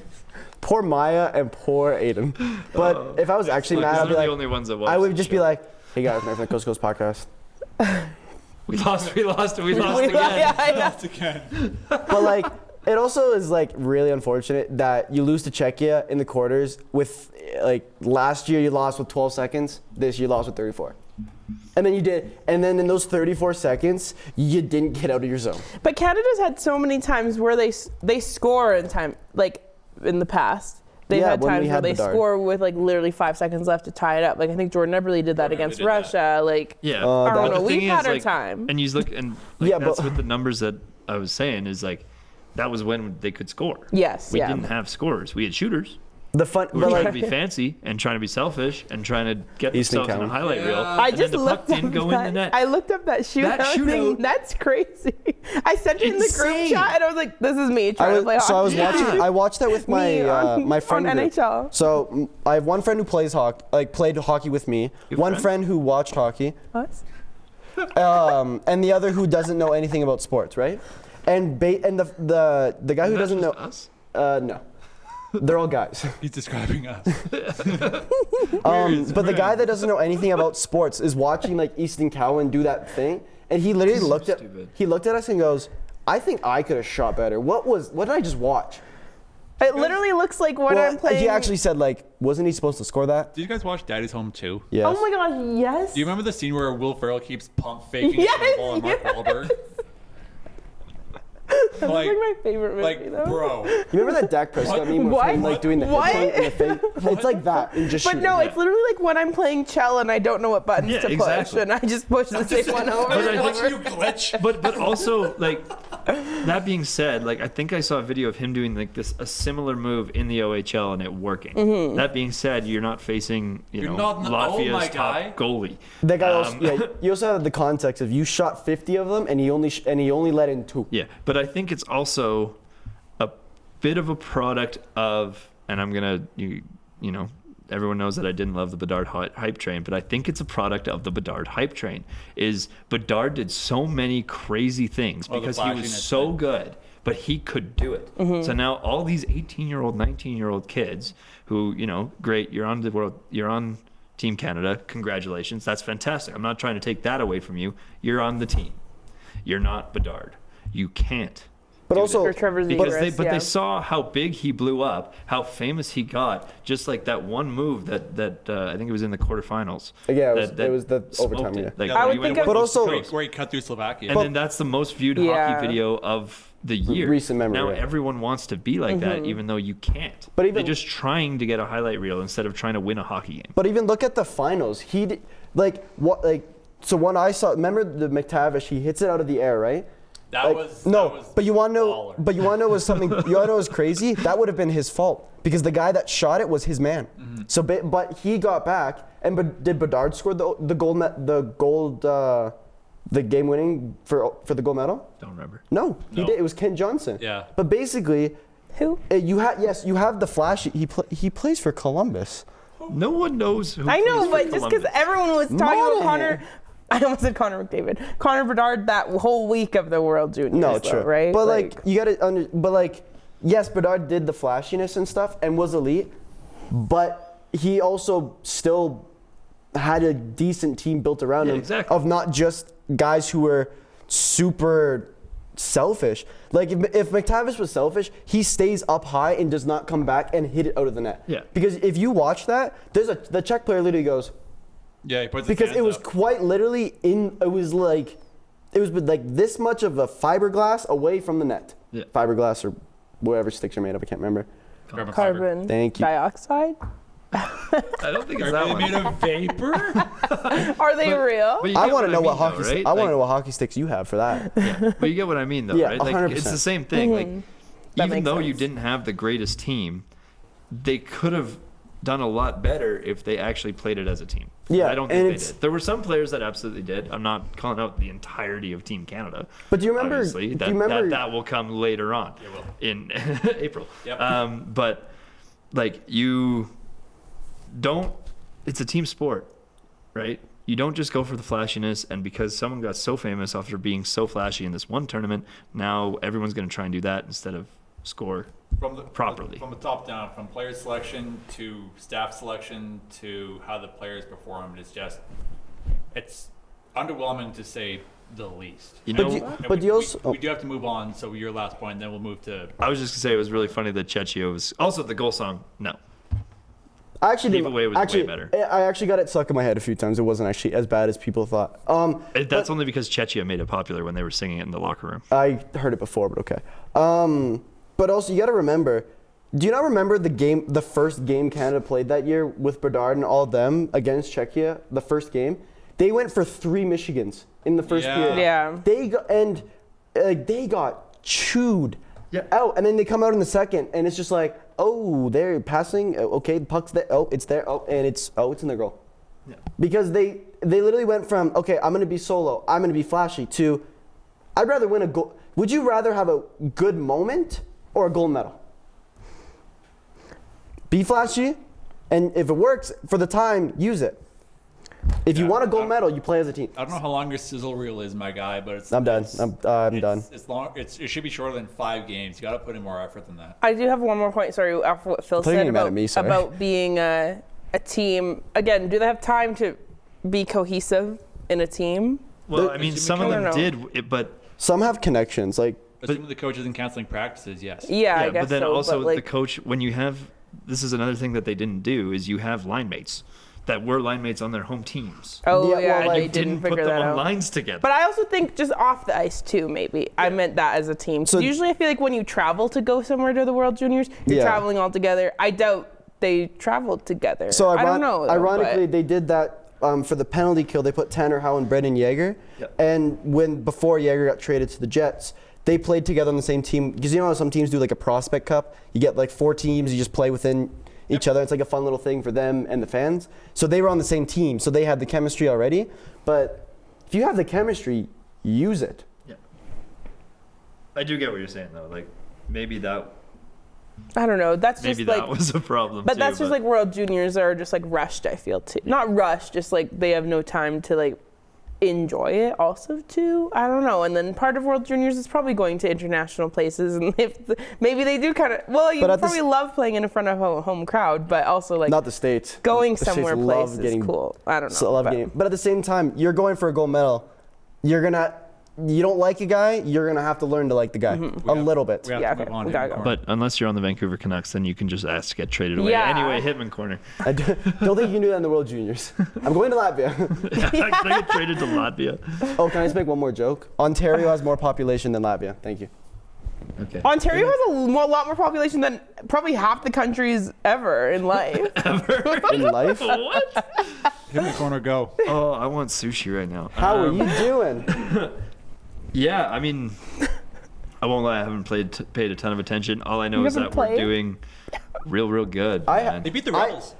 S4: poor Maya and poor Aiden. But if I was actually mad, I'd be
S3: the
S4: like,
S3: only ones that watch
S4: I would
S3: the
S4: just
S3: show.
S4: be like, hey guys, Marek from the Coast to Coast podcast.
S3: We lost again.
S6: Yeah, I know.
S9: Again.
S4: But like, it also is like really unfortunate that you lose to Czechia in the quarters with like last year you lost with 12 seconds, this year you lost with 34. And then you did, and then in those 34 seconds, you didn't get out of your zone.
S6: But Canada's had so many times where they score in time, like in the past. They've
S4: Yeah,
S6: had
S4: when we
S6: times where
S4: had
S6: they
S4: Bedard.
S6: score with like literally 5 seconds left to tie it up. Like I think Jordan Eberle did that against
S9: did that.
S6: Russia. Like
S3: Yeah.
S6: I don't
S3: But
S6: know.
S3: the
S6: We've
S3: thing
S6: had
S3: is,
S6: our
S3: like,
S6: time.
S3: And you look, and like,
S4: Yeah,
S3: that's
S4: but-
S3: what the numbers that I was saying is like, that was when they could score.
S6: Yes.
S3: We
S6: yeah.
S3: didn't have scorers. We had shooters
S4: The fun,
S3: who were
S4: but
S3: trying
S4: like,
S3: to be fancy and trying to be selfish and trying to get
S4: Easton
S3: themselves in a
S4: County.
S3: highlight reel.
S6: I
S3: and
S6: just
S3: then the puck
S6: looked up
S3: didn't go
S6: that,
S3: in the net.
S6: I looked up that shootout.
S3: shootout-
S6: Thing. That's crazy. I sent it in the group
S3: Insane.
S6: chat and I was like, "This is me trying to play hockey."
S4: so I was watching. I watched that with my
S6: Me on-
S4: my friend
S6: on
S4: group.
S6: NHL.
S4: So I have one friend who plays hockey, like played hockey with me.
S3: Good
S4: One
S3: friend.
S4: friend who watched hockey,
S6: What?
S4: and the other who doesn't know anything about sports, right? And the guy who
S3: That's
S4: doesn't know,
S3: just us.
S4: no, they're all guys.
S9: He's describing us.
S4: But the guy that doesn't know anything about sports is watching like Easton Cowan do that thing, and he literally looked at us and goes, "I think I could have shot better. What did I just watch?"
S6: It literally looks like when I'm playing.
S4: He actually said like, wasn't he supposed to score that?
S9: Did you guys watch Daddy's Home 2?
S4: Yes.
S6: Oh my gosh, yes.
S9: Do you remember the scene where Will Ferrell keeps pump faking
S6: Yes,
S9: the ball on Mark
S6: yes.
S9: Wahlberg?
S6: That's like my favorite movie
S9: Like,
S6: though.
S9: bro.
S4: You remember that Dak Prescott meme
S6: What?
S4: of him like doing the
S6: What?
S4: hip and the fake? It's like that and just
S6: But
S4: shooting.
S6: no, it's literally like when I'm playing cello and I don't know what buttons
S3: Yeah,
S6: to push,
S3: exactly.
S6: and I just push the same one over.
S3: But I
S6: and
S3: think
S6: over.
S9: You glitch.
S3: But also like, that being said, like I think I saw a video of him doing like a similar move in the OHL and it working.
S6: Mm-hmm.
S3: That being said, you're not facing
S9: You're
S3: know
S9: not- oh my
S3: Latvia's top
S9: guy.
S3: goalie.
S4: That guy also, you also have the context of you shot 50 of them and he only let in 2.
S3: Yeah, but I think it's also a bit of a product of, and I'm gonna you know. Everyone knows that I didn't love the Bedard hype train, but I think it's a product of the Bedard hype train. Is Bedard did so many crazy things
S9: Oh, the
S3: because he was
S9: flashiness
S3: so
S9: thing.
S3: good, but he could do it. So now all these 18-year-old, 19-year-old kids who, great, you're on Team Canada, congratulations, that's fantastic. I'm not trying to take that away from you. You're on the team. You're not Bedard. You can't.
S4: But
S3: do
S4: also,
S3: that.
S6: Trevor
S3: Because
S6: Zegras,
S3: they
S6: yeah.
S3: saw how big he blew up, how famous he got, just like that one move that I think it was in the quarterfinals.
S4: Yeah,
S3: that
S4: it was the
S3: smoked
S4: overtime,
S3: it.
S4: yeah.
S3: Like,
S6: I would
S3: he went
S6: think of-
S3: coast
S4: But
S3: to
S4: also-
S3: coast.
S9: Great cut through Slovakia.
S3: And then that's the most viewed
S6: Yeah.
S3: hockey video of the year.
S4: Recent memory,
S3: Now
S4: yeah.
S3: everyone wants to be like that, even though you can't.
S4: But even-
S3: they're just trying to get a highlight reel instead of trying to win a hockey game.
S4: but even look at the finals. He did, so when I saw, remember the McTavish, he hits it out of the air, right?
S9: that
S4: Like,
S9: was
S4: no,
S9: that was
S4: but you want to know?
S9: baller.
S4: But you want to know was something? You want to know was crazy? That would have been his fault because the guy that shot it was his man. So, but he got back, and did Bedard score the game winning for the gold medal?
S3: Don't remember.
S4: No, he
S9: No.
S4: did. It was Ken Johnson.
S9: Yeah.
S4: But basically,
S6: Who?
S4: you have the flash. He plays for Columbus.
S3: No one knows who
S6: I know,
S3: plays for
S6: but just because
S3: Columbus.
S6: everyone was talking about
S4: Monahan.
S6: Connor, I almost said Connor McDavid, Connor Bedard that whole week of the World Juniors.
S4: No,
S6: though,
S4: true.
S6: right?
S4: But like you gotta but like yes, Bedard did the flashiness and stuff and was elite, but he also still had a decent team built around him
S3: exactly.
S4: of not just guys who were super selfish. Like if McTavish was selfish, he stays up high and does not come back and hit it out of the net.
S3: Yeah.
S4: Because if you watch that, the Czech player literally goes,
S9: Yeah, he puts his
S4: because
S9: hands
S4: it was
S9: up.
S4: quite literally it was like this much of a fiberglass away from the net.
S3: Yeah.
S4: Fiberglass or whatever sticks are made of, I can't remember.
S6: carbon
S4: Thank you.
S6: dioxide.
S3: I don't think it's
S9: Are
S3: that
S9: they
S3: one.
S9: made of vapor?
S6: Are they real?
S3: But you
S4: I
S3: get
S4: want to know
S3: mean,
S4: what hockey.
S3: though, right?
S4: I want
S3: Like-
S4: to know what hockey sticks you have for that.
S3: Yeah, but you get what I mean, though,
S4: Yeah,
S3: right? Like
S4: 100%.
S3: it's the same thing. Like
S6: That
S3: even
S6: makes
S3: though you
S6: sense.
S3: didn't have the greatest team, they could have done a lot better if they actually played it as a team.
S4: Yeah,
S3: I don't
S4: and
S3: think they did. There were some players that absolutely did. I'm not calling out the entirety of Team Canada.
S4: But do you remember?
S3: Obviously, that will come later on in April.
S9: Yep.
S3: But like you don't. It's a team sport, right? You don't just go for the flashiness, and because someone got so famous after being so flashy in this one tournament, now everyone's going to try and do that instead of score properly.
S9: From the top down, from player selection to staff selection to how the players performed, it's underwhelming to say the least.
S3: You know,
S4: But you also
S9: we do have to move on. So your last point, then we'll move to.
S3: I was just going to say it was really funny that Chechio was also the goal song. No.
S4: I actually didn't.
S3: Giveaway was way better.
S4: I actually got it stuck in my head a few times. It wasn't actually as bad as people thought.
S3: That's only because Chechia made it popular when they were singing it in the locker room.
S4: I heard it before, but okay. But also, you got to remember. Do you not remember the first game Canada played that year with Bedard and all of them against Czechia? The first game, they went for 3 Michigans in the first period.
S6: Yeah.
S4: They got chewed out, and then they come out in the second, and it's just like, oh, they're passing. Okay, the puck's there. Oh, it's there. Oh, and it's in the goal. Yeah. Because they literally went from, okay, I'm gonna be solo, I'm gonna be flashy, to I'd rather win a goal. Would you rather have a good moment or a gold medal? Be flashy, and if it works for the time, use it. If you want a gold medal, you play as a team.
S9: I don't know how long your sizzle reel is, my guy, but
S4: I'm done. I'm done.
S9: It's long. It should be shorter than 5 games. You got to put in more effort than that.
S6: I do have one more point. Sorry, after what Phil said about being a team. Again, do they have time to be cohesive in a team?
S3: Well, I mean, some of them did, but
S4: some have connections. Like,
S9: assuming the coach isn't canceling practices, yes.
S6: Yeah, I guess
S3: but then
S6: so,
S3: also
S6: but like,
S3: the coach, when you have, this is another thing that they didn't do, is you have line mates that were line mates on their home teams.
S6: Oh yeah,
S3: and
S6: they
S3: you didn't
S6: figure
S3: put them
S6: that
S3: on
S6: out.
S3: lines together.
S6: But I also think just off the ice too, maybe. I meant that as a team. So usually I feel like when you travel to go somewhere to the World Juniors, you're traveling all together. I doubt they traveled together.
S4: So
S6: I don't know.
S4: Ironically, they did that for the penalty kill. They put Tanner Howe and Brendan Yeager.
S3: Yep.
S4: And before Yeager got traded to the Jets, they played together on the same team. Because you know how some teams do like a prospect cup? You get like 4 teams, you just play within each other. It's like a fun little thing for them and the fans. So they were on the same team, so they had the chemistry already. But if you have the chemistry, use it.
S3: Yeah. I do get what you're saying though. Like maybe that.
S6: I don't know. That's
S3: maybe
S6: just
S3: that
S6: like,
S3: was a problem.
S6: But that's just like World Juniors are just like rushed. I feel too. Not rushed, just like they have no time to like enjoy it. Also, too. I don't know. And then part of World Juniors is probably going to international places, and if maybe they do kind of. Well, you probably love playing in front of a home crowd, but also like
S4: not the States.
S6: Going
S4: the
S6: somewhere
S4: States
S6: place is cool. I don't know.
S4: But at the same time, you're going for a gold medal. You don't like a guy, you're going to have to learn to like the guy a little bit.
S6: We gotta go.
S3: But unless you're on the Vancouver Canucks, then you can just ask to get traded away.
S6: Yeah.
S3: Anyway, Hitmen Corner.
S4: I don't think you can do that in the World Juniors. I'm going to Latvia.
S3: Can I get traded to Latvia?
S4: Oh, can I just make one more joke? Ontario has more population than Latvia. Thank you.
S3: Okay.
S6: Ontario has a lot more population than probably half the countries ever in life.
S4: In life?
S3: What?
S9: Hitmen Corner, go.
S3: Oh, I want sushi right now.
S4: How are you doing?
S3: Yeah, I mean, I won't lie. I haven't paid a ton of attention. All I know is that we're doing real good.
S9: They beat the Rebels.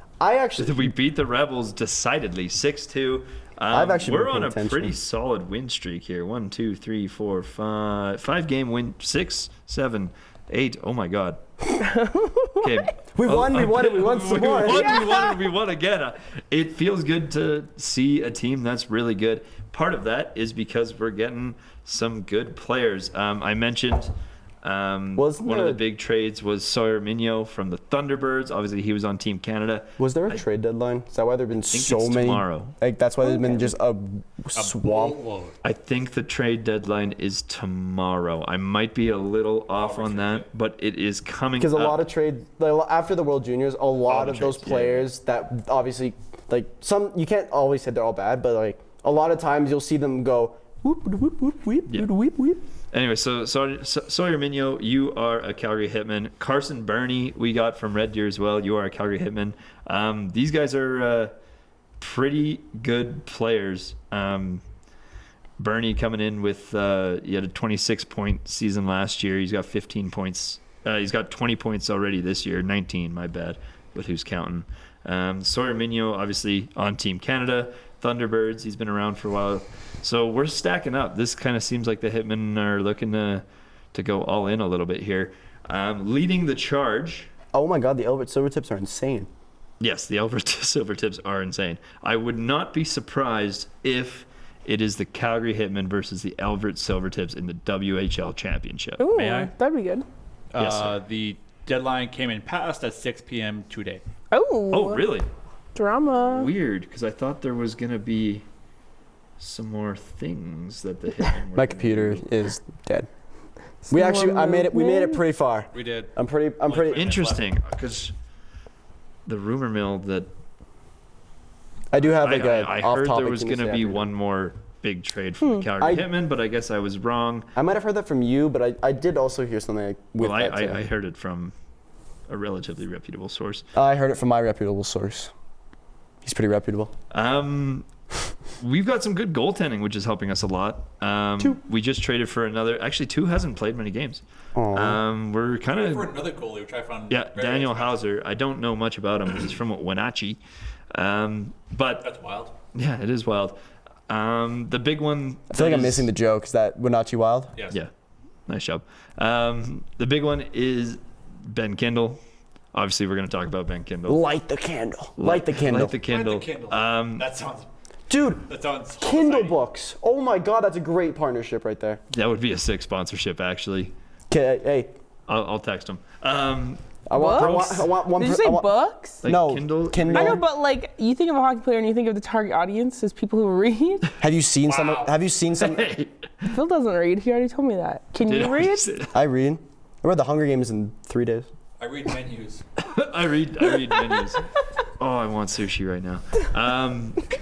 S3: We beat the Rebels decidedly, 6-2.
S4: I've actually
S3: we're
S4: been
S3: on a
S4: attention.
S3: pretty solid win streak here. 1, 2, 3, 4, 5. 5-game win. 6, 7, 8. Oh my God. Okay.
S4: We won some more.
S3: We won again. It feels good to see a team that's really good. Part of that is because we're getting some good players. I mentioned one of the big trades was Sawyer Minyo from the Thunderbirds. Obviously, he was on Team Canada.
S4: Was there a trade deadline? Is that why there have been so
S3: it's
S4: many?
S3: Tomorrow.
S4: Like that's why there's been just a swamp.
S3: I think the trade deadline is tomorrow. I might be a little off on that, but it is coming.
S4: Because a lot of trades, like, after the World Juniors, a lot of those players that obviously, like some, you can't always say they're all bad, but like a lot of times you'll see them go whoop whoop whoop whoop whoop whoop.
S3: Anyway, so Sawyer Minyo, you are a Calgary Hitman. Carson Burney, we got from Red Deer as well. You are a Calgary Hitman. These guys are pretty good players. Burney coming in with he had a 26-point season last year. He's got 15 points. He's got 20 points already this year. 19, my bad. but who's counting? Sawyer Minyo, obviously on Team Canada. Thunderbirds, he's been around for a while. So we're stacking up. This kind of seems like the Hitmen are looking to go all in a little bit here. Leading the charge.
S4: Oh my God, the Elbert Silvertips are insane.
S3: Yes, the Elbert Silvertips are insane. I would not be surprised if it is the Calgary Hitmen versus the Elbert Silvertips in the WHL Championship.
S6: Ooh,
S9: May I?
S6: that'd be good.
S3: Yes, sir.
S9: The deadline came in past at 6 p.m. today.
S3: Oh, really?
S6: Drama.
S3: Weird, because I thought there was going to be some more things that the Hitmen were
S4: My
S3: gonna
S4: computer
S3: do.
S4: is dead. We made it pretty far.
S9: We did.
S4: I'm pretty.
S3: Interesting, because the rumor mill that
S4: I do have
S3: I heard there
S4: off-topic
S3: was
S4: thing
S3: going to
S4: say
S3: be
S4: after.
S3: one more big trade from the Calgary Hitmen, but I guess I was wrong.
S4: I might have heard that from you, but I did also hear something like with
S3: Well,
S4: that.
S3: I heard it from a relatively reputable source.
S4: I heard it from my reputable source. He's pretty reputable.
S3: We've got some good goaltending, which is helping us a lot. We just traded for another. Actually, two hasn't played many games. We're kind
S9: For
S3: of
S9: another goalie, which I found
S3: yeah.
S9: very
S3: Daniel
S9: expensive.
S3: Hauser. I don't know much about him. He's from Wenatchee, but
S9: That's wild.
S3: yeah, it is wild. The big one.
S4: I feel like I'm missing the joke. Is that Wenatchee Wild?
S9: Yes.
S3: Yeah, nice job. The big one is Ben Kindle. Obviously, we're going to talk about Ben Kindle.
S4: Light the candle. Light the candle.
S3: Light the Kindle.
S9: That sounds.
S4: Dude,
S9: That sounds.
S4: Kindle
S9: homicide.
S4: books. Oh my God, that's a great partnership right there.
S3: That would be a sick sponsorship, actually.
S4: Okay, hey,
S3: I'll text him.
S4: I want one.
S6: Did you say books?
S3: Like
S4: No,
S3: Kindle.
S4: Kindle.
S6: I know, but like you think of a hockey player and you think of the target audience as people who read.
S4: Have you seen some? Have you seen some?
S3: Hey,
S6: Phil doesn't read. He already told me that. Can
S3: did
S6: you
S3: I
S6: read?
S3: say that?
S4: I read. I read the Hunger Games in 3 days.
S9: I read menus.
S3: I read menus. Oh, I want sushi right now.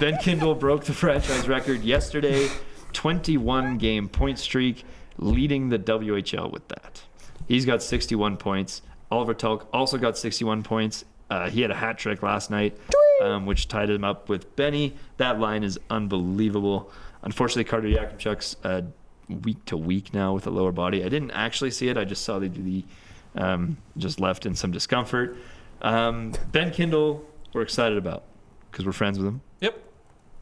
S3: Ben Kindle broke the franchise record yesterday, 21 game point streak, leading the WHL with that. He's got 61 points. Oliver Tulk also got 61 points. He had a hat trick last night, which tied him up with Benny. That line is unbelievable. Unfortunately, Carter Yakimchuk's week to week now with a lower body. I didn't actually see it. I just saw the just left in some discomfort. Ben Kindle, we're excited about because we're friends with him.
S9: Yep.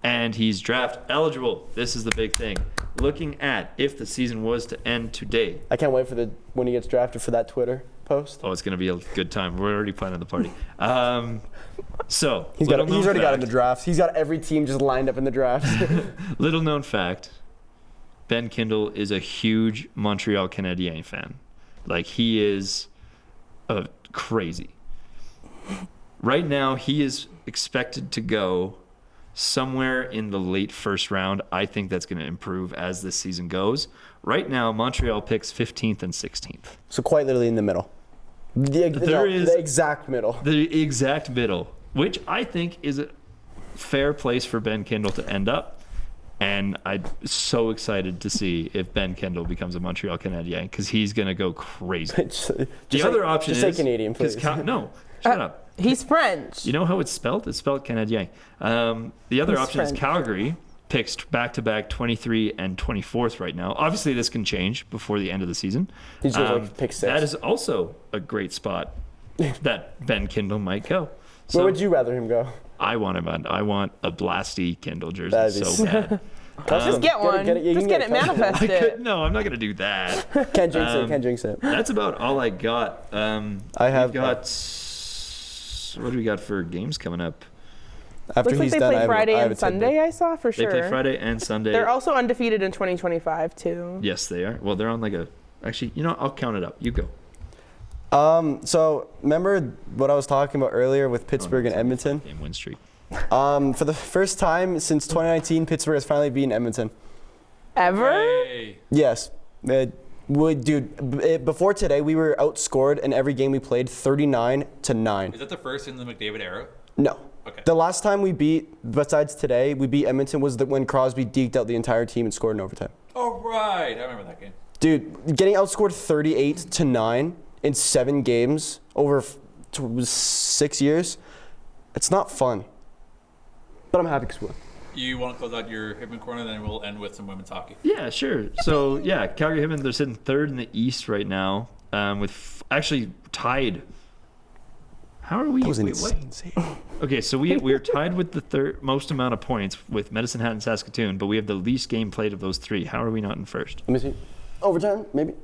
S3: And he's draft eligible. This is the big thing. Looking at if the season was to end today.
S4: I can't wait for when he gets drafted for that Twitter post.
S3: Oh, it's going to be a good time. We're already planning the party. So
S4: He's already got in the drafts. He's got every team just lined up in the drafts.
S3: Little known fact, Ben Kindle is a huge Montreal Canadiens fan. Like, he is crazy. Right now, he is expected to go somewhere in the late first round. I think that's going to improve as this season goes. Right now, Montreal picks 15th and 16th.
S4: So quite literally in the middle. The exact middle.
S3: The exact middle, which I think is a fair place for Ben Kindle to end up. And I'm so excited to see if Ben Kendall becomes a Montreal Canadien because he's going to go crazy. The other option is...
S4: Just say Canadian, please.
S3: No, shut up.
S6: He's French.
S3: You know how it's spelled? It's spelled Canadien. The other option is Calgary, picks back-to-back 23 and 24th right now. Obviously, this can change before the end of the season.
S4: He's like pick 6.
S3: That is also a great spot that Ben Kindle might go. So,
S4: where would you rather him go?
S3: I want a Blasty Kindle jersey
S4: That'd be
S3: so bad.
S6: Just get one. Just get it, manifest it.
S3: No, I'm not going to do that.
S4: Can't jinx it. Can't jinx it.
S3: That's about all I got.
S4: We've
S3: got... What do we got for games coming up?
S4: After
S6: Looks like
S4: he's
S6: they
S4: done,
S6: play Friday and Sunday,
S4: tidbit.
S6: I saw for sure.
S3: They play Friday and Sunday.
S6: They're also undefeated in 2025, too.
S3: Yes, they are. Well, they're on like a... Actually, you know, I'll count it up. You go.
S4: So remember what I was talking about earlier with Pittsburgh and Edmonton?
S3: Game win streak.
S4: For the first time since 2019, Pittsburgh has finally beaten Edmonton.
S6: Ever?
S9: Hey.
S4: Yes. Before today, we were outscored in every game we played 39-9.
S9: Is that the first in the McDavid era?
S4: No.
S9: Okay.
S4: The last time we beat, besides today, we beat Edmonton was when Crosby deked out the entire team and scored in overtime.
S9: Oh, right. I remember that game.
S4: Dude, getting outscored 38-9 in 7 games over 6 years, it's not fun. But I'm happy because we won.
S9: You want to close out your Hitmen Corner, then we'll end with some women's hockey.
S3: Yeah, sure. So, yeah, Calgary Hitmen, they're sitting third in the East right now with actually tied. How are we?
S4: That was
S3: wait, what?
S4: insane.
S3: Okay, so we're tied with the third most amount of points with Medicine Hat and Saskatoon, but we have the least game played of those three. How are we not in first?
S4: Let me see. Overtime, maybe.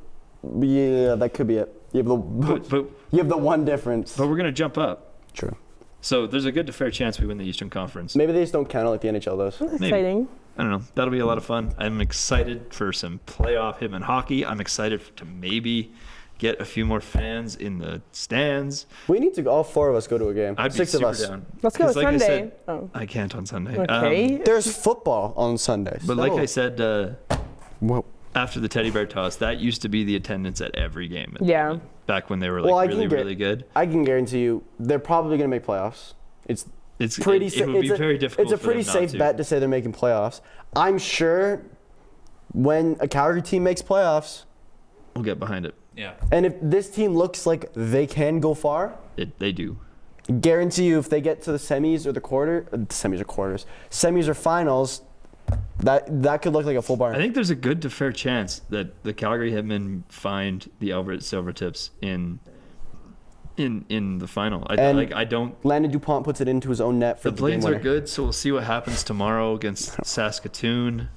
S4: Yeah, that could be it. You have the
S3: But
S4: you have the one difference.
S3: but we're gonna jump up.
S4: True.
S3: So there's a good to fair chance we win the Eastern Conference.
S4: Maybe they just don't count it like the NHL does.
S6: Exciting.
S3: I don't know. That'll be a lot of fun. I'm excited for some playoff Hitmen hockey. I'm excited to maybe get a few more fans in the stands.
S4: We need to all four of us go to a game.
S3: I'd be
S4: 6
S3: super
S4: of us.
S3: down.
S6: Let's go
S3: 'Cause like I
S6: Sunday.
S3: said,
S6: Oh.
S3: I can't on Sunday.
S6: Okay.
S4: There's football on Sundays.
S3: But like I said,
S4: Whoa.
S3: after the teddy bear toss, that used to be the attendance at every game.
S6: Yeah.
S3: Back when they were
S4: Well, I
S3: really,
S4: can get-
S3: really good.
S4: I can guarantee you, they're probably going to make playoffs. It's
S3: It's
S4: pretty.
S3: It would be very difficult.
S4: It's a
S3: for
S4: pretty
S3: them not
S4: safe
S3: to.
S4: bet to say they're making playoffs. I'm sure when a Calgary team makes playoffs,
S3: We'll get behind it.
S9: Yeah.
S4: and if this team looks like they can go far,
S3: They do.
S4: guarantee you if they get to the semis or the semis or finals, that could look like a full barn.
S3: I think there's a good to fair chance that the Calgary Hitmen find the Everett Silvertips in the final.
S4: And
S3: I don't.
S4: Landon DuPont puts it into his own net for
S3: The
S4: the game
S3: Blades are
S4: winner.
S3: good, so we'll see what happens tomorrow against Saskatoon.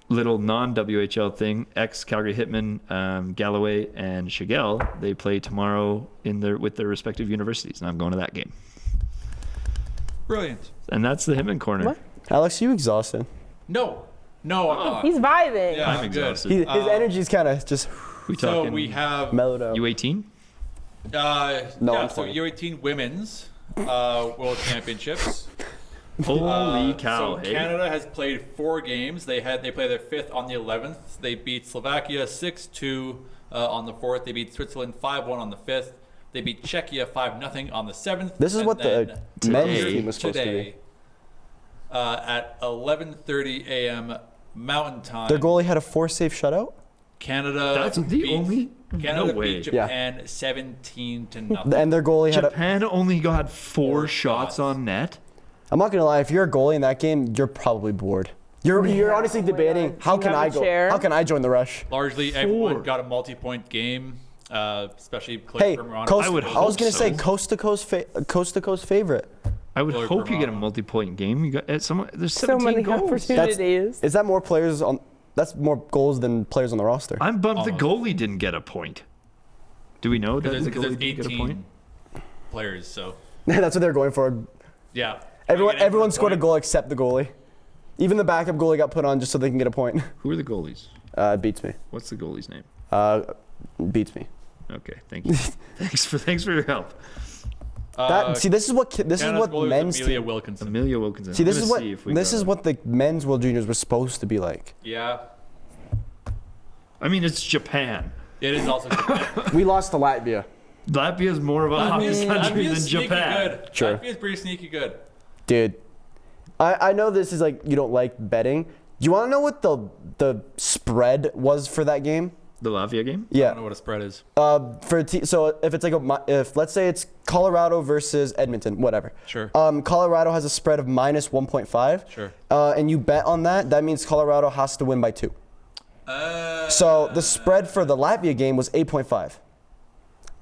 S3: Little non-WHL thing. Ex-Calgary Hitmen, Galloway and Shigell, they play tomorrow with their respective universities, and I'm going to that game.
S9: Brilliant.
S3: And that's the Hitmen Corner.
S6: What?
S4: Alex, you exhausted?
S9: No, I'm not.
S6: He's vibing.
S9: Yeah,
S3: I'm
S9: good.
S3: exhausted.
S4: His energy's kind of just
S3: We
S9: So
S3: talking
S9: we have
S4: mellowed out.
S3: U18?
S4: No,
S9: yeah,
S4: I'm
S9: so
S4: sorry.
S9: U18 Women's World Championships.
S3: Holy cow!
S9: So
S3: hey?
S9: Canada has played 4 games. They play their 5th on the 11th. They beat Slovakia 6-2 on the 4th. They beat Switzerland 5-1 on the 5th. They beat Czechia 5-0 on the 7th.
S4: This is
S9: And
S4: what the
S9: then
S4: men's
S3: today-
S4: team was supposed to be.
S9: today, at 11:30 a.m. Mountain Time.
S4: Their goalie had a 4-save shutout.
S9: Canada.
S3: That's the
S9: beat,
S3: only.
S9: Canada
S3: No way.
S9: beat Japan 17-0.
S4: And their goalie had a.
S3: Japan only got 4
S9: 4
S3: shots
S9: shots.
S3: on net.
S4: I'm not gonna lie. If you're a goalie in that game, you're probably bored. You're honestly debating how
S6: Do
S4: can
S6: you have
S4: I
S6: a
S4: go?
S6: chair?
S4: How can I join the rush?
S9: Largely, everyone got a multi-point game, especially Clay
S4: Hey,
S9: Vermorano.
S3: I would
S4: I was
S3: hope
S4: gonna say
S3: so.
S4: coast to coast favorite.
S3: I would
S9: Lord
S3: hope you get a
S9: Vermano.
S3: multi-point game. You got there's
S6: So
S3: 17
S6: many
S3: goals.
S6: opportunities.
S4: Is that more players on? That's more goals than players on the roster.
S3: I'm bummed the
S9: Almost.
S3: goalie didn't get a point. Do we know that
S9: Because
S3: the
S9: there's
S3: goalie didn't get a
S9: 18
S3: point?
S9: players, so
S4: That's what they're going for.
S9: yeah.
S4: Everyone scored a goal except the goalie. Even the backup goalie got put on just so they can get a point.
S3: Who are the goalies?
S4: Beats me.
S3: What's the goalie's name?
S4: Beats me.
S3: Okay, thank you. thanks for your help.
S4: This is what
S9: Canada's goalie was
S4: men's
S9: Amelia
S4: team.
S9: Wilkinson.
S3: Amelia Wilkinson.
S4: See,
S3: I'm
S4: this
S3: gonna
S4: is what
S3: see if we
S4: this
S3: got
S4: is
S3: it.
S4: what the men's World Juniors was supposed to be like.
S9: Yeah,
S3: I mean, it's Japan.
S9: it is also Japan.
S4: We lost to Latvia.
S3: Latvia is more of a hockey country than
S9: Latvia's sneaky
S3: Japan.
S9: good.
S4: Sure.
S9: Latvia's pretty sneaky good.
S4: Dude, I know this is like you don't like betting. Do you want to know what the spread was for that game?
S3: The Latvia game?
S9: I don't know
S4: Yeah.
S9: what a spread is.
S4: So if it's like if let's say it's Colorado versus Edmonton, whatever.
S9: Sure.
S4: Colorado has a spread of minus 1.5.
S9: Sure.
S4: And you bet on that. That means Colorado has to win by 2. So the spread for the Latvia game was 8.5.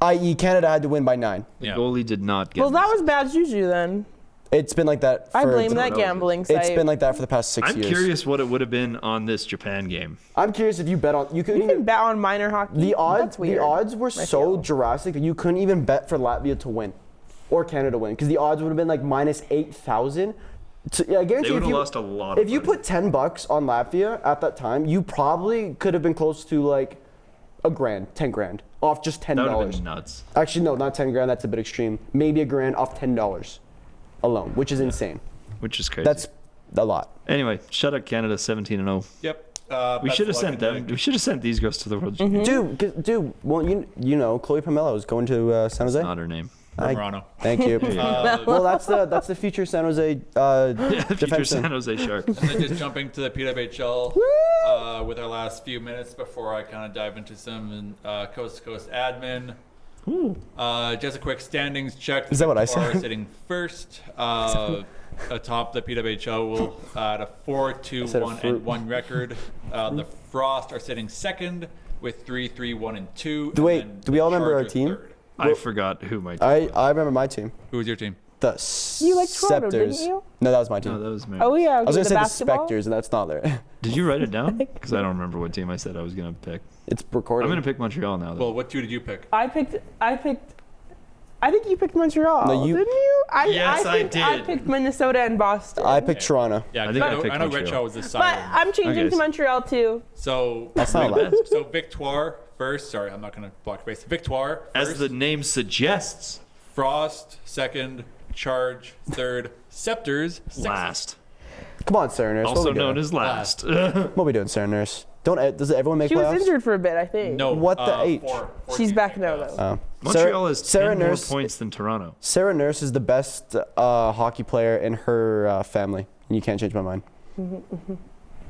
S4: I.e., Canada had to win by 9.
S3: The
S9: Yeah.
S3: goalie did not get
S6: Well, that was bad juju then.
S4: It's been like that.
S6: I
S4: for
S6: blame
S4: the-
S6: that gambling site.
S4: It's been like that for the past 6
S3: I'm
S4: years.
S3: curious what it would have been on this Japan game.
S4: I'm curious if you bet on. You couldn't
S6: You can
S4: even.
S6: bet on minor hockey.
S4: The
S6: That's weird.
S4: odds were so
S6: feel.
S4: drastic that you couldn't even bet for Latvia to win, or Canada to win, because the odds would have been like minus 8,000. I guarantee
S3: They would
S4: if
S3: have
S4: you
S3: lost a lot of
S4: if you
S3: money.
S4: put $10 on Latvia at that time, you probably could have been close to like $1,000, 10 grand off just $10.
S3: That would have been nuts.
S4: Actually, no, not 10 grand. That's a bit extreme. Maybe $1,000 off $10 alone, which is insane.
S3: Which is crazy.
S4: That's a lot.
S3: Anyway, shut up Canada 17-0.
S9: Yep.
S3: We
S9: best
S3: should have
S9: luck
S3: sent
S9: in
S3: them.
S9: the-
S3: We should have sent these girls to the World
S4: Mm-hmm.
S3: Juniors.
S4: Dude, well, you know, Chloe Pomelo is going to San Jose.
S3: Not her name.
S9: Vermorano.
S4: Thank you. Well, that's the future San Jose
S3: Future
S4: defenseman.
S3: San Jose Sharks.
S9: And then just jumping to the PWHL with our last few minutes before I kind of dive into some coast to coast admin. Just a quick standings check.
S4: Is that what I
S9: Victoria
S4: said?
S9: Sitting first atop the PWHL will at a 4-2-1-1 record. The Frost are sitting second with 3-3-1-2.
S4: Do we all remember our team?
S3: I forgot who my team
S4: I
S3: was.
S4: remember my team.
S9: Who was your team?
S4: The
S6: You liked Toronto,
S4: Scepters.
S6: didn't you?
S4: No, that was my team.
S3: No, that was Marek.
S6: Oh yeah.
S4: I was gonna say the
S6: basketball?
S4: Spectres, and that's not there.
S3: Did you write it down? Because I don't remember what team I said I was gonna pick.
S4: It's recorded.
S3: I'm gonna pick Montreal now. Though.
S9: Well, what two did you pick?
S6: I think you picked Montreal.
S4: No, you-
S6: Didn't you?
S3: Yes, I
S6: think I
S3: did.
S6: picked Minnesota and Boston.
S4: I picked Toronto.
S9: Yeah,
S3: I think I
S9: I
S3: picked
S9: know Red
S3: Montreal.
S9: Shaw was the
S6: but
S9: side.
S6: I'm changing
S3: Okay.
S6: to Montreal too.
S9: So
S4: That's not allowed.
S9: so Victoire first. Sorry, I'm not gonna block your face. Victoire first.
S3: As the name suggests,
S9: Frost second. Charge third. Scepters sixth.
S3: last.
S4: Come on, Sarah Nurse.
S3: Also known as last.
S4: What are we doing, Sarah Nurse? Does everyone make
S6: She
S4: playoffs?
S6: was injured for a bit, I think.
S9: No.
S4: What the H?
S9: Four
S6: She's
S9: teams
S6: back
S9: make
S6: now
S9: playoffs.
S6: though.
S3: Montreal has 10
S4: Sarah
S3: more
S4: Nurse.
S3: points than Toronto.
S4: Sarah Nurse is the best hockey player in her family, and you can't change my mind.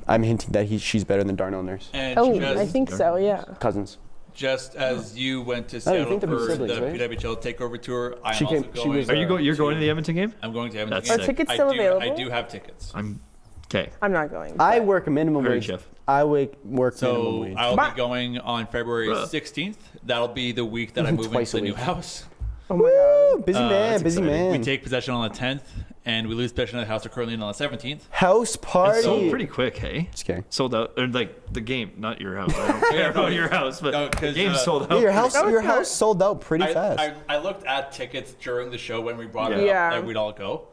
S4: I'm hinting that she's better than Darnell Nurse.
S9: And
S6: Oh,
S9: just,
S6: I think so. Yeah.
S4: Cousins.
S9: just as you went to
S4: Oh, you
S9: Seattle
S4: think they'd be
S9: for
S4: siblings,
S9: the
S4: right?
S9: PWHL takeover tour, I'm
S4: She
S9: also
S4: came- she
S9: going.
S4: was,
S3: Are you You're going to the Edmonton game?
S9: I'm going to Edmonton.
S3: That's
S9: game.
S3: sick.
S6: Are tickets
S9: I
S6: still
S9: do,
S6: available?
S9: I do have tickets.
S3: I'm okay.
S6: I'm not going.
S4: I
S6: but-
S4: work a minimum
S3: Hurry,
S4: wage.
S3: Jeff.
S4: I work minimum
S9: So
S4: wage.
S9: I'll
S6: But-
S9: be going on February
S3: Bruh.
S9: 16th. That'll be the week that I move
S4: Twice
S9: into
S4: a
S9: the new
S4: week.
S9: house.
S6: Oh my god.
S4: Woo! Busy man,
S3: that's
S4: busy
S3: exciting.
S4: man.
S9: We take possession on the 10th, and we lose possession of the house currently on the 17th.
S4: House party.
S3: It's sold pretty quick, hey?
S4: Just kidding.
S3: Sold out, or like the game, not your house. I don't care about your house, but
S9: No,
S3: the
S9: 'cause,
S3: game sold out.
S4: Yeah, your house,
S6: That was
S4: your
S6: smart.
S4: house sold out pretty fast.
S9: I looked at tickets during the show when we brought it
S6: Yeah.
S9: up that we'd all go,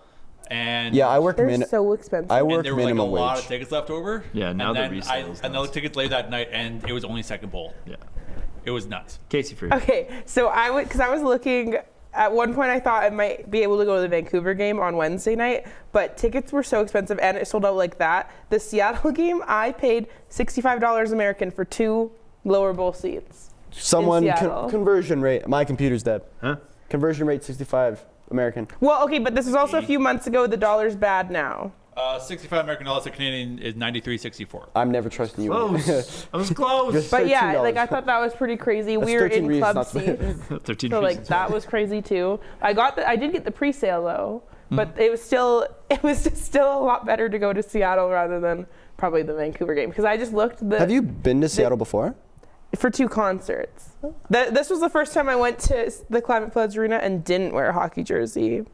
S9: and
S4: yeah, I work
S6: They're so expensive.
S4: I
S9: and
S4: work
S9: there were like a
S4: minimum
S9: lot
S4: wage.
S9: of tickets left over.
S3: Yeah, now
S9: and
S3: the
S9: then
S3: resale is
S9: I
S3: nuts.
S9: looked tickets late that night, and it was only second bowl.
S3: Yeah.
S9: It was nuts.
S3: Casey Free.
S6: Okay, so I would, because I was looking, at one point I thought I might be able to go to the Vancouver game on Wednesday night, but tickets were so expensive and it sold out like that. The Seattle game, I paid $65 American for 2 lower bowl seats.
S4: Someone
S6: Seattle.
S4: conversion rate. My computer's dead.
S3: Huh?
S4: Conversion rate 65 American.
S6: Well, okay, but this was also a few months ago. The dollar's bad now.
S9: 65 American dollars to Canadian is 93.64.
S4: I'm never trusting you.
S3: Close. I was close.
S4: Just
S6: But yeah,
S4: $13.
S6: like I thought that was pretty crazy.
S4: That's
S6: We were
S4: 13
S6: in
S4: reasons
S6: club
S4: not to-
S6: seats.
S3: 13
S6: So like
S3: reasons.
S6: that was crazy too. I did get the pre-sale though, but it was just still a lot better to go to Seattle rather than probably the Vancouver game because I just looked
S4: Have you been to Seattle before?
S6: for 2 concerts. This was the first time I went to the Climate Floods Arena and didn't wear a hockey jersey.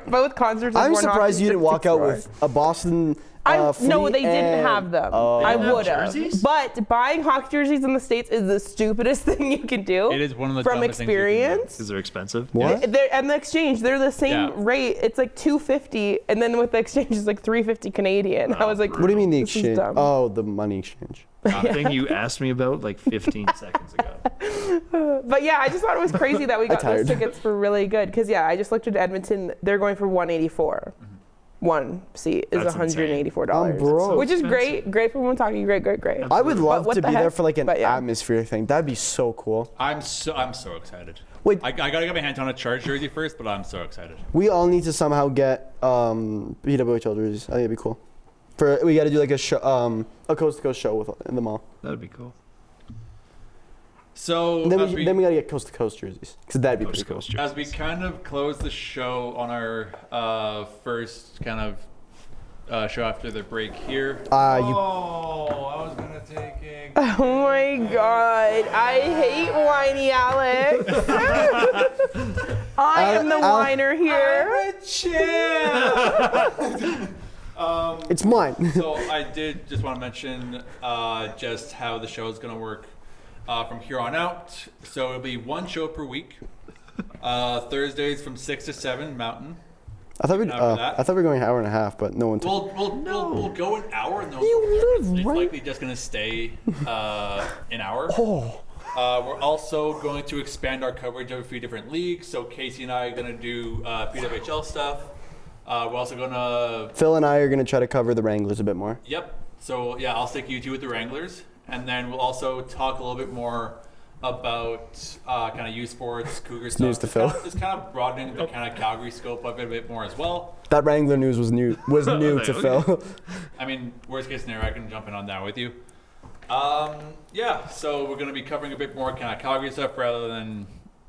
S6: Both concerts. I've
S4: I'm
S6: worn
S4: surprised
S6: hockey
S4: you didn't walk out
S6: jerseys
S4: with a Boston.
S6: no,
S4: fleet
S6: they didn't
S4: and-
S6: have them.
S4: Oh.
S6: I
S3: They didn't have
S6: would have.
S3: jerseys?
S6: But buying hockey jerseys in the States is the stupidest thing you can do.
S9: It is one of the
S6: from
S9: dumbest things you can do.
S6: experience.
S3: Because they're expensive.
S4: What?
S6: And the exchange, they're the same
S9: Yeah.
S6: rate. It's like $250, and then with the exchange, it's like $350 Canadian. I was like,
S4: What do you mean the
S6: This is
S4: exchange?
S6: dumb.
S4: Oh, the money exchange.
S3: Thing you asked me about like 15 seconds ago.
S6: But yeah, I just thought it was crazy that we got those
S4: tired.
S6: tickets for really good. Because yeah, I just looked at Edmonton. They're going for $184. One seat is
S3: That's insane.
S6: $184,
S4: I'm broke.
S6: which is
S3: expensive.
S6: great for women talking. Great.
S4: I would love
S6: what
S4: to
S6: the
S4: be there
S6: heck?
S4: for like an
S6: But yeah.
S4: atmosphere thing. That'd be so cool.
S9: I'm so excited.
S4: Wait.
S9: I gotta get my hands on a Charge jersey first, but I'm so excited.
S4: We all need to somehow get PWHL jerseys. I think it'd be cool. We got to do like a show, a coast to coast show in the mall.
S3: That'd be cool.
S9: So
S4: And then
S9: as
S4: we got to get coast to coast jerseys because that'd be
S3: Coast
S4: pretty
S3: to
S4: cool.
S3: coast
S9: As we
S3: jerseys.
S9: kind of close the show on our first kind of show after the break here.
S4: You
S9: I was gonna take a.
S6: Oh my god, I hate whiny Alex. I am the whiner here.
S4: it's mine.
S9: So I did just want to mention just how the show is going to work from here on out. So it'll be 1 show per week. Thursdays from 6 to 7 Mountain.
S4: I thought
S9: After that?
S4: I thought we were going an hour and a half, but no one took.
S9: We'll go an hour. And
S6: You live
S9: it's
S6: right-
S9: likely just going to stay an hour.
S4: Oh,
S9: We're also going to expand our coverage of a few different leagues. So Casey and I are going to do PWHL stuff. We're also going to
S4: Phil and I are gonna try to cover the Wranglers a bit more.
S9: Yep. So yeah, I'll stick you two with the Wranglers, and then we'll also talk a little bit more about kind of youth sports, Cougar stuff.
S4: News to Phil.
S9: Just kind of broadening the kind of Calgary scope of it a bit more as well.
S4: That Wrangler news was new to
S3: Okay.
S4: Phil.
S9: I mean, worst case scenario, I can jump in on that with you. Yeah. So we're gonna be covering a bit more kind of Calgary stuff rather than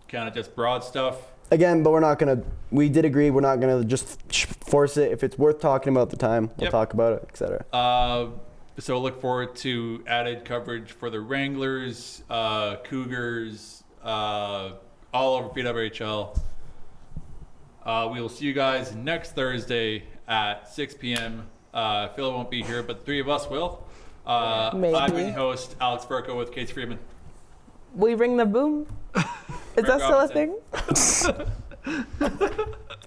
S9: kind of just broad stuff.
S4: Again, but we're not gonna. We did agree we're not gonna just force it. If it's worth talking about at the time, we'll
S9: Yep.
S4: talk about it, etc.
S9: So look forward to added coverage for the Wranglers, Cougars, all over PWHL. We will see you guys next Thursday at 6 p.m. Phil won't be here, but the three of us will.
S6: Maybe.
S9: I'm your host, Alex Furco with Casey Freeman.
S6: We ring the boom. Is that still a thing?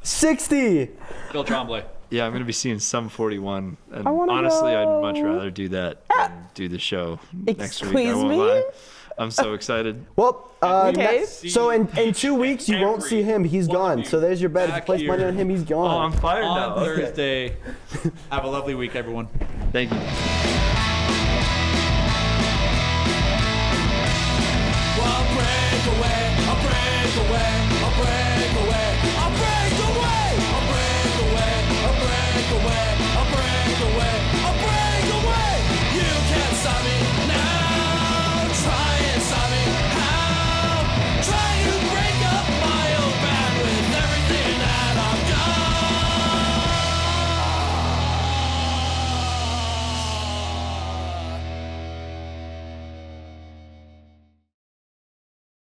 S4: 60.
S9: Phil Tremblay.
S3: Yeah, I'm going to be seeing some 41. And
S6: I wanna
S3: honestly,
S6: go.
S3: I'd much rather do that than do the show next week. I
S6: Excuse
S3: won't
S6: me?
S3: lie. I'm so excited.
S4: Well,
S6: Okay.
S4: so in 2 weeks you won't see him. He's gone. So there's your bet. If you
S9: Back
S4: place money
S9: here
S4: on him, he's
S3: Oh, I'm
S4: gone.
S3: fired
S9: On
S3: now. Okay.
S9: Thursday. Have a lovely week, everyone.
S3: Thank you.